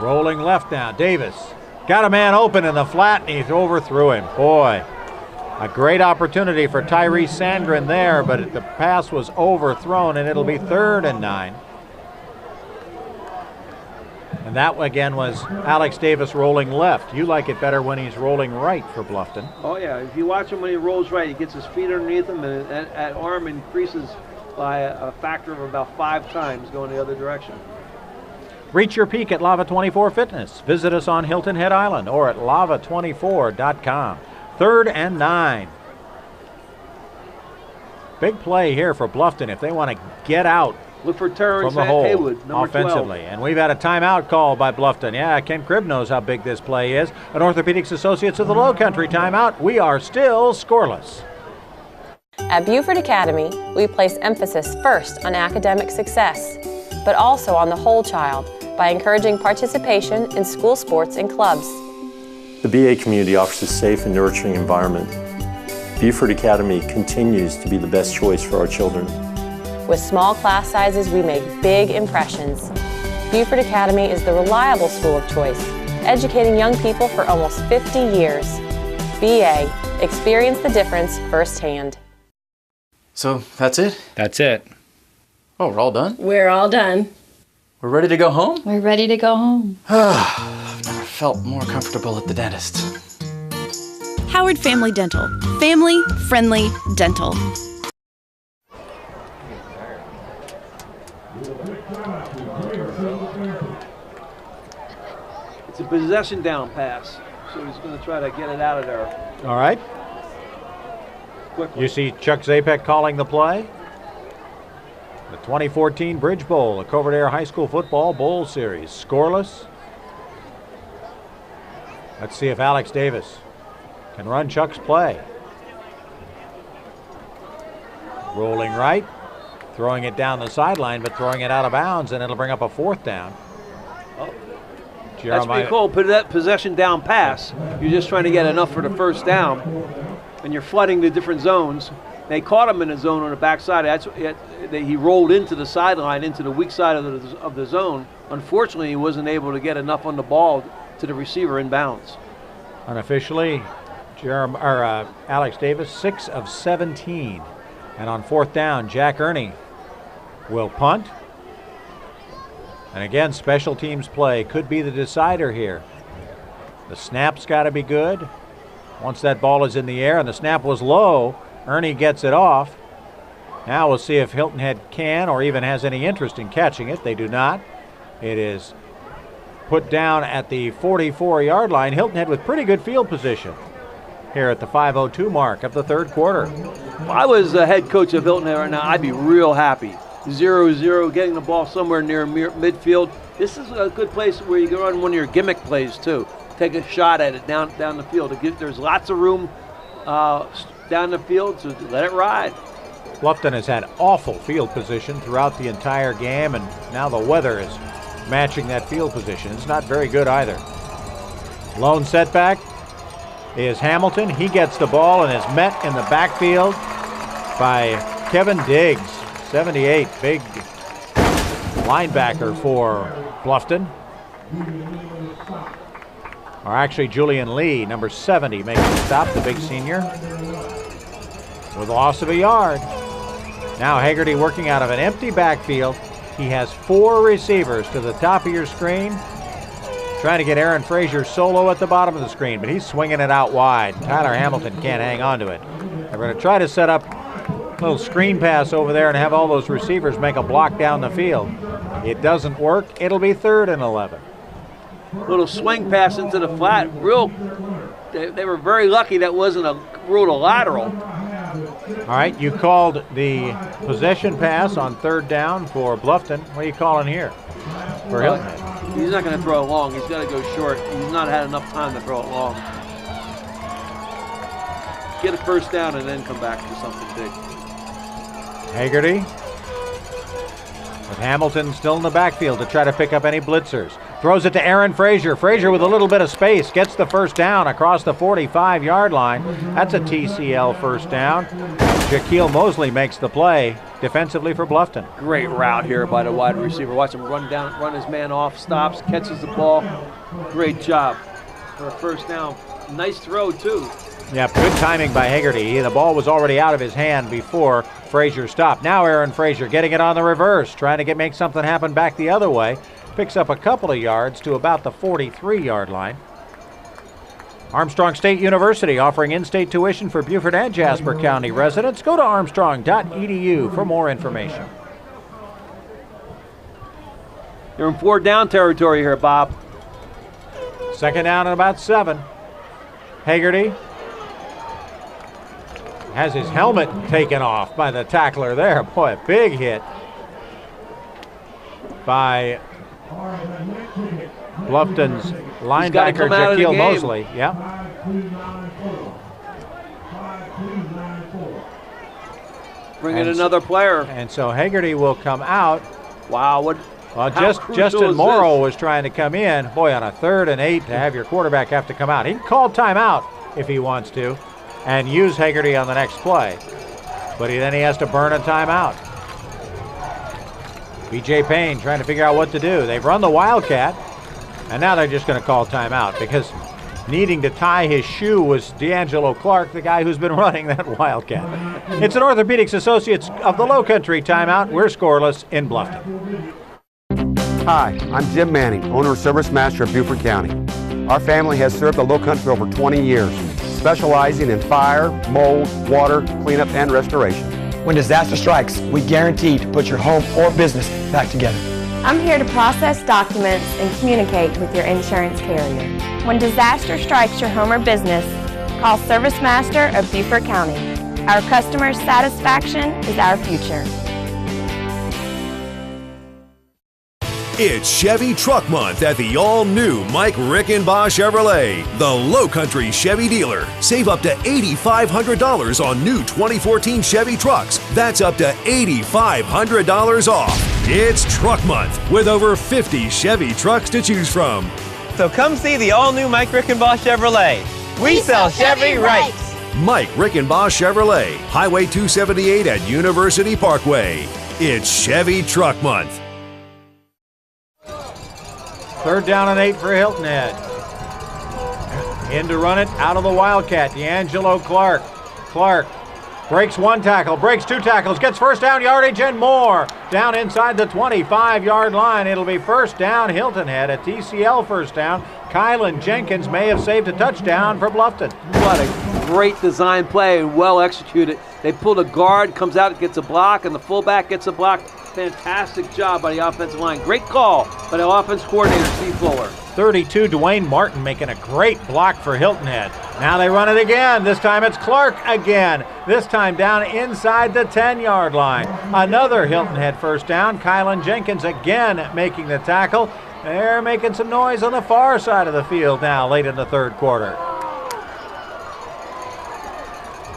Rolling left now, Davis got a man open in the flat and he overthrew him. Boy, a great opportunity for Tyrese Sandgren there, but the pass was overthrown and it'll be 3rd and 9. And that again was Alex Davis rolling left. You like it better when he's rolling right for Bluffton. Oh yeah, if you watch him when he rolls right, he gets his feet underneath him and that arm increases by a factor of about 5 times going the other direction. Reach your peak at Lava 24 Fitness. Visit us on Hilton Head Island or at lava24.com. 3rd and 9. Big play here for Bluffton if they want to get out. Look for Terrence from the hole Haywood, number offensively. 12. And we've had a timeout called by Bluffton. Yeah, Ken Cribb knows how big this play is. An Orthopedics Associates of the Lowcountry timeout. We are still scoreless. At Beaufort Academy, we place emphasis first on academic success, but also on the whole child by encouraging participation in school sports and clubs. The BA community offers a safe and nurturing environment. Beaufort Academy continues to be the best choice for our children. With small class sizes, we make big impressions. Beaufort Academy is the reliable school of choice, educating young people for almost 50 years. BA, experience the difference firsthand. So, that's it? That's it. Oh, we're all done? We're all done. We're ready to go home? We're ready to go home. I've never felt more comfortable at the dentist. Howard Family Dental. Family friendly dental. It's a possession down pass, so he's going to try to get it out of there. All right. Quickly. You see Chuck Zapek calling the play. The 2014 Bridge Bowl, the Covert Aire High School Football Bowl Series. Scoreless. Let's see if Alex Davis can run Chuck's play. Rolling right, throwing it down the sideline, but throwing it out of bounds, and it'll bring up a 4th down. Oh. That's pretty cool. Put that possession down pass. You're just trying to get enough for the first down, and you're flooding the different zones. They caught him in a zone on the backside. He rolled into the sideline, into the weak side of the zone. Unfortunately, he wasn't able to get enough on the ball to the receiver in bounds. Unofficially, Alex Davis, 6 of 17. And on 4th down, Jack Ernie will punt. And again, special teams play could be the decider here. The snap's got to be good. Once that ball is in the air, and the snap was low, Ernie gets it off. Now we'll see if Hilton Head can or even has any interest in catching it. They do not. It is put down at the 44-yard line. Hilton Head with pretty good field position here at the 5:02 mark of the third quarter. If I was the head coach of Hilton Head right now, I'd be real happy. 0-0, getting the ball somewhere near midfield. This is a good place where you can run one of your gimmick plays too. Take a shot at it down the field. There's lots of room down the field, so let it ride. Bluffton has had awful field position throughout the entire game, and now the weather is matching that field position. It's not very good either. Lone setback is Hamilton. He gets the ball and is met in the backfield by Kevin Diggs, 78, big linebacker for Bluffton. Or actually Julian Lee, number 70, making the stop, the big senior, with a loss of a yard. Now Haggerty working out of an empty backfield. He has 4 receivers to the top of your screen, trying to get Aaron Frazier solo at the bottom of the screen, but he's swinging it out wide. Tyler Hamilton can't hang on to it. They're going to try to set up a little screen pass over there and have all those receivers make a block down the field. It doesn't work. It'll be 3rd and 11. Little swing pass into the flat. They were very lucky that wasn't ruled a lateral. All right, you called the possession pass on 3rd down for Bluffton. What are you calling here for Hilton? He's not going to throw it long. He's got to go short. He's not had enough time to throw it long. Get a 1st down and then come back to something big. Haggerty with Hamilton still in the backfield to try to pick up any blitzers. Throws it to Aaron Frazier. Frazier with a little bit of space gets the 1st down across the 45-yard line. That's a TCL 1st down. Shaquille Mosley makes the play defensively for Bluffton. Great route here by the wide receiver. Watch him run his man off, stops, catches the ball. Great job for a 1st down. Nice throw too. Yeah, good timing by Haggerty. The ball was already out of his hand before Frazier stopped. Now Aaron Frazier getting it on the reverse, trying to make something happen back the other way. Picks up a couple of yards to about the 43-yard line. Armstrong State University offering in-state tuition for Beaufort and Jasper County residents. Go to armstrong.edu for more information. You're in 4th down territory here, Bob. 2nd down and about 7. Haggerty has his helmet taken off by the tackler there. Boy, a big hit by Bluffton's linebacker, Shaquille Mosley. Yeah. Bring in another player. And so Haggerty will come out. Wow, Justin Morrow was trying to come in. Boy, on a 3rd and 8 to have your quarterback have to come out. He can call timeout if he wants to and use Haggerty on the next play. But then he has to burn a timeout. B.J. Payne trying to figure out what to do. They've run the Wildcat, and now they're just going to call timeout because needing to tie his shoe was D'Angelo Clark, the guy who's been running that Wildcat. It's an Orthopedics Associates of the Lowcountry timeout. We're scoreless in Bluffton. Hi, I'm Jim Manning, owner of Service Master of Beaufort County. Our family has served the Lowcountry for over 20 years, specializing in fire, mold, water, cleanup, and restoration. When disaster strikes, we guarantee to put your home or business back together. I'm here to process documents and communicate with your insurance carrier. When disaster strikes your home or business, call Service Master of Beaufort County. Our customers' satisfaction is our future. It's Chevy Truck Month at the all-new Mike Rickenbaugh Chevrolet, the Lowcountry Chevy dealer. Save up to $8,500 on new 2014 Chevy trucks. That's up to $8,500 off. It's Truck Month with over 50 Chevy trucks to choose from. So come see the all-new Mike Rickenbaugh Chevrolet. We sell Chevy right. Mike Rickenbaugh Chevrolet, Highway 278 at University Parkway. It's Chevy Truck Month. 3rd down and 8 for Hilton Head. In to run it out of the Wildcat, D'Angelo Clark. Clark Breaks one tackle, breaks two tackles, gets first down yardage and more. Down inside the 25-yard line. It'll be first down, Hilton Head, a TCL first down. Kylan Jenkins may have saved a touchdown for Bluffton. What a great design play, well executed. They pulled a guard, comes out, gets a block, and the fullback gets a block. Fantastic job by the offensive line. Great call by the offense coordinator, Steve Fuller. 32, Dwayne Martin making a great block for Hilton Head. Now they run it again. This time it's Clark again. This time down inside the 10-yard line. Another Hilton Head first down. Kylan Jenkins again making the tackle. They're making some noise on the far side of the field now, late in the third quarter.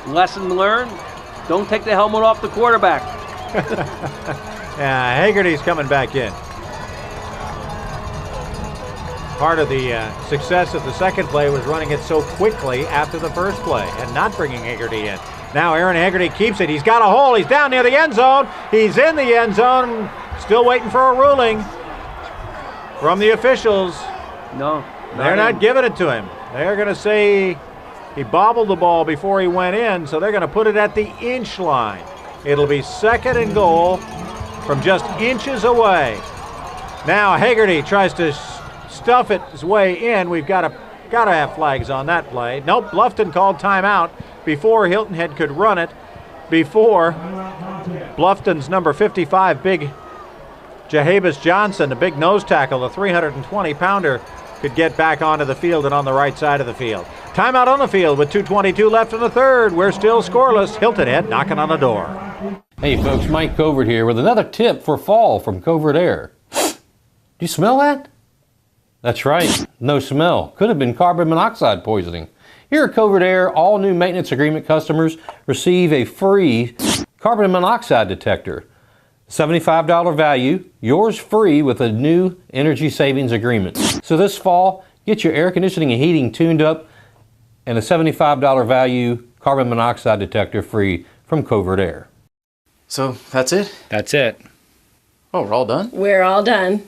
Lesson learned, don't take the helmet off the quarterback. Yeah, Hagerty's coming back in. Part of the success of the second play was running it so quickly after the first play and not bringing Hagerty in. Now Aaron Hagerty keeps it. He's got a hole. He's down near the end zone. He's in the end zone. Still waiting for a ruling from the officials. No. They're not giving it to him. They're going to say he bobbled the ball before he went in, so they're going to put it at the inch line. It'll be second and goal from just inches away. Now Hagerty tries to stuff it his way in. We've got to have flags on that play. Nope, Bluffton called timeout before Hilton Head could run it, before Bluffton's number 55, big Jahabus Johnson, the big nose tackle, the 320-pounder, could get back onto the field and on the right side of the field. Timeout on the field with 2:22 left in the third. We're still scoreless. Hilton Head knocking on the door. Hey folks, Mike Covert here with another tip for fall from Covert Aire. Do you smell that? That's right, no smell. Could have been carbon monoxide poisoning. Here at Covert Aire, all new maintenance agreement customers receive a free carbon monoxide detector. $75 value, yours free with a new energy savings agreement. So this fall, get your air conditioning and heating tuned up and a $75 value carbon monoxide detector free from Covert Aire. So that's it? That's it. Oh, we're all done? We're all done.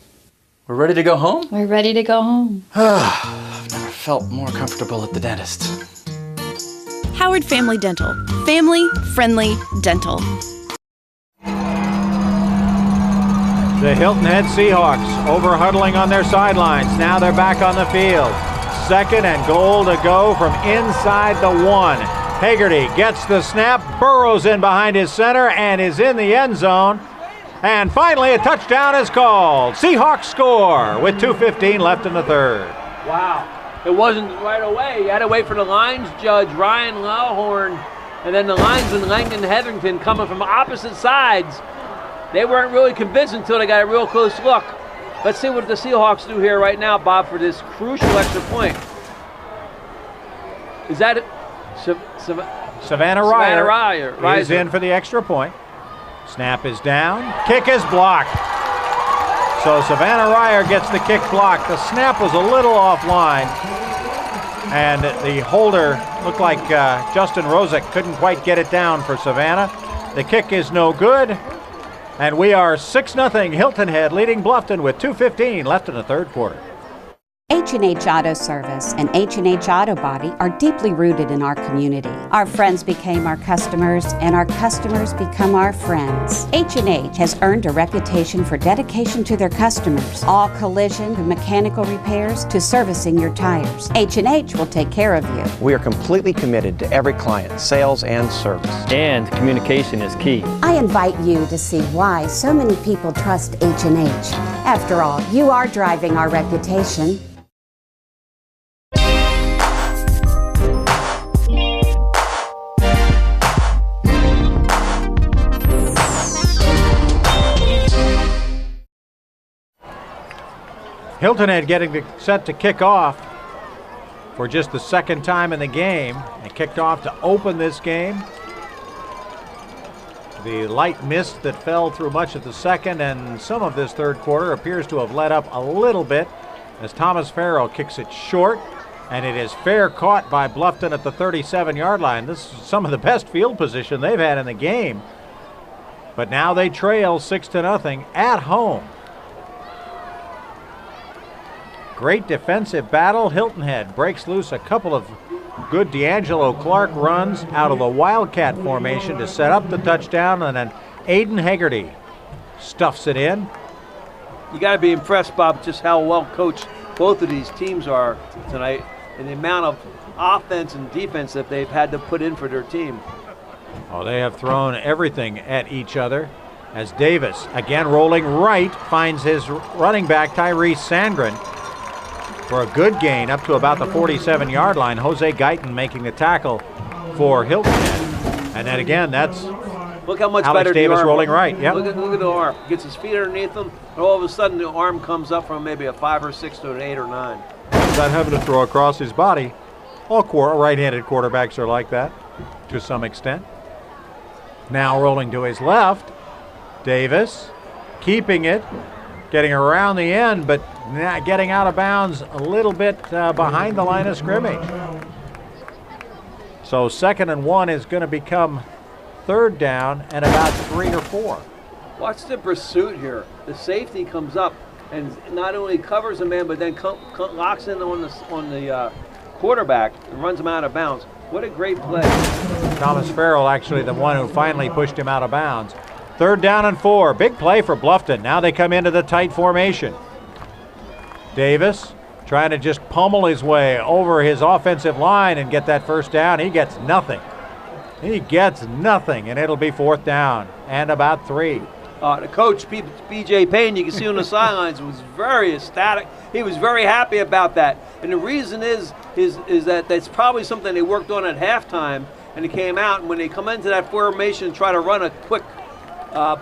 We're ready to go home? We're ready to go home. I've never felt more comfortable at the dentist. Howard Family Dental. Family friendly dental. The Hilton Head Seahawks over huddling on their sidelines. Now they're back on the field. Second and goal to go from inside the one. Hagerty gets the snap, burrows in behind his center, and is in the end zone. And finally, a touchdown is called. Seahawks score with 2:15 left in the third. Wow. It wasn't right away. You had to wait for the lines judge, Ryan Lawhorn, and then the linesman, Langdon Hetherington, coming from opposite sides. They weren't really convinced until they got a real close look. Let's see what the Seahawks do here right now, Bob, for this crucial extra point. Is that it? Savannah Ryer is in for the extra point. Snap is down. Kick is blocked. So Savannah Ryer gets the kick blocked. The snap was a little offline, and the holder looked like Justin Rozek couldn't quite get it down for Savannah. The kick is no good. And we are 6-0 Hilton Head leading Bluffton with 2:15 left in the third quarter. H&H Auto Service and H&H Auto Body are deeply rooted in our community. Our friends became our customers, and our customers become our friends. H&H has earned a reputation for dedication to their customers. All collision and mechanical repairs to servicing your tires. H&H will take care of you. We are completely committed to every client, sales and service. And communication is key. I invite you to see why so many people trust H&H. After all, you are driving our reputation. Hilton Head getting set to kick off for just the second time in the game. They kicked off to open this game. The light mist that fell through much of the second and some of this third quarter appears to have let up a little bit as Thomas Farrell kicks it short, and it is fair caught by Bluffton at the 37-yard line. This is some of the best field position they've had in the game. But now they trail 6-0 at home. Great defensive battle. Hilton Head breaks loose a couple of good D'Angelo Clark runs out of the Wildcat formation to set up the touchdown, and then Aiden Hegarty stuffs it in. You got to be impressed, Bob, just how well coached both of these teams are tonight and the amount of offense and defense that they've had to put in for their team. Oh, they have thrown everything at each other as Davis, again rolling right, finds his running back, Tyrese Sandgren, for a good gain up to about the 47-yard line. Jose Guyton making the tackle for Hilton. And then again, that's look how much Alex better Davis the arm rolling right. Yep. Look at the arm. Gets his feet underneath him, and all of a sudden the arm comes up from maybe a 5 or 6 to an 8 or 9. Without having to throw across his body. All right-handed quarterbacks are like that to some extent. Now rolling to his left, Davis keeping it, getting around the end, but getting out of bounds a little bit behind the line of scrimmage. So 2nd and 1 is going to become 3rd down and about 3 or 4. Watch the pursuit here. The safety comes up and not only covers a man, but then locks in on the quarterback and runs him out of bounds. What a great play. Thomas Farrell actually the one who finally pushed him out of bounds. 3rd down and 4. Big play for Bluffton. Now they come into the tight formation. Davis trying to just pummel his way over his offensive line and get that 1st down. He gets nothing. He gets nothing, and it'll be 4th down and about 3. The coach, B.J. Payne, you can see on the sidelines, was very ecstatic. He was very happy about that. And the reason is that that's probably something they worked on at halftime, and it came out. And when they come into that formation and try to run a quick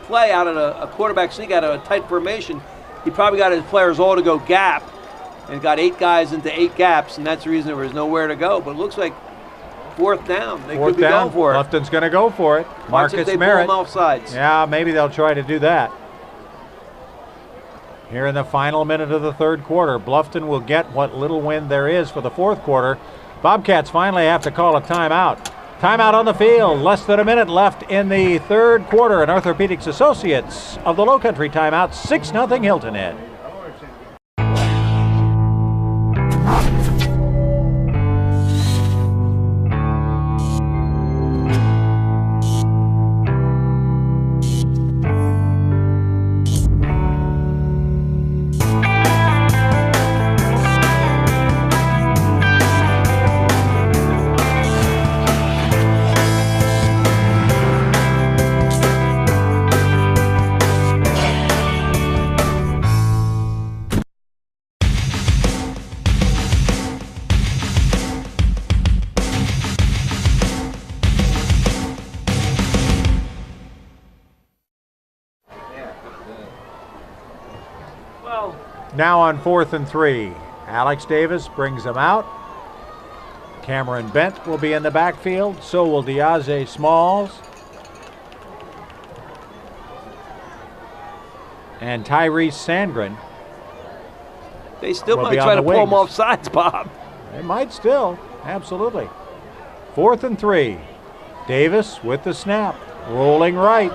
play out of a quarterback sneak out of a tight formation, he probably got his players all to go gap and got 8 guys into 8 gaps, and that's the reason there was nowhere to go. But it looks like 4th down. They could be going for it. Bluffton's going to go for it. Watch if they pull them off sides. Yeah, maybe they'll try to do that. Here in the final minute of the 3rd quarter, Bluffton will get what little wind there is for the 4th quarter. Bobcats finally have to call a timeout. Timeout on the field. Less than a minute left in the 3rd quarter. And Orthopedics Associates of the Lowcountry timeout. 6-0 Hilton Head. Now on 4th and 3. Alex Davis brings them out. Cameron Bent will be in the backfield. So will Diaze Smalls. And Tyrese Sandgren. They still might try to pull them off sides, Bob. They might still. Absolutely. 4th and 3. Davis with the snap. Rolling right.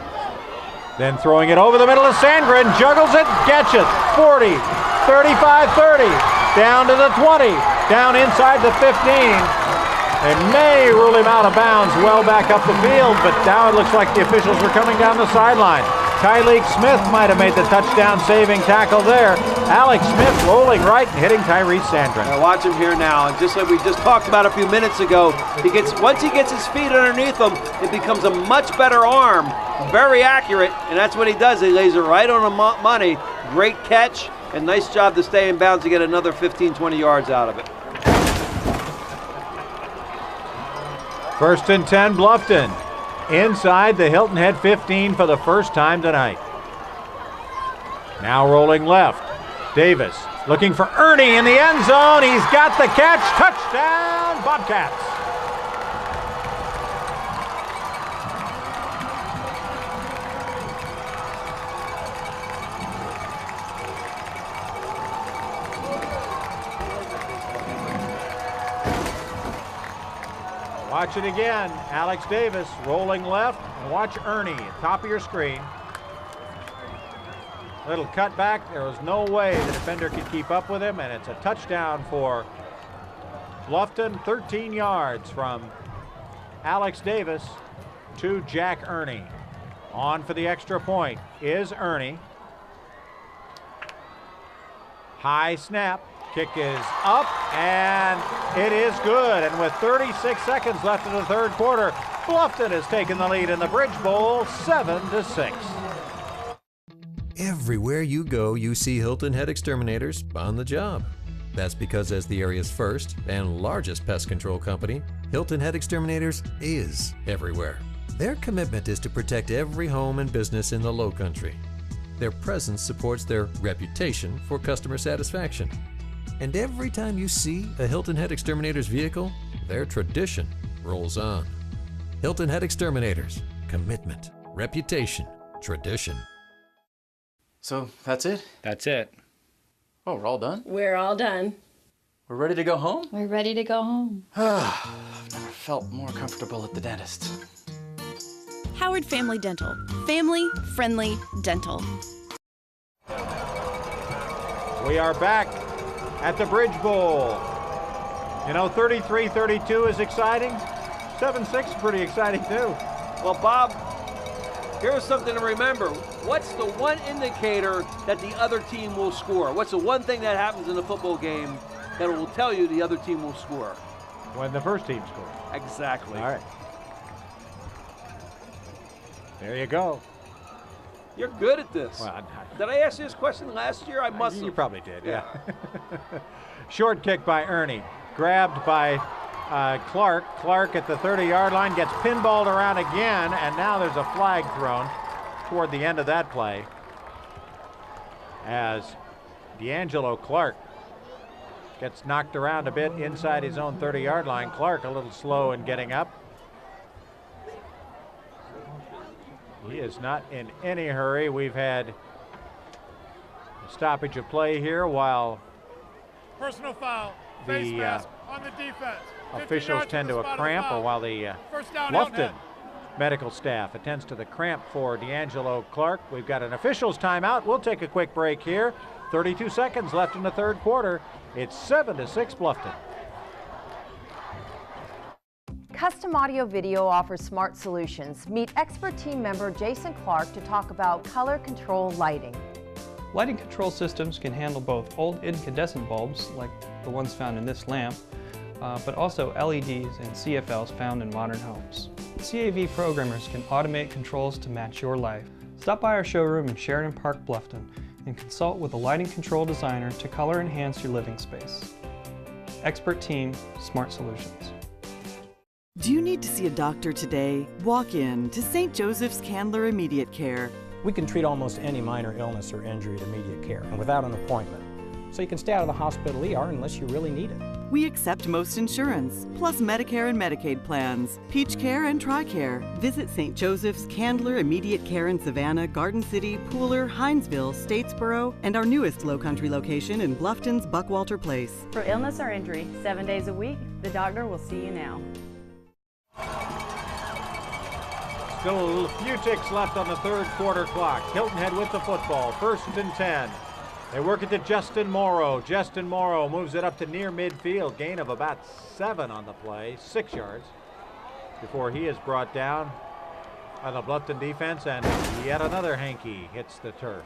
Then throwing it over the middle of Sandgren. Juggles it. Gets it. 40. 35-30. Down to the 20. Down inside the 15. They may rule him out of bounds well back up the field, but now it looks like the officials are coming down the sideline. Tyleek Smith might have made the touchdown-saving tackle there. Alex Smith rolling right and hitting Tyrese Sandgren. Now watch him here now, and just like we just talked about a few minutes ago, once he gets his feet underneath him, it becomes a much better arm, very accurate, and that's what he does. He lays it right on the money. Great catch, and nice job to stay in bounds to get another 15, 20 yards out of it. 1st and 10, Bluffton. Inside the Hilton Head 15 for the first time tonight. Now rolling left. Davis looking for Ernie in the end zone. He's got the catch. Touchdown, Bobcats. Watch it again. Alex Davis rolling left. And watch Ernie, top of your screen. Little cutback. There was no way the defender could keep up with him, and it's a touchdown for Bluffton 13 yards from Alex Davis to Jack Ernie. On for the extra point is Ernie. High snap. Kick is up, and it is good. And with 36 seconds left in the third quarter, Bluffton has taken the lead in the Bridge Bowl 7-6. Everywhere you go, you see Hilton Head Exterminators on the job. That's because as the area's first and largest pest control company, Hilton Head Exterminators is everywhere. Their commitment is to protect every home and business in the Lowcountry. Their presence supports their reputation for customer satisfaction. And every time you see a Hilton Head Exterminators vehicle, their tradition rolls on. Hilton Head Exterminators. Commitment, reputation, tradition. So that's it? That's it. Oh, we're all done? We're all done. We're ready to go home? We're ready to go home. I've never felt more comfortable at the dentist. Howard Family Dental. Family friendly dental. We are back at the Bridge Bowl. You know, 33-32 is exciting. 7-6 is pretty exciting too. Well, Bob, here's something to remember. What's the one indicator that the other team will score? What's the one thing that happens in a football game that will tell you the other team will score? When the first team scores. Exactly. All right. There you go. You're good at this. Well, did I ask you this question last year? I must have. You probably did, yeah. Short kick by Ernie. Grabbed by Clark. Clark at the 30-yard line gets pinballed around again, and now there's a flag thrown toward the end of that play as D'Angelo Clark gets knocked around a bit inside his own 30-yard line. Clark a little slow in getting up. He is not in any hurry. We've had a stoppage of play here while Personal foul, face mask on the defense. Officials tend to a cramp, or while the Bluffton medical staff attends to the cramp for D'Angelo Clark. We've got an officials timeout. We'll take a quick break here. 32 seconds left in the third quarter. It's 7-6 Bluffton. Custom Audio Video offers smart solutions. Meet expert team member Jason Clark to talk about color control lighting. Lighting control systems can handle both old incandescent bulbs, like the ones found in this lamp, but also LEDs and CFLs found in modern homes. CAV programmers can automate controls to match your life. Stop by our showroom in Sheridan Park, Bluffton, and consult with a lighting control designer to color enhance your living space. Expert team, smart solutions. Do you need to see a doctor today? Walk in to St. Joseph's Candler Immediate Care. We can treat almost any minor illness or injury at immediate care and without an appointment. So you can stay out of the hospital ER unless you really need it. We accept most insurance, plus Medicare and Medicaid plans, Peach Care and TRICARE. Visit St. Joseph's Candler Immediate Care in Savannah, Garden City, Pooler, Hinesville, Statesboro, and our newest Lowcountry location in Bluffton's Buckwalter Place. For illness or injury, 7 days a week, the doctor will see you now. Still a few ticks left on the third quarter clock. Hilton Head with the football, 1st and 10. They work it to Justin Morrow. Justin Morrow moves it up to near midfield. Gain of about 7 on the play, 6 yards, before he is brought down by the Bluffton defense, and yet another hanky hits the turf.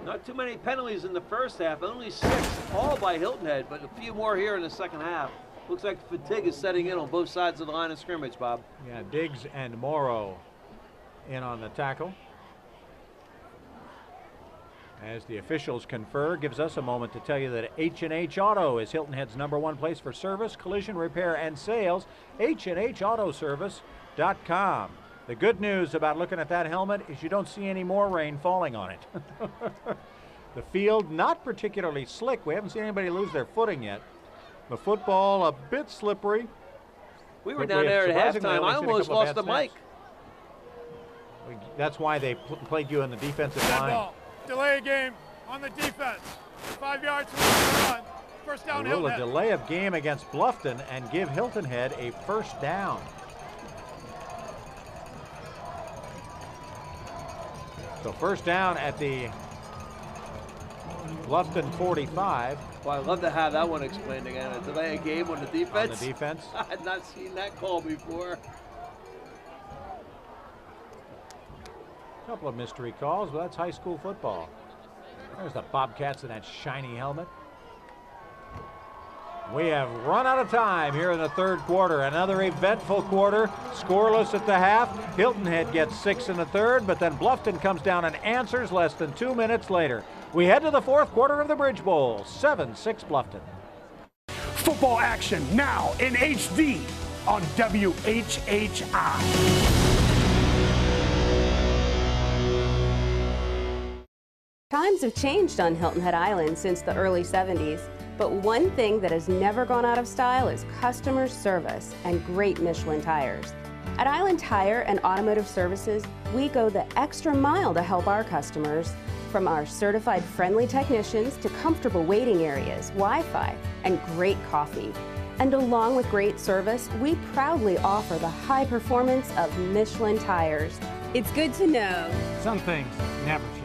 Not too many penalties in the first half, only 6, all by Hilton Head, but a few more here in the second half. Looks like fatigue is setting in on both sides of the line of scrimmage, Bob. Yeah, Diggs and Morrow in on the tackle. As the officials confer, gives us a moment to tell you that H&H Auto is Hilton Head's #1 place for service, collision repair, and sales. HNHautoservice.com. The good news about looking at that helmet is you don't see any more rain falling on it. The field, not particularly slick. We haven't seen anybody lose their footing yet. The football, a bit slippery. We were down there at halftime. I almost lost the mic. That's why they played you in the defensive line. Ball. Delay game on the defense. 5 yards from the run. First down, Hilton Hilton Head. A delay of game against Bluffton and give Hilton Head a first down. So first down at the Bluffton 45. Well, I'd love to have that one explained again. A delay of game on the defense. On the defense. I had not seen that call before. A couple of mystery calls, but that's high school football. There's the Bobcats in that shiny helmet. We have run out of time here in the third quarter. Another eventful quarter, scoreless at the half. Hilton Head gets 6 in the third, but then Bluffton comes down and answers less than 2 minutes later. We head to the fourth quarter of the Bridge Bowl, 7-6 Bluffton. Football action now in HD on WHHI. Times have changed on Hilton Head Island since the early 70s, but one thing that has never gone out of style is customer service and great Michelin tires. At Island Tire and Automotive Services, we go the extra mile to help our customers, from our certified friendly technicians to comfortable waiting areas, Wi-Fi, and great coffee. And along with great service, we proudly offer the high performance of Michelin tires. It's good to know Some things never change.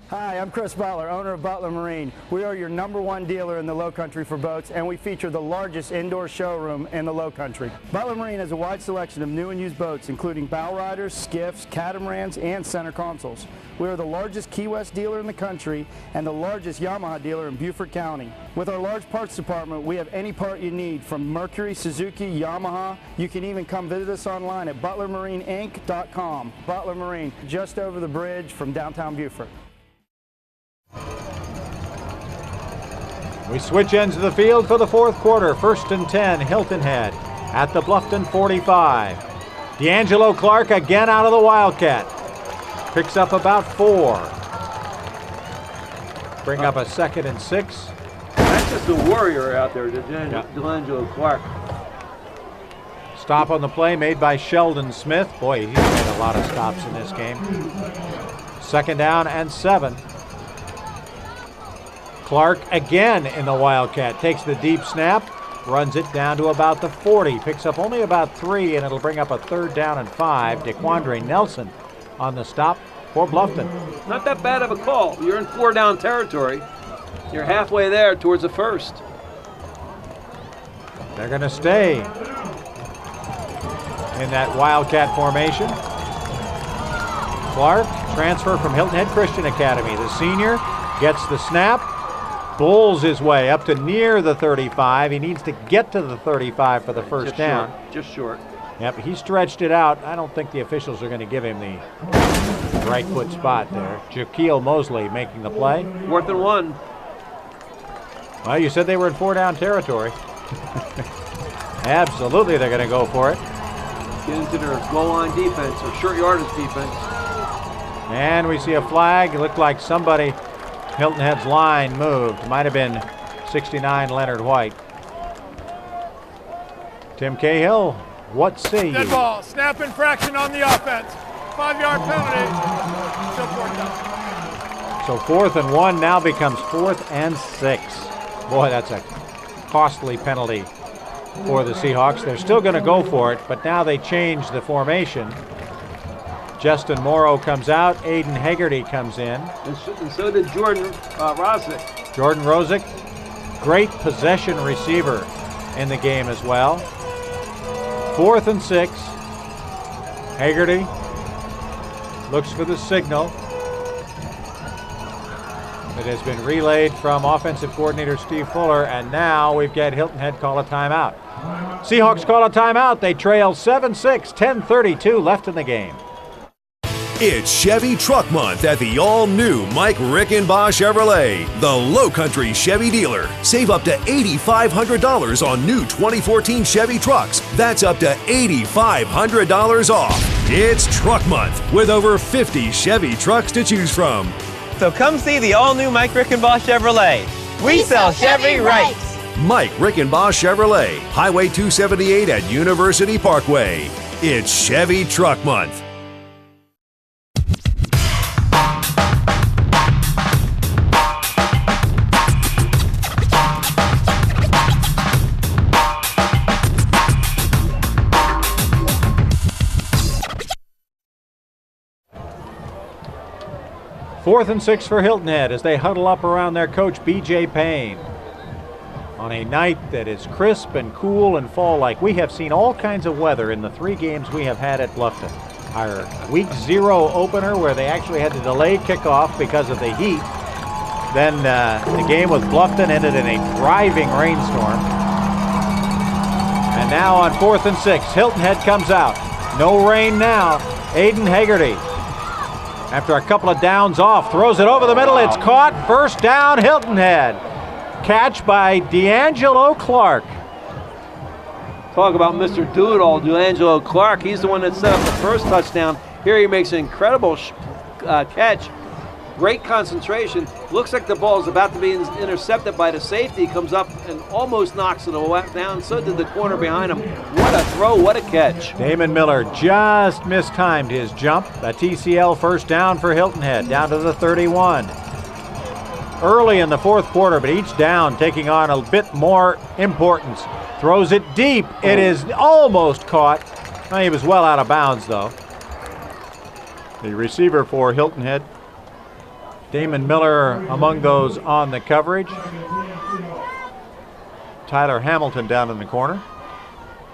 Hi, I'm Chris Butler, owner of Butler Marine. We are your #1 dealer in the Lowcountry for boats, and we feature the largest indoor showroom in the Lowcountry. Butler Marine has a wide selection of new and used boats, including bow riders, skiffs, catamarans, and center consoles. We are the largest Key West dealer in the country and the largest Yamaha dealer in Beaufort County. With our large parts department, we have any part you need, from Mercury, Suzuki, Yamaha. You can even come visit us online at butlermarineinc.com. Butler Marine, just over the bridge from downtown Beaufort. We switch ends of the field for the fourth quarter. 1st and 10, Hilton Head at the Bluffton 45. D'Angelo Clark again out of the Wildcat. Picks up about 4. Bring up a 2nd and 6. That's just a warrior out there, D'Angelo Clark. Stop on the play made by Sheldon Smith. Boy, he's made a lot of stops in this game. 2nd down and 7. Clark again in the Wildcat, takes the deep snap, runs it down to about the 40, picks up only about 3, and it'll bring up a 3rd down and 5. DeQuandre Nelson on the stop for Bluffton. Not that bad of a call. You're in 4-down territory. You're halfway there towards the 1st. They're going to stay in that Wildcat formation. Clark, transfer from Hilton Head Christian Academy. The senior gets the snap, bulls his way up to near the 35. He needs to get to the 35 for the first down. Just short. Yep, he stretched it out. I don't think the officials are going to give him the right foot spot there. Jaquil Mosley making the play. 4th and 1. Well, you said they were in 4-down territory. Absolutely, they're going to go for it. Get into their goal line defense or short yardage defense. And we see a flag. It looked like somebody, Hilton Head's line moved. Might have been 69 Leonard White. Tim Cahill, what say you? Dead ball, snap infraction on the offense. 5-yard penalty. Still 4th down. So 4th and 1 now becomes 4th and 6. Boy, that's a costly penalty for the Seahawks. They're still going to go for it, but now they change the formation. Justin Morrow comes out. Aiden Hegarty comes in. And so did Jordan Rosick. Jordan Rosick, great possession receiver in the game as well. 4th and 6. Hegarty looks for the signal. It has been relayed from offensive coordinator Steve Fuller, and now we've got Hilton Head call a timeout. Seahawks call a timeout. They trail 7-6, 10:32 left in the game. It's Chevy Truck Month at the all-new Mike Rickenbaugh Chevrolet, the Lowcountry Chevy dealer. Save up to $8,500 on new 2014 Chevy trucks. That's up to $8,500 off. It's Truck Month with over 50 Chevy trucks to choose from. So come see the all-new Mike Rickenbaugh Chevrolet. We sell Chevy right. Mike Rickenbaugh Chevrolet, Highway 278 at University Parkway. It's Chevy Truck Month. 4th and 6 for Hilton Head as they huddle up around their coach, B.J. Payne. On a night that is crisp and cool and fall-like, we have seen all kinds of weather in the 3 games we have had at Bluffton. Our week 0 opener where they actually had to delay kickoff because of the heat. Then the game with Bluffton ended in a driving rainstorm. And now on 4th and 6, Hilton Head comes out. No rain now. Aiden Hagerty, after a couple of downs off, throws it over the middle. It's caught. First down, Hilton Head. Catch by D'Angelo Clark. Talk about Mr. Do-It-All, D'Angelo Clark. He's the one that set up the first touchdown. Here he makes an incredible catch. Great concentration. Looks like the ball is about to be intercepted by the safety. Comes up and almost knocks it down. So did the corner behind him. What a throw, what a catch. Damon Miller just mistimed his jump. A TCL first down for Hilton Head, down to the 31. Early in the 4th quarter, but each down taking on a bit more importance. Throws it deep. It is almost caught. Well, he was well out of bounds, though. The receiver for Hilton Head, Damon Miller, among those on the coverage. Tyler Hamilton down in the corner.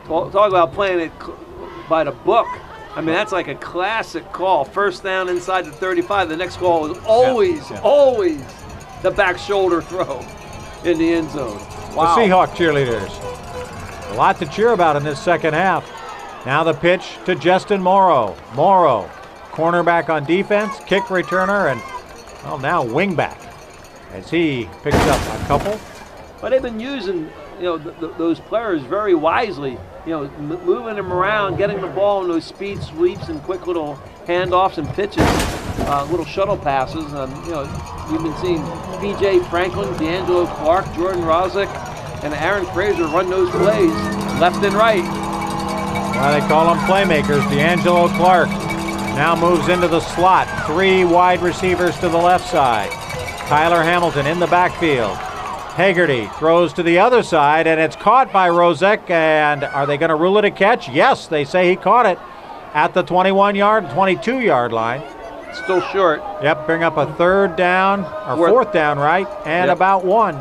Talk about playing it by the book. I mean, that's like a classic call. First down inside the 35. The next call is always the back shoulder throw in the end zone. Wow. The Seahawk cheerleaders. A lot to cheer about in this second half. Now the pitch to Justin Morrow. Morrow, cornerback on defense, kick returner, and well, now wingback as he picks up a couple. But they've been using, those players very wisely. Moving them around, getting the ball in those speed sweeps and quick little handoffs and pitches, little shuttle passes. We've been seeing P.J. Franklin, D'Angelo Clark, Jordan Rozick, and Aaron Fraser run those plays left and right. Well, they call them playmakers. D'Angelo Clark now moves into the slot. 3 wide receivers to the left side. Tyler Hamilton in the backfield. Hagerty throws to the other side, and it's caught by Rozek. And are they going to rule it a catch? Yes, they say he caught it at the 22-yard line. Still short. Yep, bring up a 3rd down, or 4th down, right? And about 1.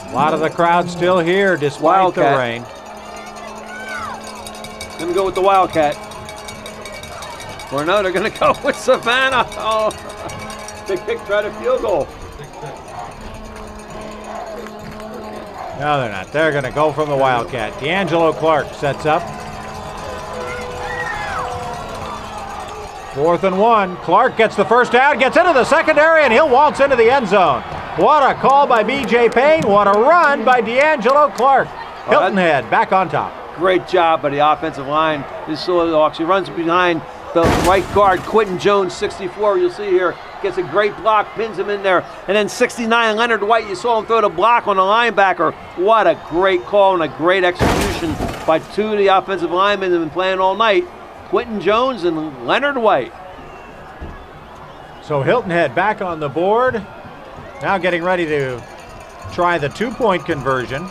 A lot of the crowd still here despite the rain. Gonna go with the Wildcat. Or no, they're gonna go with Savannah. Oh, big kick, try to field goal. No, they're not. They're gonna go from the Wildcat. D'Angelo Clark sets up. 4th and 1. Clark gets the first down, gets into the secondary, and he'll waltz into the end zone. What a call by B.J. Payne. What a run by D'Angelo Clark. Hilton Head back on top. Great job by the offensive line. This Seahawks, he runs behind the right guard, Quentin Jones, 64. You'll see here, gets a great block, pins him in there. And then 69, Leonard White, you saw him throw the block on the linebacker. What a great call and a great execution by 2 of the offensive linemen that have been playing all night, Quentin Jones and Leonard White. So Hilton Head back on the board. Now getting ready to try the 2-point conversion.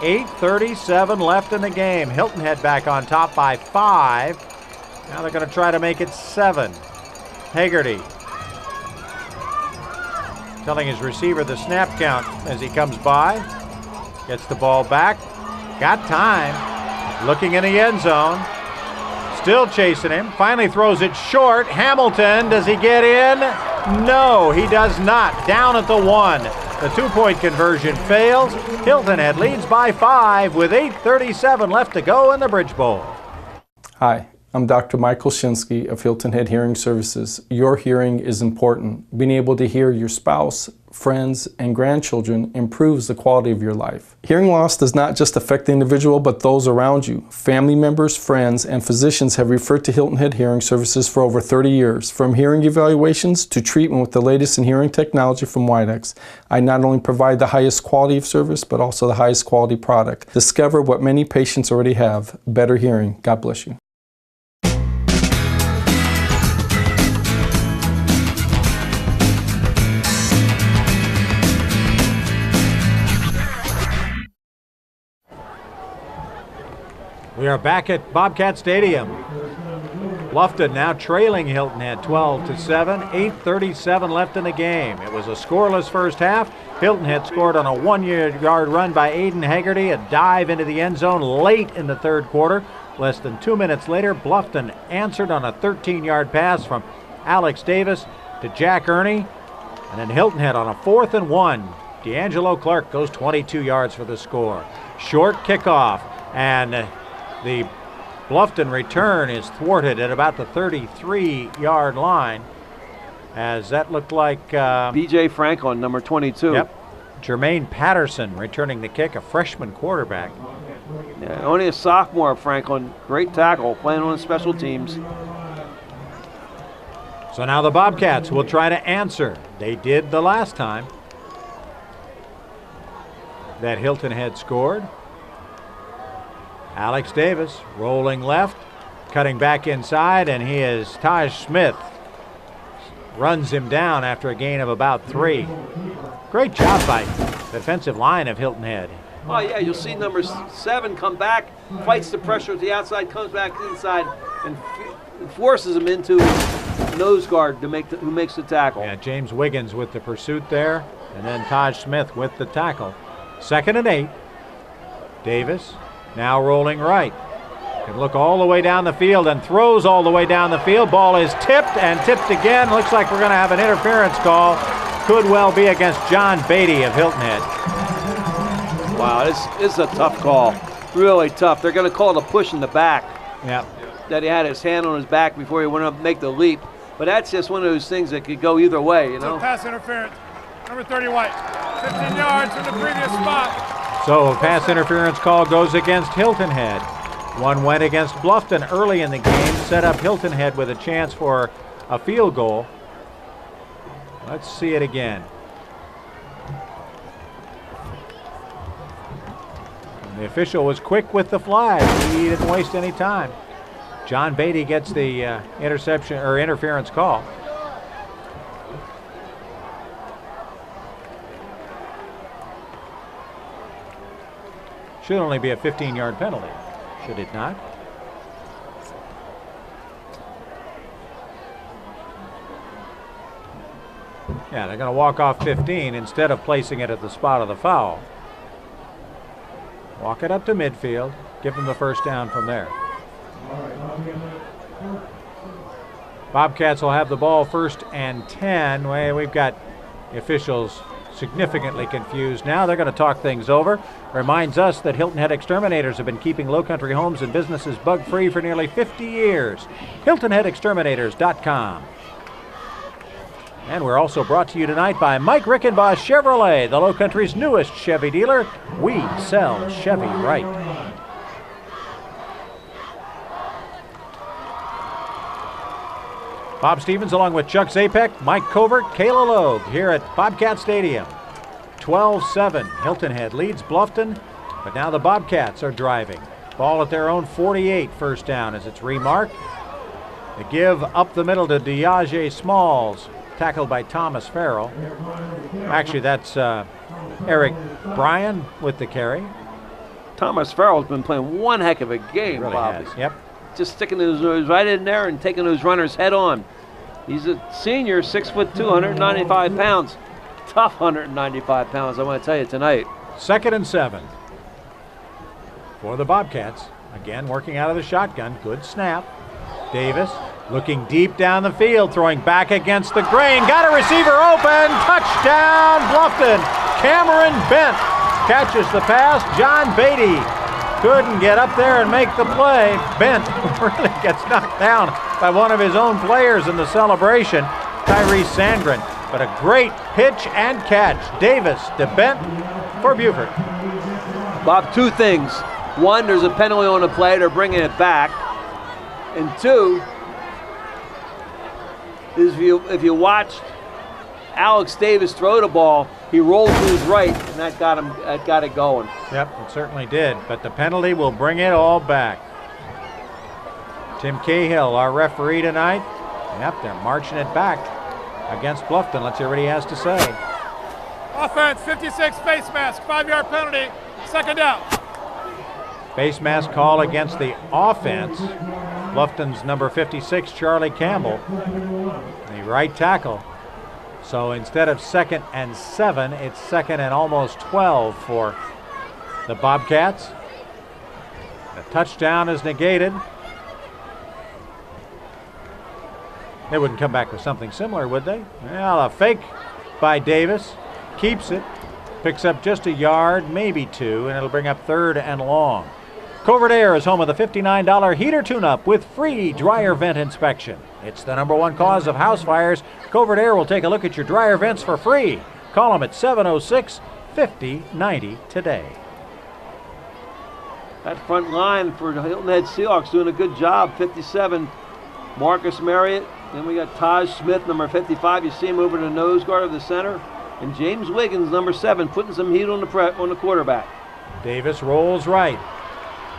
8:37 left in the game. Hilton Head back on top by 5. Now they're going to try to make it 7. Hagerty telling his receiver the snap count as he comes by. Gets the ball back. Got time. Looking in the end zone. Still chasing him. Finally throws it short. Hamilton, does he get in? No, he does not. Down at the 1. The 2-point conversion fails. Hilton Head leads by 5 with 8:37 left to go in the Bridge Bowl. Hi, I'm Dr. Michael Shinsky of Hilton Head Hearing Services. Your hearing is important. Being able to hear your spouse, friends, and grandchildren improves the quality of your life. Hearing loss does not just affect the individual, but those around you. Family members, friends, and physicians have referred to Hilton Head Hearing Services for over 30 years. From hearing evaluations to treatment with the latest in hearing technology from Widex, I not only provide the highest quality of service, but also the highest quality product. Discover what many patients already have, better hearing. God bless you. We are back at Bobcat Stadium. Bluffton now trailing Hilton Head 12-7, 8:37 left in the game. It was a scoreless first half. Hilton Head scored on a 1-yard run by Aiden Haggerty, a dive into the end zone late in the third quarter. Less than 2 minutes later, Bluffton answered on a 13-yard pass from Alex Davis to Jack Ernie. And then Hilton Head on a 4th and 1. D'Angelo Clark goes 22 yards for the score. Short kickoff, and the Bluffton return is thwarted at about the 33-yard line, as that looked like B.J. Franklin, number 22. Yep. Jermaine Patterson returning the kick, a freshman quarterback. Yeah, only a sophomore, Franklin. Great tackle, playing on special teams. So now the Bobcats will try to answer. They did the last time that Hilton Head scored. Alex Davis rolling left, cutting back inside, and he is Taj Smith. Runs him down after a gain of about 3. Great job by the defensive line of Hilton Head. Oh, yeah, you'll see number 7 come back, fights the pressure at the outside, comes back inside, and forces him into nose guard who makes the tackle. Yeah, James Wiggins with the pursuit there, and then Taj Smith with the tackle. 2nd and 8. Davis now rolling right. Can look all the way down the field and throws all the way down the field. Ball is tipped and tipped again. Looks like we're going to have an interference call. Could well be against John Beatty of Hilton Head. Wow, this is a tough call. Really tough. They're going to call it a push in the back. Yep. That he had his hand on his back before he went up to make the leap. But that's just one of those things that could go either way, you know. Pass interference. Number 30 White. 15 yards from the previous spot. So a pass interference call goes against Hilton Head. One went against Bluffton early in the game, set up Hilton Head with a chance for a field goal. Let's see it again. And the official was quick with the flag. He didn't waste any time. John Beatty gets the interception or interference call. Should only be a 15-yard penalty, should it not? Yeah, they're going to walk off 15 instead of placing it at the spot of the foul. Walk it up to midfield, give them the first down from there. Bobcats will have the ball 1st and 10. Well, we've got the officials significantly confused now. They're going to talk things over. Reminds us that Hilton Head Exterminators have been keeping Lowcountry homes and businesses bug-free for nearly 50 years. HiltonHeadExterminators.com. And we're also brought to you tonight by Mike Rickenboss Chevrolet, the Lowcountry's newest Chevy dealer. We sell Chevy right. Bob Stevens along with Chuck Zapek, Mike Covert, Kayla Logue here at Bobcat Stadium. 12-7, Hilton Head leads Bluffton, but now the Bobcats are driving. Ball at their own 48, first down as it's remarked. The give up the middle to Diage Smalls, tackled by Thomas Farrell. Actually, that's Eric Bryan with the carry. Thomas Farrell's been playing one heck of a game, Really Bobby. has, yep. Just sticking his nose right in there and taking those runners head on. He's a senior, 6'2", 195 pounds. Tough 195 pounds, I want to tell you tonight. 2nd and 7 for the Bobcats. Again, working out of the shotgun. Good snap. Davis looking deep down the field, throwing back against the grain. Got a receiver open. Touchdown, Bluffton. Cameron Bent catches the pass. John Beatty couldn't get up there and make the play. Bent really gets knocked down by one of his own players in the celebration, Tyrese Sandgren. But a great pitch and catch. Davis to Bent for Beaufort. Bob, 2 things. 1, there's a penalty on the play. They're bringing it back. And 2, is if you watched Alex Davis throw the ball, he rolled to his right, and that got it going. Yep, it certainly did. But the penalty will bring it all back. Tim Cahill, our referee tonight. Yep, they're marching it back against Bluffton. Let's hear what he has to say. Offense, 56 face mask, 5-yard penalty, 2nd down. Face mask call against the offense. Bluffton's number 56, Charlie Campbell, the right tackle. So instead of 2nd and 7, it's 2nd and almost 12 for the Bobcats. The touchdown is negated. They wouldn't come back with something similar, would they? Well, a fake by Davis. Keeps it. Picks up just a yard, maybe 2, and it'll bring up 3rd and long. Covert Aire is home of the $59 heater tune-up with free dryer vent inspection. It's the #1 cause of house fires. Covert Aire will take a look at your dryer vents for free. Call them at 706-5090 today. That front line for the Hilton Head Seahawks doing a good job. 57, Marcus Marriott. Then we got Taj Smith, number 55. You see him over the nose guard of the center. And James Wiggins, number 7, putting some heat on the quarterback. Davis rolls right.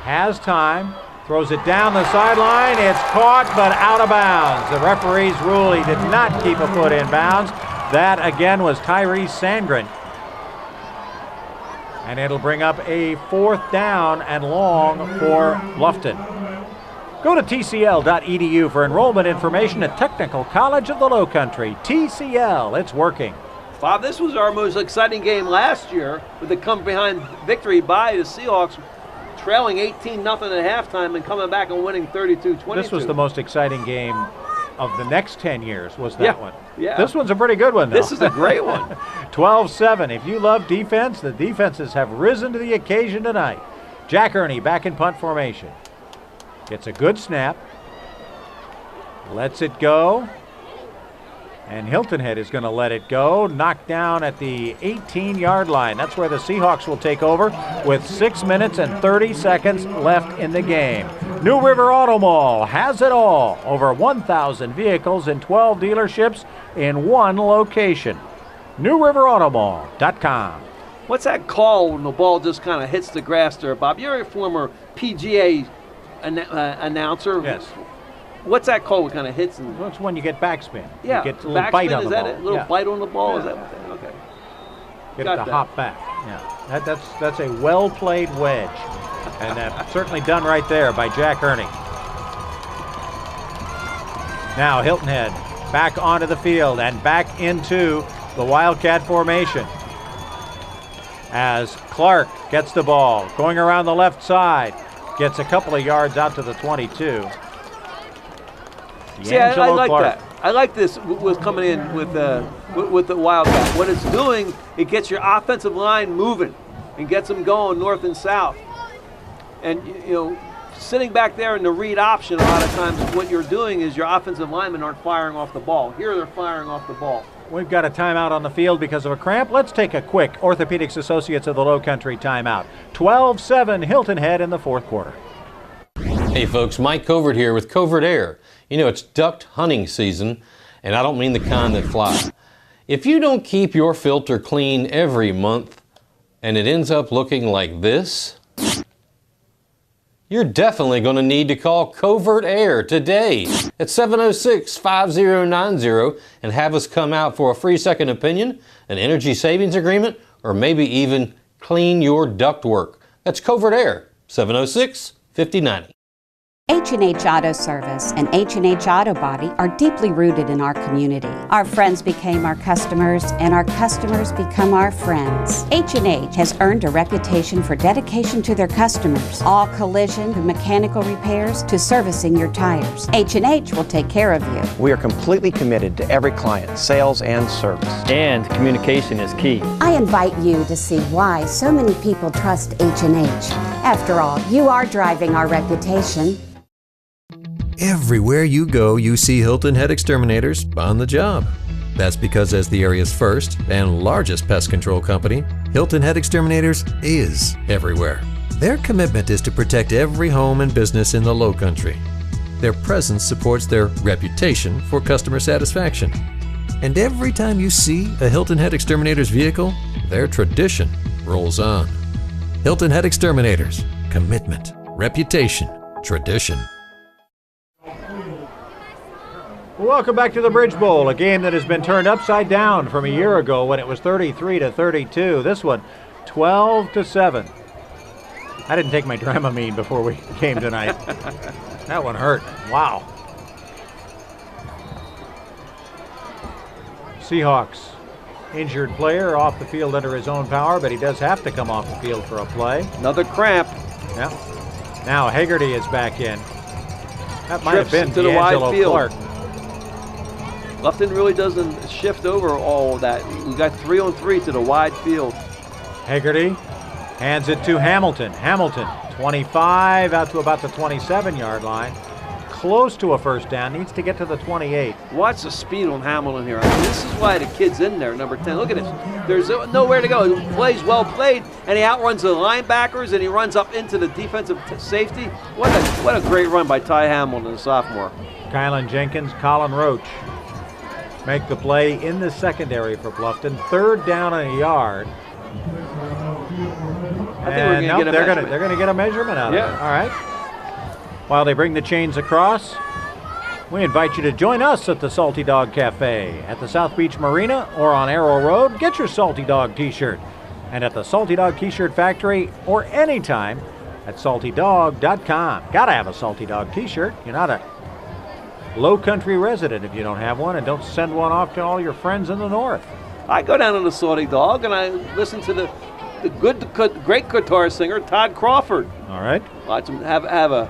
Has time. Throws it down the sideline. It's caught, but out of bounds. The referees rule he did not keep a foot in bounds. That, again, was Tyrese Sandgren. And it'll bring up a 4th down and long for Bluffton. Go to tcl.edu for enrollment information at Technical College of the Lowcountry. TCL, it's working. Bob, this was our most exciting game last year with the come-behind victory by the Seahawks, trailing 18-0 at halftime and coming back and winning 32-22. This was the most exciting game of the next 10 years, was that one. Yeah. This one's a pretty good one, though. This is a great one. 12-7. If you love defense, the defenses have risen to the occasion tonight. Jack Aire back in punt formation. Gets a good snap. Lets it go. And Hilton Head is going to let it go. Knocked down at the 18-yard line. That's where the Seahawks will take over with 6 minutes and 30 seconds left in the game. New River Auto Mall has it all. Over 1,000 vehicles in 12 dealerships in one location. NewRiverAutomall.com. What's that call when the ball just kind of hits the grass there, Bob? You're a former PGA announcer. Yes. What's that call? What kind of hits? Well, it's when you get backspin. Yeah. You get a little bite on the ball. Is that it? A little bite on the ball? Yeah. Is that okay? Get it to hop back. Yeah. That's a well-played wedge. And certainly done right there by Jack Aire. Now Hilton Head back onto the field and back into the Wildcat formation. As Clark gets the ball, going around the left side, gets a couple of yards out to the 22. See, I like Clark. That. I like this with coming in with the Wildcat. What it's doing, it gets your offensive line moving and gets them going north and south. And, you know, sitting back there in the read option, a lot of times what you're doing is your offensive linemen aren't firing off the ball. Here they're firing off the ball. We've got a timeout on the field because of a cramp. Let's take a quick Orthopedics Associates of the Lowcountry timeout. 12-7 Hilton Head in the 4th quarter. Hey folks, Mike Covert here with Covert Aire. You know, it's duck hunting season, and I don't mean the kind that fly. If you don't keep your filter clean every month and it ends up looking like this, you're definitely going to need to call Covert Aire today at 706-5090 and have us come out for a free second opinion, an energy savings agreement, or maybe even clean your ductwork. That's Covert Aire, 706-5090. H&H Auto Service and H&H Auto Body are deeply rooted in our community. Our friends became our customers, and our customers become our friends. H&H has earned a reputation for dedication to their customers. All collision to mechanical repairs to servicing your tires. H&H will take care of you. We are completely committed to every client, sales and service. And communication is key. I invite you to see why so many people trust H&H. After all, you are driving our reputation. Everywhere you go, you see Hilton Head Exterminators on the job. That's because as the area's first and largest pest control company, Hilton Head Exterminators is everywhere. Their commitment is to protect every home and business in the Lowcountry. Their presence supports their reputation for customer satisfaction. And every time you see a Hilton Head Exterminators vehicle, their tradition rolls on. Hilton Head Exterminators. Commitment, reputation, tradition. Welcome back to the Bridge Bowl, a game that has been turned upside down from a year ago when it was 33-32. This one, 12-7. I didn't take my Dramamine before we came tonight. That one hurt. Wow. Seahawks injured player off the field under his own power, but he does have to come off the field for a play. Another cramp. Yeah. Now Haggerty is back in. That might have Trips been to the wide D'Angelo field. Clark. Bluffton really doesn't shift over all of that. We got 3-on-3 to the wide field. Haggerty hands it to Hamilton. Hamilton, 25 out to about the 27-yard line. Close to a first down, needs to get to the 28. Watch the speed on Hamilton here. I mean, this is why the kid's in there, number 10. Look at this. There's nowhere to go. He plays well played, and he outruns the linebackers, and he runs up into the defensive safety. What a great run by Ty Hamilton, the sophomore. Kylan Jenkins, Colin Roach make the play in the secondary for Bluffton. Third down and a yard. I think we're going to get a measurement. They're going to get a measurement out of it. All right. While they bring the chains across, we invite you to join us at the Salty Dog Cafe at the South Beach Marina or on Aire Road. Get your Salty Dog t-shirt. And at the Salty Dog T-shirt Factory or anytime at saltydog.com. Gotta have a Salty Dog t-shirt. You're not a Lowcountry resident if you don't have one, and don't send one off to all your friends in the north. I go down to the Salty Dog and I listen to the great guitar singer Todd Crawford. All right. Watch him have a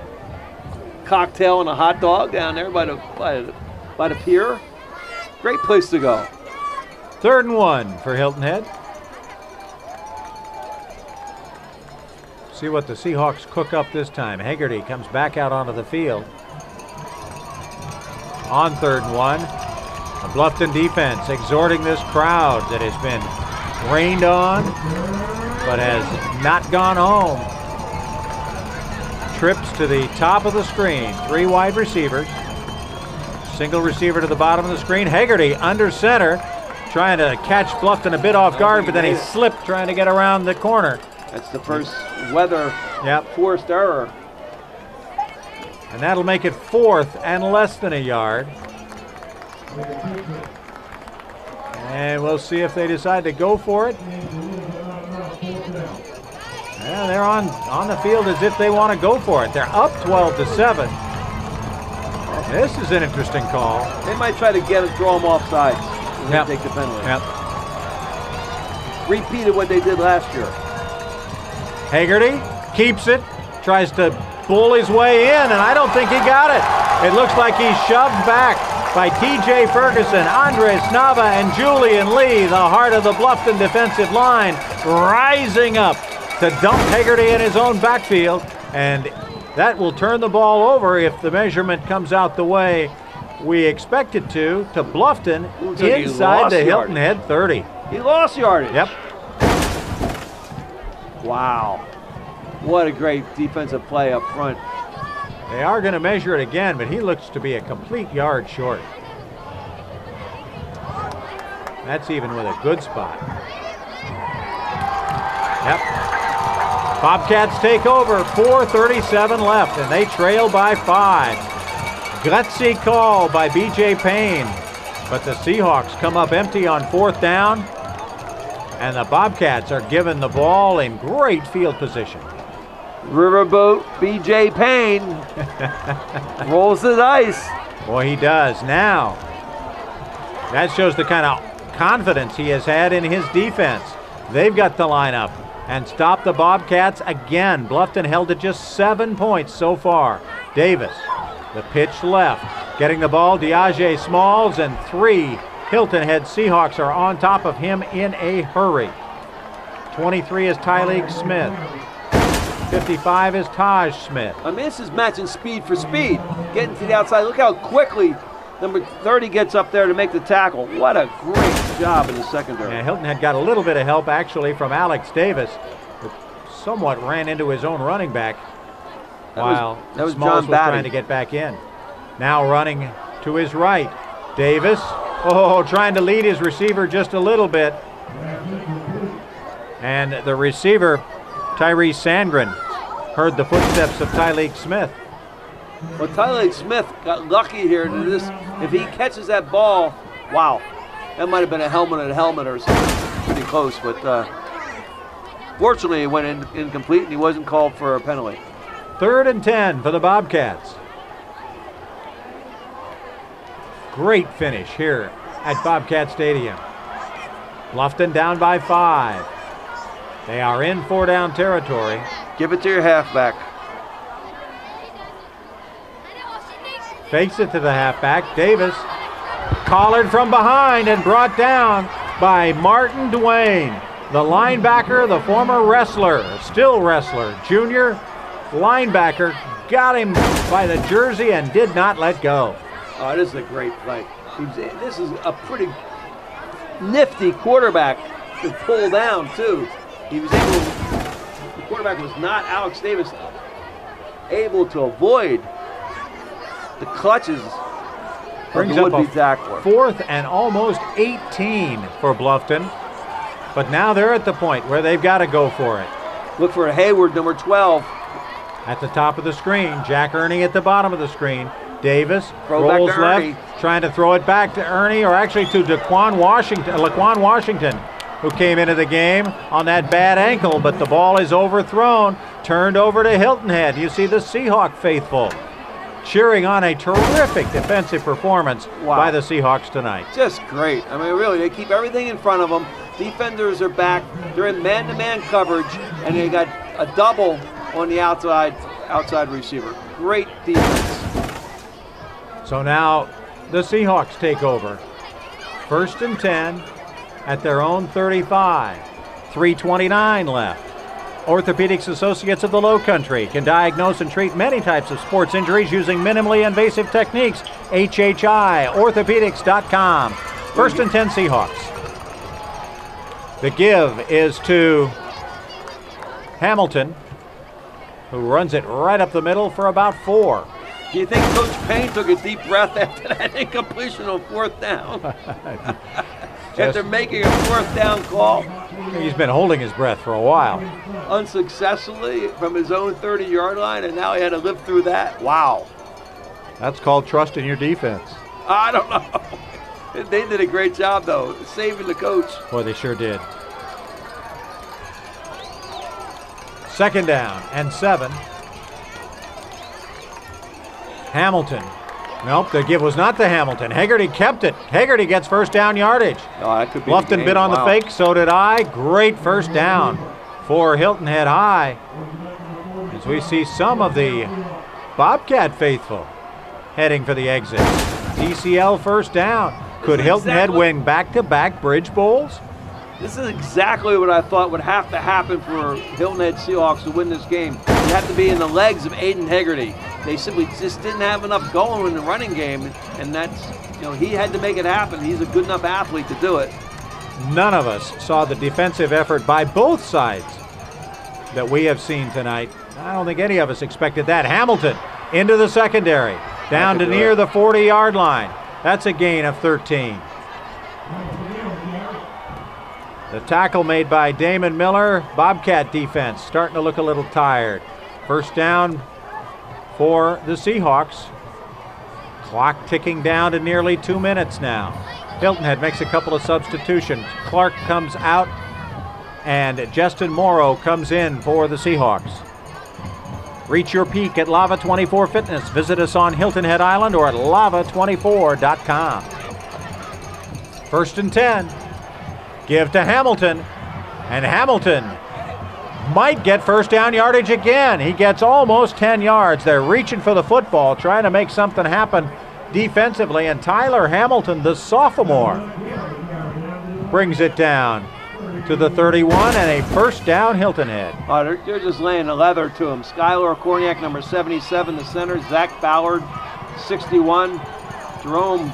cocktail and a hot dog down there by the pier. Great place to go. 3rd and 1 for Hilton Head. See what the Seahawks cook up this time. Haggerty comes back out onto the field. On 3rd and 1, the Bluffton defense exhorting this crowd that has been rained on but has not gone home. Trips to the top of the screen. 3 wide receivers. Single receiver to the bottom of the screen. Haggerty under center, trying to catch Bluffton a bit off guard, but then he slipped trying to get around the corner. That's the first weather forced error. And that'll make it 4th and less than a yard. And we'll see if they decide to go for it. Yeah, they're on the field as if they want to go for it. They're up 12-7. This is an interesting call. They might try to draw them off sides and take the penalty. Repeated what they did last year. Haggerty keeps it, tries to bull his way in, and I don't think he got it. It looks like he's shoved back by T.J. Ferguson, Andres Nava, and Julian Lee, the heart of the Bluffton defensive line, rising up to dump Haggerty in his own backfield, and that will turn the ball over if the measurement comes out the way we expect it to Bluffton inside the Hilton Head 30. He lost yardage. Yep. Wow. What a great defensive play up front. They are going to measure it again, but he looks to be a complete yard short. That's even with a good spot. Yep. Bobcats take over, 4:37 left, and they trail by 5. Gutsy call by B.J. Payne, but the Seahawks come up empty on 4th down, and the Bobcats are given the ball in great field position. Riverboat B.J. Payne rolls the dice. Boy, he does. Now, that shows the kind of confidence he has had in his defense. They've got the lineup and stopped the Bobcats again. Bluffton held to just 7 points so far. Davis, the pitch left, getting the ball. Diage Smalls, and 3 Hilton Head Seahawks are on top of him in a hurry. 23 is Tyleek Smith. 55 is Taj Smith. I mean, this is matching speed for speed. Getting to the outside. Look how quickly number 30 gets up there to make the tackle. What a great job in the secondary. Yeah, Hilton had got a little bit of help actually from Alex Davis, who somewhat ran into his own running back while Smalls was trying to get back in. Now running to his right. Davis, trying to lead his receiver just a little bit. And the receiver, Tyrese Sandgren, heard the footsteps of Tyleek Smith. Well, Tyleek Smith got lucky here. If he catches that ball, wow. That might have been a helmet or something. Pretty close, but fortunately it went incomplete and he wasn't called for a penalty. 3rd and 10 for the Bobcats. Great finish here at Bobcat Stadium. Bluffton down by 5. They are in 4-down territory. Give it to your halfback. Fakes it to the halfback. Davis collared from behind and brought down by Martin Duane, the linebacker, the former wrestler, still wrestler, junior linebacker, got him by the jersey and did not let go. Oh, this is a great play. This is a pretty nifty quarterback to pull down, too. He was able, the quarterback was not Alex Davis, able to avoid the clutches of the would-be tackler. 4th and almost 18 for Bluffton. But now they're at the point where they've got to go for it. Look for Hayward, number 12. At the top of the screen, Jack Ernie at the bottom of the screen. Davis Throw rolls back to left, Ernie. trying to throw it back to Ernie, or actually to Laquan Washington, who came into the game on that bad ankle, but the ball is overthrown, turned over to Hilton Head. You see the Seahawk faithful cheering on a terrific defensive performance by the Seahawks tonight. Just great. I mean, really, they keep everything in front of them. Defenders are back. They're in man-to-man coverage, and they got a double on the outside receiver. Great defense. So now the Seahawks take over. 1st and 10 at their own 35. 3:29 left. Orthopedics Associates of the Lowcountry can diagnose and treat many types of sports injuries using minimally invasive techniques. WHHI-Orthopedics.com. 1st and 10 Seahawks. The give is to Hamilton, who runs it right up the middle for about 4. Do you think Coach Payne took a deep breath after that incompletion on 4th down? After making a 4th down call? He's been holding his breath for a while. Unsuccessfully from his own 30-yard line, and now he had to live through that? Wow. That's called trust in your defense. I don't know. They did a great job, though, saving the coach. Boy, they sure did. 2nd down and 7. Hamilton. Nope, the give was not to Hamilton. Hegarty kept it. Hegarty gets 1st down yardage. Oh, that could be Bluffton bit on the fake, so did I. Great 1st down for Hilton Head High. As we see some of the Bobcat faithful heading for the exit. TCL 1st down. Could Hilton Head win back-to-back Bridge Bowls? This is exactly what I thought would have to happen for Hilton Head Seahawks to win this game. You have to be in the legs of Aiden Hegarty. They simply just didn't have enough going in the running game, and that's, he had to make it happen. He's a good enough athlete to do it. None of us saw the defensive effort by both sides that we have seen tonight. I don't think any of us expected that. Hamilton into the secondary, down to near the 40-yard line. That's a gain of 13. The tackle made by Damon Miller. Bobcat defense starting to look a little tired. 1st down for the Seahawks. Clock ticking down to nearly 2 minutes now. Hilton Head makes a couple of substitutions. Clark comes out and Justin Morrow comes in for the Seahawks. Reach your peak at Lava 24 Fitness. Visit us on Hilton Head Island or at lava24.com. 1st and 10. Give to Hamilton, and Hamilton might get 1st down yardage again. He gets almost 10 yards. They're reaching for the football, trying to make something happen defensively, and Tyler Hamilton, the sophomore, brings it down to the 31 and a 1st down Hilton Head. Oh, they're just laying the leather to him. Skylar Korniak, number 77, the center. Zach Ballard, 61. Jerome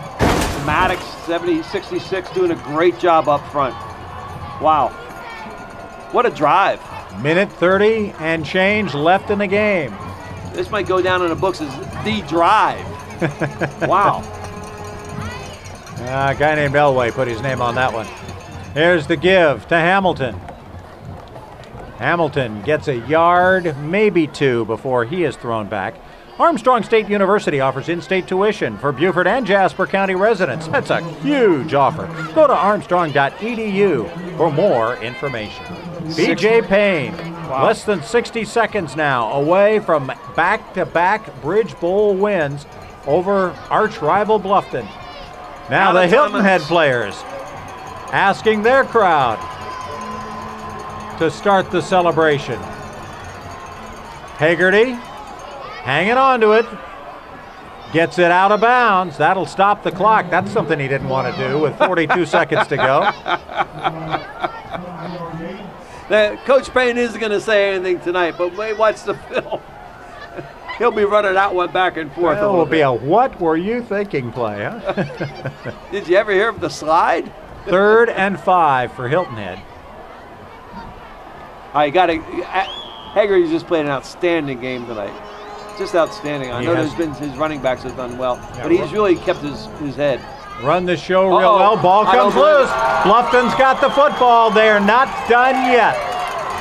Maddox, 66, doing a great job up front. Wow. What a drive. Minute 30 and change left in the game. This might go down in the books as the drive. Wow. A guy named Elway put his name on that one. Here's the give to Hamilton. Hamilton gets a yard, maybe 2, before he is thrown back. Armstrong State University offers in-state tuition for Beaufort and Jasper County residents. That's a huge offer. Go to armstrong.edu for more information. B.J. Payne, less than 60 seconds now away from back-to-back Bridge Bowl wins over arch rival Bluffton. Now the Hilton Head players asking their crowd to start the celebration. Hagerty hanging on to it. Gets it out of bounds. That'll stop the clock. That's something he didn't want to do with 42 seconds to go. Coach Payne isn't going to say anything tonight, but watch the film. He'll be running that one back and forth. It will be a what were you thinking play, huh? Did you ever hear of the slide? 3rd and 5 for Hilton Head. I got to. Hagerty's just played an outstanding game tonight. Just outstanding. I know his running backs have done well, but he's really kept his head. Run the show real well. Ball comes loose. Bluffton's got the football. They're not done yet.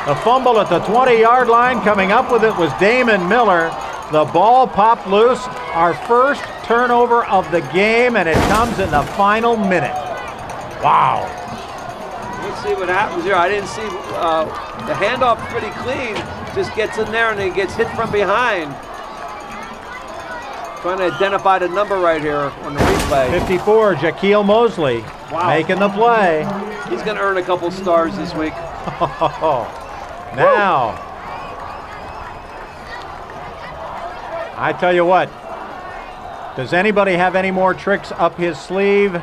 The fumble at the 20-yard line. Coming up with it was Damon Miller. The ball popped loose. Our first turnover of the game, and it comes in the final minute. Wow. Let's see what happens here. I didn't see the handoff pretty clean. Just gets in there and then gets hit from behind. Trying to identify the number right here on the replay. 54, Jaquil Mosley making the play. He's going to earn a couple stars this week. Now, I tell you what, does anybody have any more tricks up his sleeve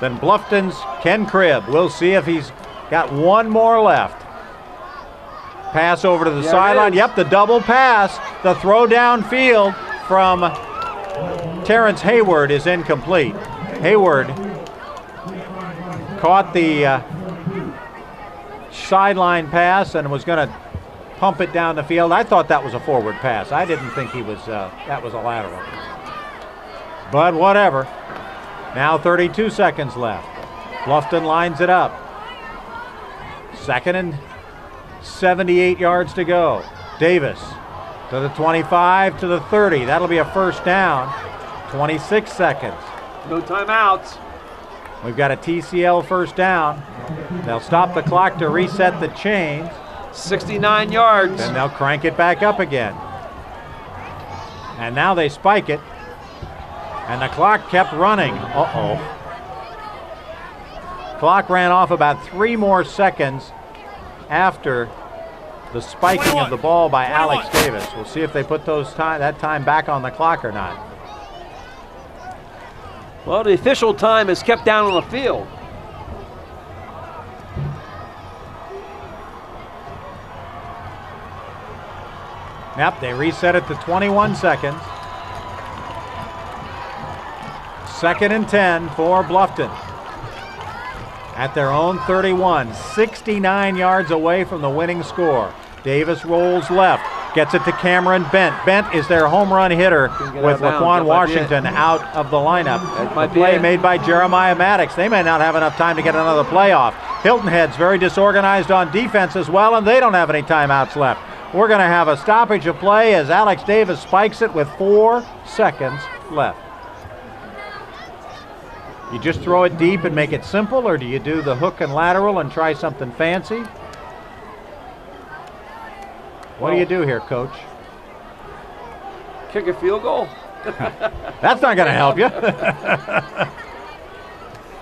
than Bluffton's Ken Cribb? We'll see if he's got one more left. Pass over to the sideline. Yep, the double pass. The throw downfield from Terrence Hayward is incomplete. Hayward caught the sideline pass and was going to pump it down the field. I thought that was a forward pass. I didn't think he was that was a lateral. But whatever. Now 32 seconds left. Bluffton lines it up. 2nd and 78 yards to go. Davis to the 25, to the 30. That'll be a first down. 26 seconds. No timeouts. We've got a TCL first down. They'll stop the clock to reset the chains. 69 yards. Then they'll crank it back up again. And now they spike it. And the clock kept running. Clock ran off about 3 more seconds after the spiking of the ball by Alex Davis. We'll see if they put that time back on the clock or not. Well, the official time is kept down on the field. Yep, they reset it to 21 seconds. 2nd and 10 for Bluffton. At their own 31, 69 yards away from the winning score. Davis rolls left, gets it to Cameron Bent. Bent is their home run hitter with Laquan Washington out of the lineup. The play made by Jeremiah Maddox. They may not have enough time to get another play off. Hilton Head's very disorganized on defense as well, and they don't have any timeouts left. We're going to have a stoppage of play as Alex Davis spikes it with 4 seconds left. You just throw it deep and make it simple, or do you do the hook and lateral and try something fancy? What do you do here, Coach? Kick a field goal? That's not going to help you.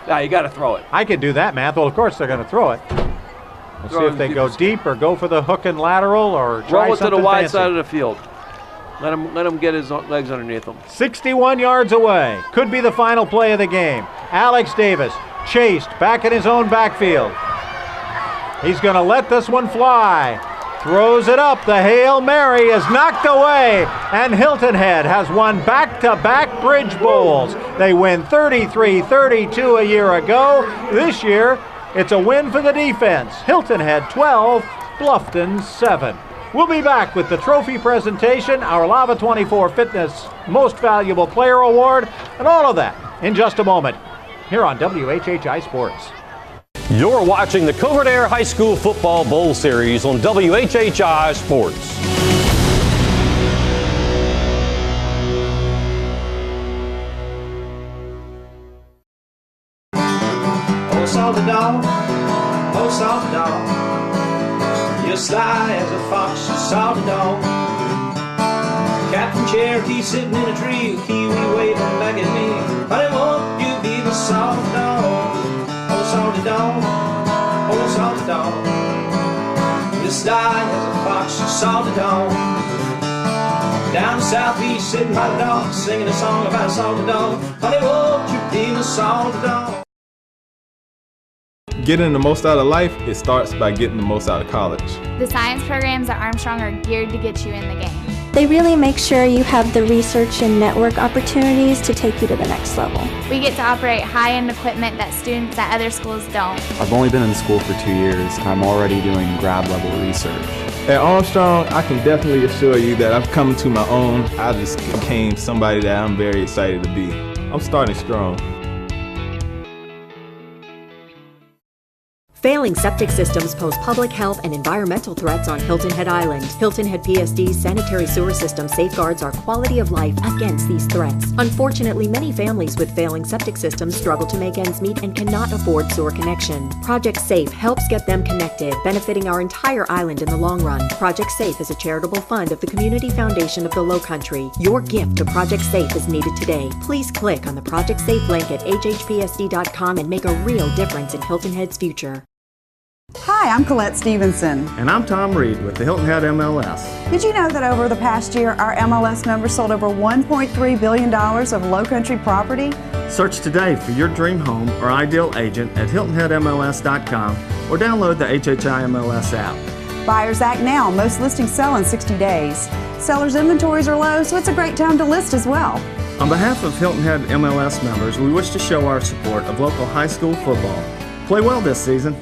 Nah, you got to throw it. I can do that, Matt. Well, of course they're going to throw it. We'll see if they go deep or go for the hook and lateral or try something something to the wide fancy. side of the field. Let him get his legs underneath him. 61 yards away. Could be the final play of the game. Alex Davis chased back in his own backfield. He's going to let this one fly. Throws it up. The Hail Mary is knocked away. And Hilton Head has won back-to-back Bridge Bowls. They win 33-32 a year ago. This year, it's a win for the defense. Hilton Head 12, Bluffton 7. We'll be back with the trophy presentation, our Lava 24 Fitness Most Valuable Player Award, and all of that in just a moment here on WHHI Sports. You're watching the Covert Aire High School Football Bowl Series on WHHI Sports. Oh, salty dog, oh, salty dog. You're sly as a fox, you salty dog. Captain Cherokee sitting in a tree, Kiwi waving back at me. Honey, won't you be the salty dog. Oh, salty dog. Oh, salty dog. You sly as a fox, you salty dog. Down southeast, sitting by the dog, singing a song about a salty dog. Honey, won't you be my salty dog? Getting the most out of life, it starts by getting the most out of college. The science programs at Armstrong are geared to get you in the game. They really make sure you have the research and network opportunities to take you to the next level. We get to operate high-end equipment that students at other schools don't. I've only been in school for 2 years, and I'm already doing grad level research. At Armstrong, I can definitely assure you that I've come to my own. I just became somebody that I'm very excited to be. I'm starting strong. Failing septic systems pose public health and environmental threats on Hilton Head Island. Hilton Head PSD's sanitary sewer system safeguards our quality of life against these threats. Unfortunately, many families with failing septic systems struggle to make ends meet and cannot afford sewer connection. Project SAFE helps get them connected, benefiting our entire island in the long run. Project SAFE is a charitable fund of the Community Foundation of the Lowcountry. Your gift to Project SAFE is needed today. Please click on the Project SAFE link at hhpsd.com and make a real difference in Hilton Head's future. Hi, I'm Colette Stevenson. And I'm Tom Reed with the Hilton Head MLS. Did you know that over the past year, our MLS members sold over $1.3 billion of Lowcountry property? Search today for your dream home or ideal agent at HiltonHeadMLS.com or download the HHI MLS app. Buyers act now. Most listings sell in 60 days. Sellers' inventories are low, so it's a great time to list as well. On behalf of Hilton Head MLS members, we wish to show our support of local high school football. Play well this season.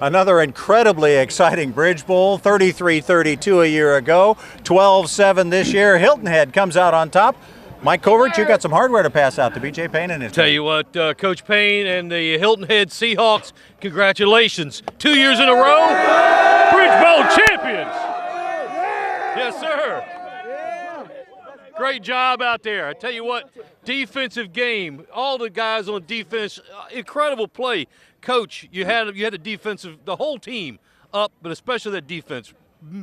Another incredibly exciting Bridge Bowl, 33-32 a year ago, 12-7 this year. Hilton Head comes out on top. Mike Covert, you got some hardware to pass out to BJ Payne and his Tell team. you what, Coach Payne and the Hilton Head Seahawks, congratulations. 2 years in a row, Bridge Bowl champions. Yes, sir. Great job out there. I tell you what, defensive game, all the guys on defense, incredible play. Coach, you had the defensive, the whole team up, but especially that defense.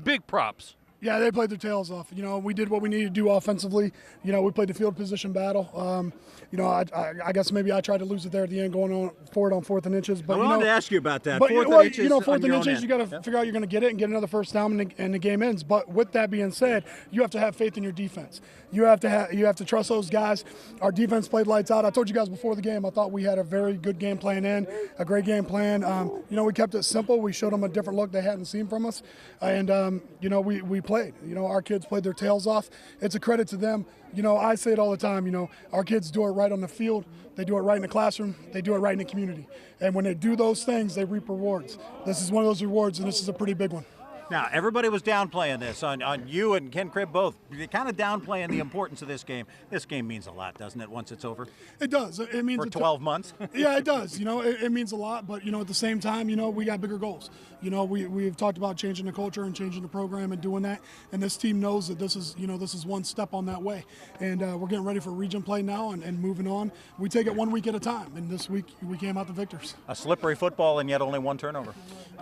Big props. Yeah, they played their tails off. You know, we did what we needed to do offensively. You know, we played the field position battle. You know, I guess maybe I tried to lose it there at the end, going on forward on 4th and inches. But I wanted to ask you about that. But 4th and inches, you know, 4th and inches, end. you got to figure out you're going to get it and get another first down, and the game ends. But with that being said, you have to have faith in your defense. You have to trust those guys. Our defense played lights out. I told you guys before the game, I thought we had a very good game plan a great game plan. You know, we kept it simple. We showed them a different look they hadn't seen from us, and you know, we played. You know, our kids played their tails off. It's a credit to them. You know, I say it all the time, you know, our kids do it right on the field. They do it right in the classroom. They do it right in the community. And when they do those things, they reap rewards. This is one of those rewards, and this is a pretty big one. Now, everybody was downplaying this on you and Ken Cribb both. You're kind of downplaying the importance of this game. This game means a lot, doesn't it, once it's over? It does. It means for 12 months? Yeah, it does. You know, it means a lot, but, you know, at the same time, you know, we got bigger goals. You know, we've talked about changing the culture and changing the program and doing that, and this team knows that this is one step on that way. And we're getting ready for region play now and moving on. We take it 1 week at a time, and this week we came out the victors. A slippery football and yet only one turnover.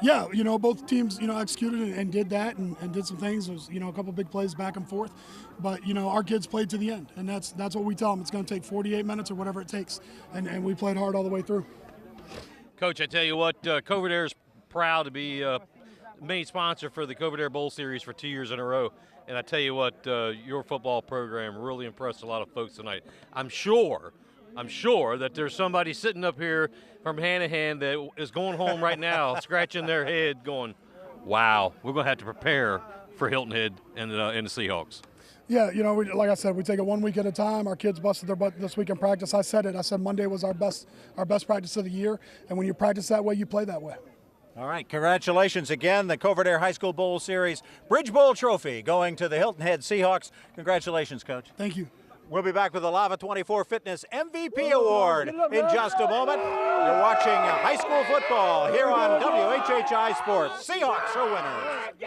Yeah, you know, both teams, you know, executed and did that and did some things. There was, you know, a couple big plays back and forth. But, you know, our kids played to the end, and that's what we tell them. It's going to take 48 minutes or whatever it takes, and we played hard all the way through. Coach, I tell you what, Covert Aire is proud to be main sponsor for the Covert Aire Bowl Series for 2 years in a row. And I tell you what, your football program really impressed a lot of folks tonight. I'm sure that there's somebody sitting up here from Hanahan that is going home right now, scratching their head, going, wow, we're going to have to prepare for Hilton Head and the Seahawks. Yeah, you know, like I said, we take it 1 week at a time. Our kids busted their butt this week in practice. I said it. I said Monday was our best practice of the year. And when you practice that way, you play that way. All right, congratulations again. The Covert Aire High School Bowl Series Bridge Bowl Trophy going to the Hilton Head Seahawks. Congratulations, Coach. Thank you. We'll be back with the Lava 24 Fitness MVP Award in just a moment. You're watching high school football here on WHHI Sports. Seahawks are winners.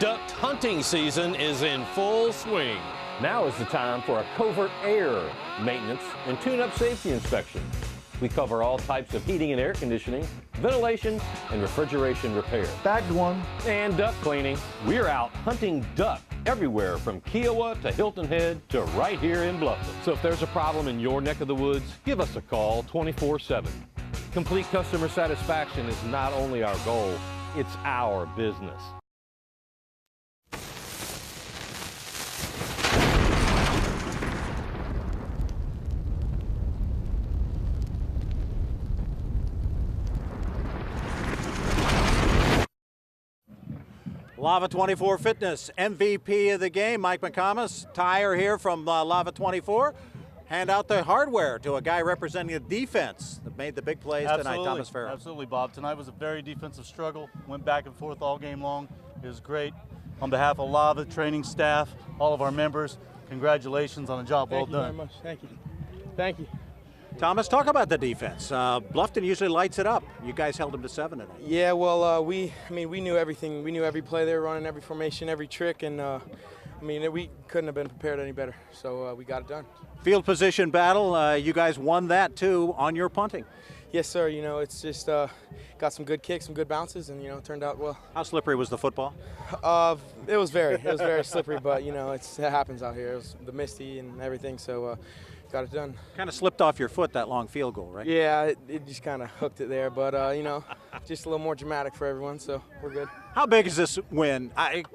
Duck hunting season is in full swing. Now is the time for a Covert Aire maintenance and tune-up safety inspection. We cover all types of heating and air conditioning, ventilation, and refrigeration repair. Bagged one. And duck cleaning. We're out hunting duck everywhere from Kiowa to Hilton Head to right here in Bluffton. So if there's a problem in your neck of the woods, give us a call 24/7. Complete customer satisfaction is not only our goal, it's our business. Lava 24 Fitness MVP of the game, Mike McComas. Tyre here from Lava 24. Hand out the hardware to a guy representing the defense that made the big plays tonight, Thomas Farrell. Absolutely, Bob. Tonight was a very defensive struggle. Went back and forth all game long. It was great. On behalf of Lava training staff, all of our members, congratulations on a job well done. Thank you very much. Thank you. Thank you. Thomas, talk about the defense. Bluffton usually lights it up. You guys held them to 7 tonight. Yeah, well, we knew everything. We knew every play they were running, every formation, every trick, and we couldn't have been prepared any better. So we got it done. Field position battle. You guys won that too on your punting. Yes, sir. You know, it's just got some good kicks, some good bounces, and it turned out well. How slippery was the football? It was very slippery, but it happens out here. It was the misty and everything, so. Got it done. Kind of slipped off your foot, that long field goal, right? Yeah, it just kind of hooked it there, but just a little more dramatic for everyone, so we're good. How big is this win?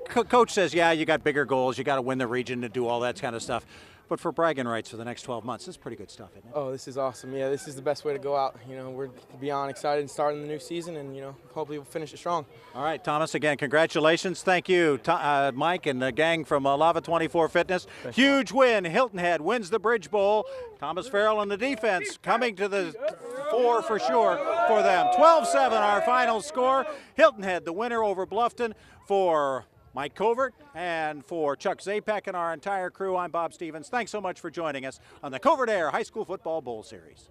Coach says, yeah, you got bigger goals, you got to win the region to do all that kind of stuff. But for bragging rights for the next 12 months, this is pretty good stuff, isn't it? Oh, this is awesome. Yeah, this is the best way to go out. We're beyond excited and starting the new season, and hopefully we'll finish it strong. All right, Thomas, again, congratulations. Thank you, Mike and the gang from Lava 24 Fitness. Huge win. Hilton Head wins the Bridge Bowl. Thomas Farrell and the defense coming to the fore for sure for them. 12-7 our final score. Hilton Head the winner over Bluffton. For Mike Covert and for Chuck Zapek and our entire crew, I'm Bob Stevens. Thanks so much for joining us on the Covert Aire High School Football Bowl Series.